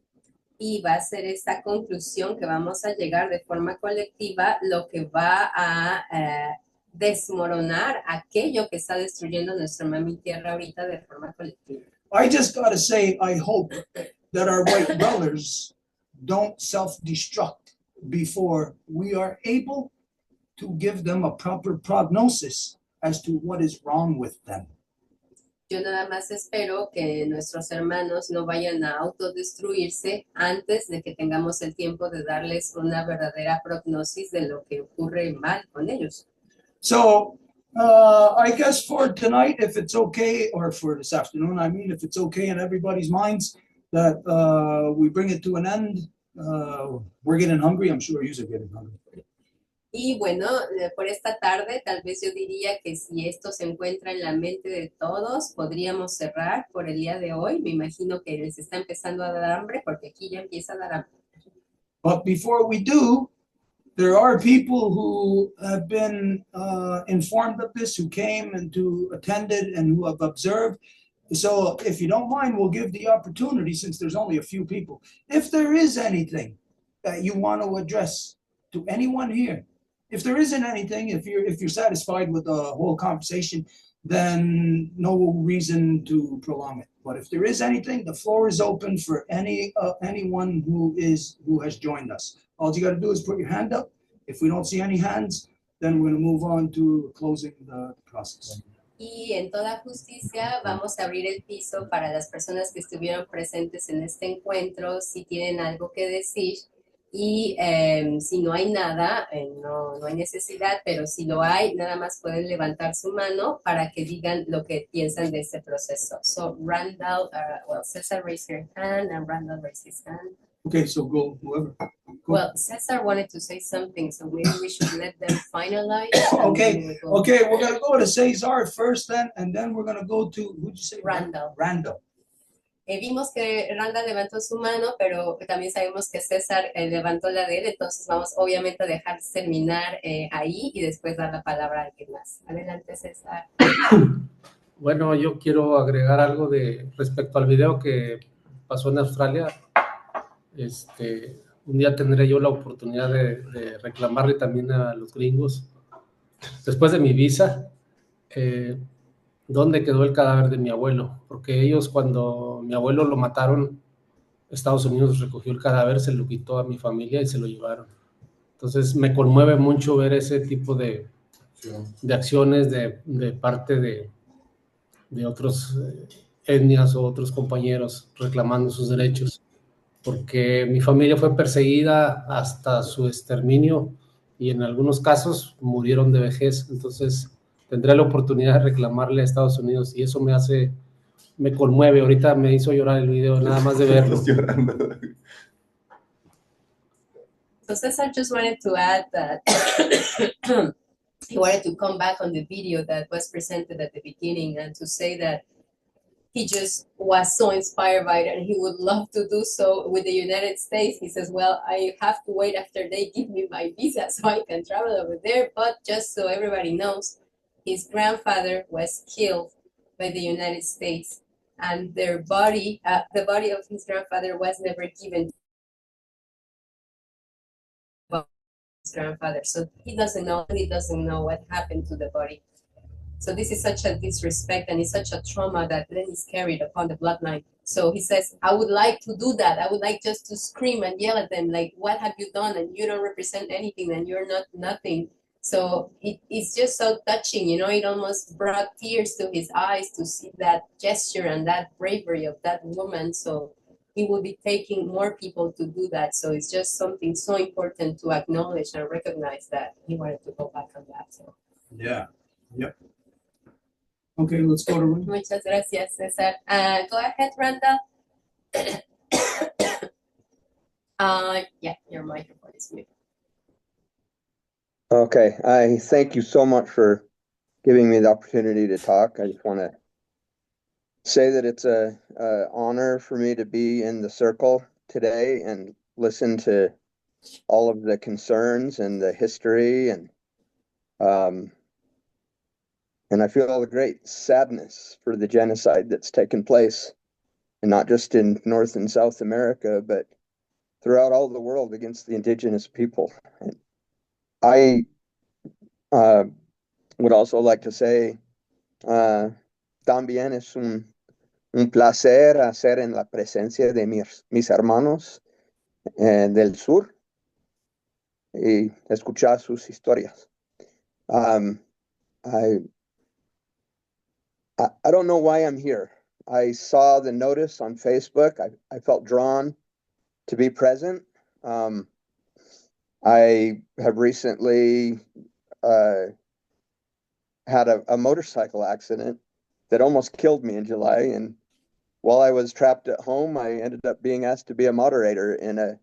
Y va a ser esta conclusión que vamos a llegar de forma colectiva lo que va a desmoronar aquello que está destruyendo nuestra Mami Tierra ahorita de forma colectiva. I just got to say, I hope that our white brothers don't self-destruct before we are able to give them a proper prognosis as to what is wrong with them. Yo nada más espero que nuestros hermanos no vayan a autodestruirse antes de que tengamos el tiempo de darles una verdadera prognosis de lo que ocurre mal con ellos. So I guess for tonight, if it's okay, or for this afternoon, I mean, if it's okay in everybody's minds, that we bring it to an end. We're getting hungry. I'm sure you're getting hungry. Y bueno, por esta tarde, tal vez yo diría que si esto se encuentra en la mente de todos, podríamos cerrar por el día de hoy. Me imagino que les está empezando a dar hambre, porque aquí ya empieza a dar hambre. But before we do, there are people who have been informed of this, who came and who attended and who have observed. So if you don't mind, we'll give the opportunity, since there's only a few people. If there is anything that you want to address to anyone here, if there isn't anything, if you're satisfied with the whole conversation, then no reason to prolong it. But if there is anything, the floor is open for anyone who has joined us. All you got to do is put your hand up. If we don't see any hands, then we're going to move on to closing the process. Y en toda justicia vamos a abrir el piso para las personas que estuvieron presentes en este encuentro, si tienen algo que decir. Y si no hay nada, no hay necesidad, pero si lo hay, nada más pueden levantar su mano para que digan lo que piensan de este proceso. So Randall, Cesar raised your hand and Randall raised his hand. Okay, so go, whoever. Go. Well, Cesar wanted to say something, so maybe we should let them finalize. Okay, we're going to go to Cesar first then, and then we're going to go to, who'd you say? Randall. Randall. Vimos que Randall levantó su mano, pero también sabemos que César levantó la de él, entonces vamos obviamente a dejar terminar ahí y después dar la palabra a alguien más. Adelante, César. Bueno, yo quiero agregar algo respecto al video que pasó en Australia. Un día tendré yo la oportunidad de reclamarle también a los gringos. Después de mi visa, ¿dónde quedó el cadáver de mi abuelo? Porque ellos, cuando mi abuelo lo mataron, Estados Unidos recogió el cadáver, se lo quitó a mi familia y se lo llevaron. Entonces me conmueve mucho ver ese tipo de acciones de parte de otros etnias o otros compañeros reclamando sus derechos, porque mi familia fue perseguida hasta su exterminio y en algunos casos murieron de vejez. Entonces tendré la oportunidad de reclamarle a Estados Unidos y eso me conmueve. Ahorita me hizo llorar el video nada más de verlo. So Cesar just wanted to add that he wanted to come back on the video that was presented at the beginning and to say that he just was so inspired by it and he would love to do so with the United States. He says, well, I have to wait after they give me my visa so I can travel over there. But just so everybody knows, his grandfather was killed by the United States and their body, the body of his grandfather was never given to his grandfather. So he doesn't know what happened to the body. So this is such a disrespect and it's such a trauma that then is carried upon the bloodline. So he says, I would like to do that. I would like just to scream and yell at them, like, what have you done? And you don't represent anything and you're not nothing. So it's just so touching, you know, it almost brought tears to his eyes to see that gesture and that bravery of that woman. So he will be taking more people to do that. So it's just something so important to acknowledge and recognize that he wanted to go back on that. So. Yeah. Yep. Okay, let's go to Randall. Muchas gracias, Cesar. Go ahead, Randall. Yeah, your microphone is muted. Okay, I thank you so much for giving me the opportunity to talk. I just want to say that it's a honor for me to be in the circle today and listen to all of the concerns and the history and I feel all the great sadness for the genocide that's taken place, and not just in North and South America, but throughout all the world against the indigenous people. And I would also like to say, también es un placer hacer en la presencia de mis hermanos del sur y escuchar sus historias. I don't know why I'm here. I saw the notice on Facebook. I felt drawn to be present. I have recently had a motorcycle accident that almost killed me in July. And while I was trapped at home, I ended up being asked to be a moderator in a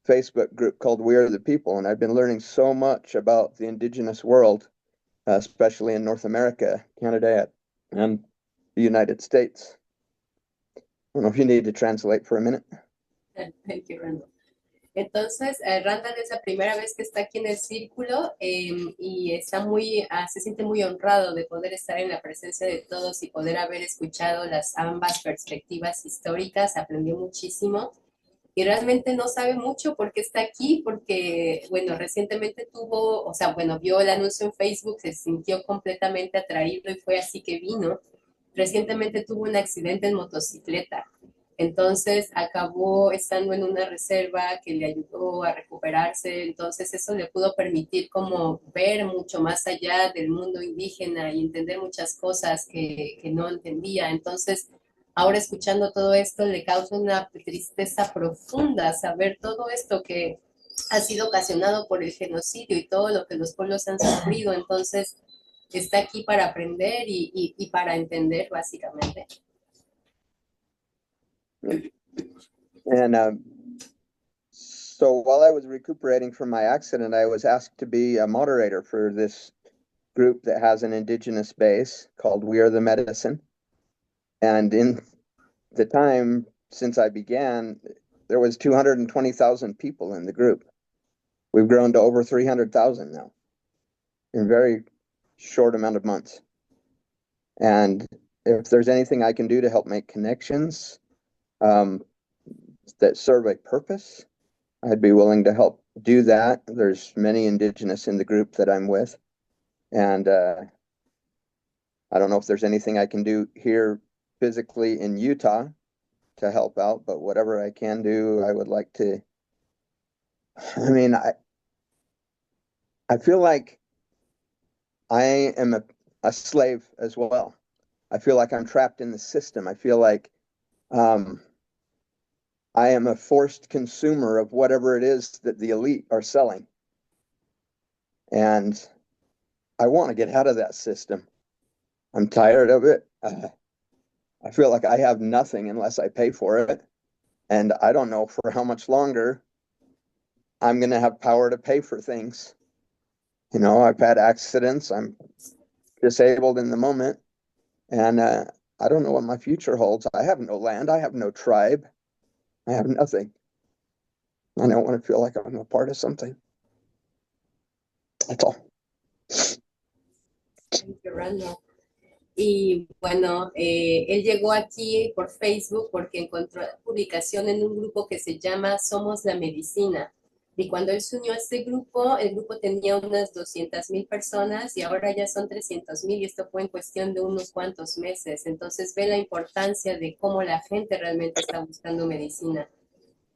Facebook group called We Are the People. And I've been learning so much about the indigenous world, especially in North America, Canada, and the United States. I don't know if you need to translate for a minute. Thank you, Randall. Entonces, Randall es la primera vez que está aquí en el círculo y está se siente muy honrado de poder estar en la presencia de todos y poder haber escuchado ambas perspectivas históricas. Aprendió muchísimo y realmente no sabe mucho por qué está aquí, porque, bueno, recientemente vio el anuncio en Facebook, se sintió completamente atraído y fue así que vino. Recientemente tuvo un accidente en motocicleta, entonces acabó estando en una reserva que le ayudó a recuperarse, entonces eso le pudo permitir como ver mucho más allá del mundo indígena y entender muchas cosas que no entendía. Entonces, ahora escuchando todo esto le causa una tristeza profunda saber todo esto que ha sido ocasionado por el genocidio y todo lo que los pueblos han sufrido. Entonces, está aquí para aprender y para entender, básicamente. And so while I was recuperating from my accident, I was asked to be a moderator for this group that has an indigenous base called We Are the Medicine. And in the time since I began, there was 220,000 people in the group. We've grown to over 300,000 now in a very short amount of months. And if there's anything I can do to help make connections that serve a purpose, I'd be willing to help do that. There's many indigenous in the group that I'm with. And I don't know if there's anything I can do here physically in Utah to help out, but whatever I can do, I would like to. I mean, I feel like I am a slave as well. I feel like I'm trapped in the system. I feel like I am a forced consumer of whatever it is that the elite are selling. And I want to get out of that system. I'm tired of it. I feel like I have nothing unless I pay for it. And I don't know for how much longer I'm going to have power to pay for things. You know, I've had accidents. I'm disabled in the moment. And I don't know what my future holds. I have no land. I have no tribe. I have nothing. I don't want to feel like I'm a part of something. That's all. Thank you, Randall. Y bueno, él llegó aquí por Facebook porque encontró publicación en un grupo que se llama Somos la Medicina. Y cuando él se unió a este grupo, el grupo tenía unas 200,000 personas y ahora ya son 300,000 y esto fue en cuestión de unos cuantos meses. Entonces ve la importancia de cómo la gente realmente está buscando medicina.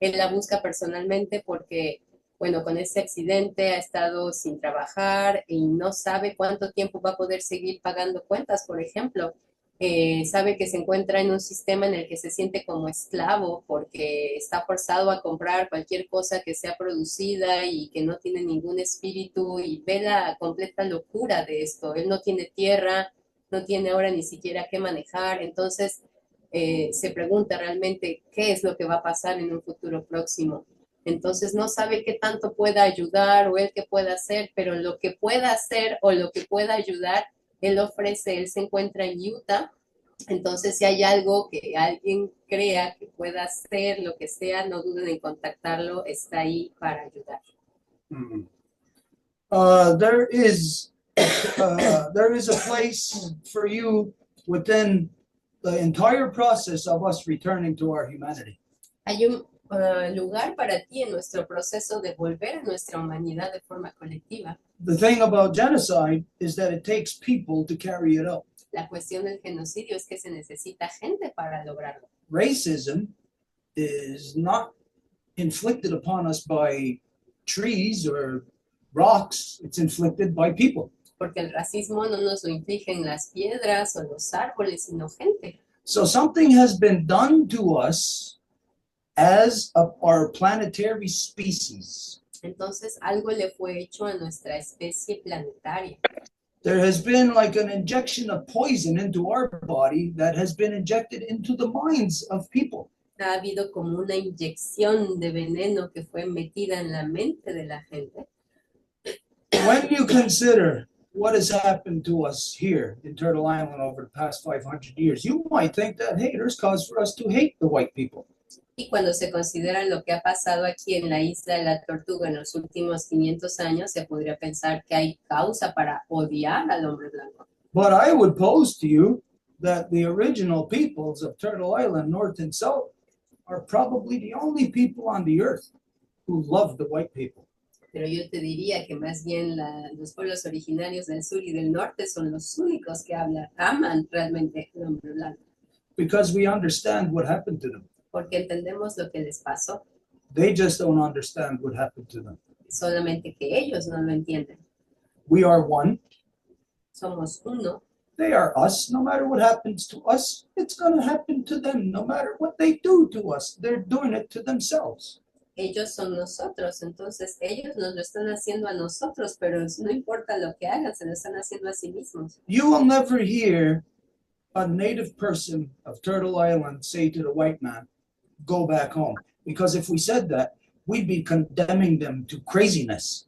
Él la busca personalmente porque, bueno, con este accidente ha estado sin trabajar y no sabe cuánto tiempo va a poder seguir pagando cuentas, por ejemplo. Sabe que se encuentra en un sistema en el que se siente como esclavo porque está forzado a comprar cualquier cosa que sea producida y que no tiene ningún espíritu y ve la completa locura de esto. Él no tiene tierra, no tiene ahora ni siquiera qué manejar, entonces se pregunta realmente qué es lo que va a pasar en un futuro próximo. Entonces no sabe qué tanto pueda ayudar o él qué pueda hacer, pero lo que pueda hacer o lo que pueda ayudar, él ofrece. Él se encuentra en Utah, entonces si hay algo que alguien crea que pueda hacer, lo que sea, no duden en contactarlo, está ahí para ayudar. There is a place for you within the entire process of us returning to our humanity. Hay un lugar para ti en nuestro proceso de volver a nuestra humanidad de forma colectiva. The thing about genocide is that it takes people to carry it out. La cuestión del genocidio es que se necesita gente para lograrlo. Racism is not inflicted upon us by trees or rocks. It's inflicted by people. Porque el racismo no nos lo infligen las piedras o los árboles, sino gente. So something has been done to us as our planetary species. Entonces algo le fue hecho a nuestra especie planetaria. There has been like an injection of poison into our body that has been injected into the minds of people. Ha habido como una inyección de veneno que fue metida en la mente de la gente. When you consider what has happened to us here in Turtle Island over the past 500 years, you might think that, hey, there's cause for us to hate the white people. Y cuando se considera lo que ha pasado aquí en la isla de la Tortuga en los últimos 500 años, se podría pensar que hay causa para odiar al hombre blanco. But I would pose to you that the original peoples of Turtle Island, North and South, are probably the only people on the earth who love the white people. Pero yo te diría que más bien los pueblos originarios del sur y del norte son los únicos que aman realmente al hombre blanco. Because we understand what happened to them. Porque entendemos lo que les pasó. They just don't understand what happened to them. Solamente que ellos no lo entienden. We are one. Somos uno. They are us. No matter what happens to us, it's going to happen to them. No matter what they do to us, they're doing it to themselves. Ellos son nosotros, entonces ellos nos lo están haciendo a nosotros, pero no importa lo que hagan, se lo están haciendo a sí mismos. You will never hear a native person of Turtle Island say to the white man, go back home. Because if we said that, we'd be condemning them to craziness.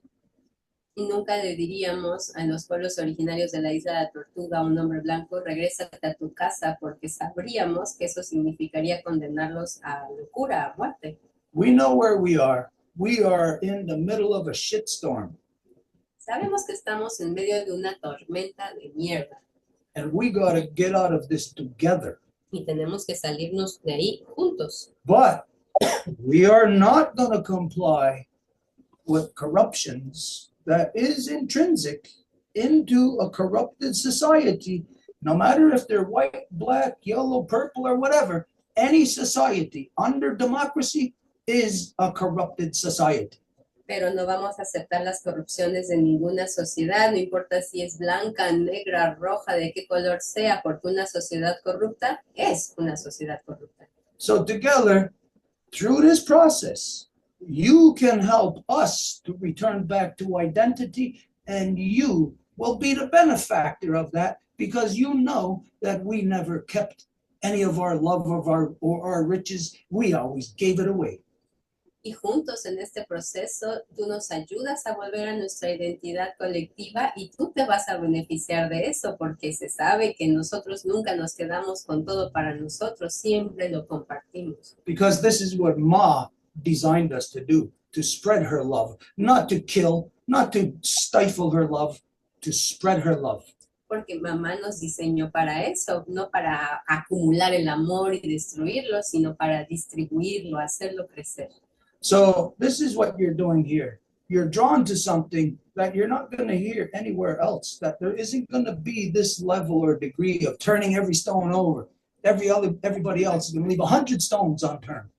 Y nunca le diríamos a los pueblos originarios de la isla de la Tortuga a un hombre blanco, regrésate a tu casa, porque sabríamos que eso significaría condenarlos a locura, a muerte. We know where we are. We are in the middle of a shitstorm. Sabemos que estamos en medio de una tormenta de mierda. And we got to get out of this together. Y tenemos que salirnos de ahí juntos. But we are not going to comply with corruptions that is intrinsic into a corrupted society no matter if they're white, black, yellow, purple, or whatever, any society under democracy is a corrupted society. Pero no vamos a aceptar las corrupciones de ninguna sociedad, no importa si es blanca, negra, roja, de qué color sea, porque una sociedad corrupta es una sociedad corrupta. So together, through this process, you can help us to return back to identity, and you will be the benefactor of that, because you know that we never kept any of our love of our riches. We always gave it away. Y juntos en este proceso, tú nos ayudas a volver a nuestra identidad colectiva y tú te vas a beneficiar de eso, porque se sabe que nosotros nunca nos quedamos con todo para nosotros, siempre lo compartimos. Because this is what Ma designed us to do, to spread her love, not to kill, not to stifle her love, to spread her love. Porque mamá nos diseñó para eso, no para acumular el amor y destruirlo, sino para distribuirlo, hacerlo crecer. So this is what you're doing here. You're drawn to something that you're not going to hear anywhere else, that there isn't going to be this level or degree of turning every stone over. Everybody else is going to leave 100 stones unturned.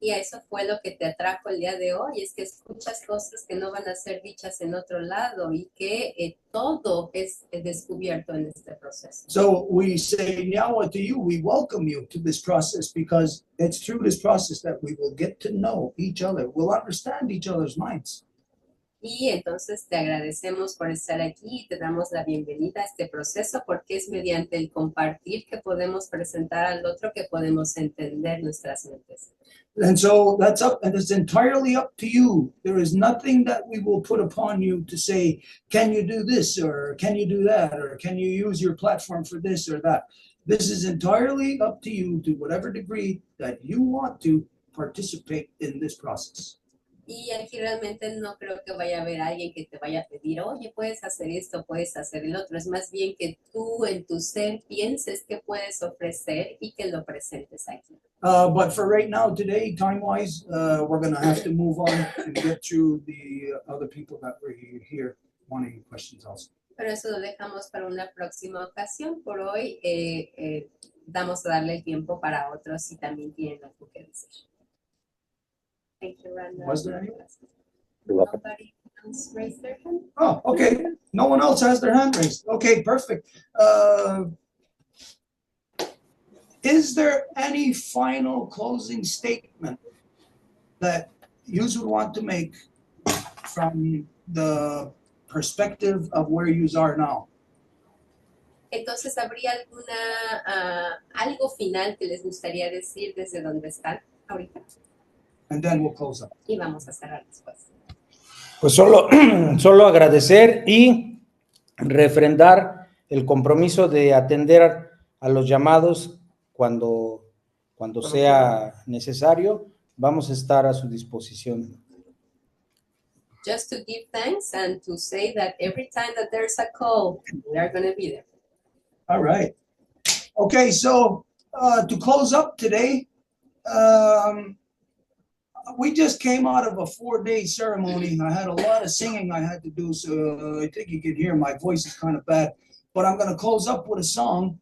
Y eso fue lo que te atrajo el día de hoy, es que escuchas cosas que no van a ser dichas en otro lado y que todo es descubierto en este proceso. So we say, Nyawa, to you, we welcome you to this process, because it's through this process that we will get to know each other. We'll understand each other's minds. Y entonces te agradecemos por estar aquí y te damos la bienvenida a este proceso, porque es mediante el compartir que podemos presentar al otro, que podemos entender nuestras mentes. And so that's up, and it's entirely up to you. There is nothing that we will put upon you to say, can you do this, or can you do that, or can you use your platform for this or that? This is entirely up to you, to whatever degree that you want to participate in this process. Y aquí realmente no creo que vaya a haber alguien que te vaya a pedir, oye, puedes hacer esto, puedes hacer el otro. Es más bien que tú en tu ser pienses que puedes ofrecer y que lo presentes aquí. But for right now, today, time-wise, we're going to have to move on and get through the other people that were here wanting questions also. Pero eso lo dejamos para una próxima ocasión. Por hoy vamos a darle el tiempo para otros si también tienen algo que decir. Thank you, Randa. Was there anyone? Nobody else raised their hand? Oh, okay. No one else has their hand raised. Okay, perfect. Is there any final closing statement that you would want to make from the perspective of where you are now? Entonces, ¿habría algo final que les gustaría decir desde donde están ahorita? And then we'll close up. Y vamos a cerrar después. Pues solo agradecer y refrendar el compromiso de atender a los llamados cuando sea necesario. Vamos a estar a su disposición. Just to give thanks and to say that every time that there's a call, we are going to be there. All right. Okay, so to close up today, we just came out of a 4-day ceremony. I had a lot of singing I had to do, so I think you can hear my voice is kind of bad. But I'm going to close up with a song,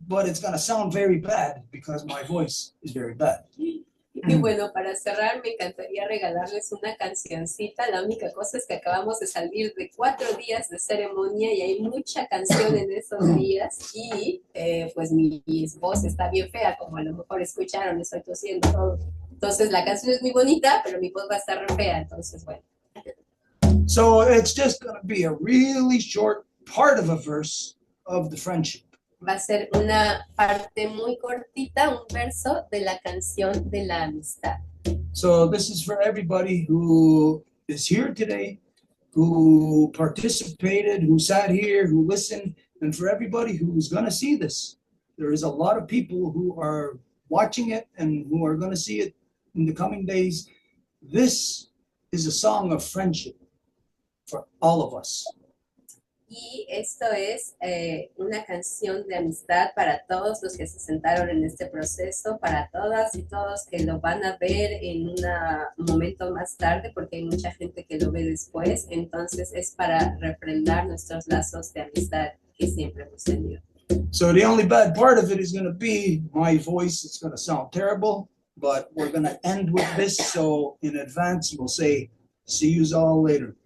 but it's going to sound very bad because my voice is very bad. Y bueno, para cerrar, me encantaría regalarles una cancioncita. La única cosa es que acabamos de salir de 4 días de ceremonia y hay mucha canción en esos días. Y pues mi voz está bien fea, como a lo mejor escucharon, estoy tosiendo todo. Entonces la canción es muy bonita, pero mi voz va a estar re fea, entonces bueno. So it's just going to be a really short part of a verse of the friendship. Va a ser una parte muy cortita, un verso de la canción de la amistad. So this is for everybody who is here today, who participated, who sat here, who listened, and for everybody who's going to see this. There is a lot of people who are watching it and who are going to see it in the coming days. This is a song of friendship for all of us. Y esto es una canción de amistad para todos los que se sentaron en este proceso, para todas y todos que lo van a ver en un momento más tarde, porque hay mucha gente que lo ve después. Entonces es para refrendar nuestros lazos de amistad que siempre hemos tenido. So the only bad part of it is going to be my voice. It's going to sound terrible, but we're going to end with this. So in advance, we'll say, see you all later.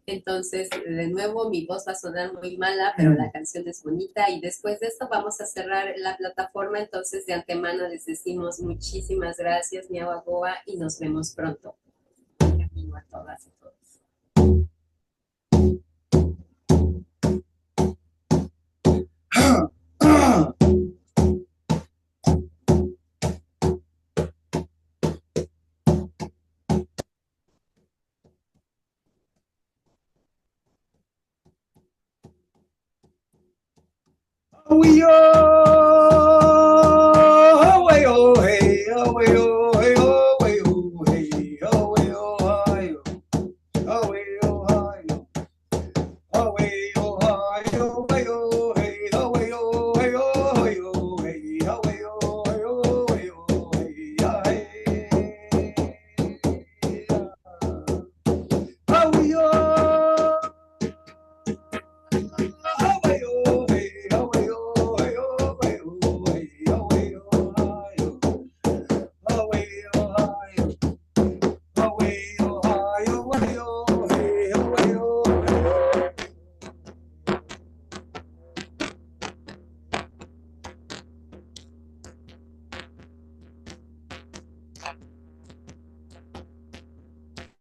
Entonces, de nuevo, mi voz va a sonar muy mala, pero la canción es bonita. Y después de esto vamos a cerrar la plataforma. Entonces, de antemano les decimos muchísimas gracias, Miawagoa, y nos vemos pronto. Camino a todas y todos. We are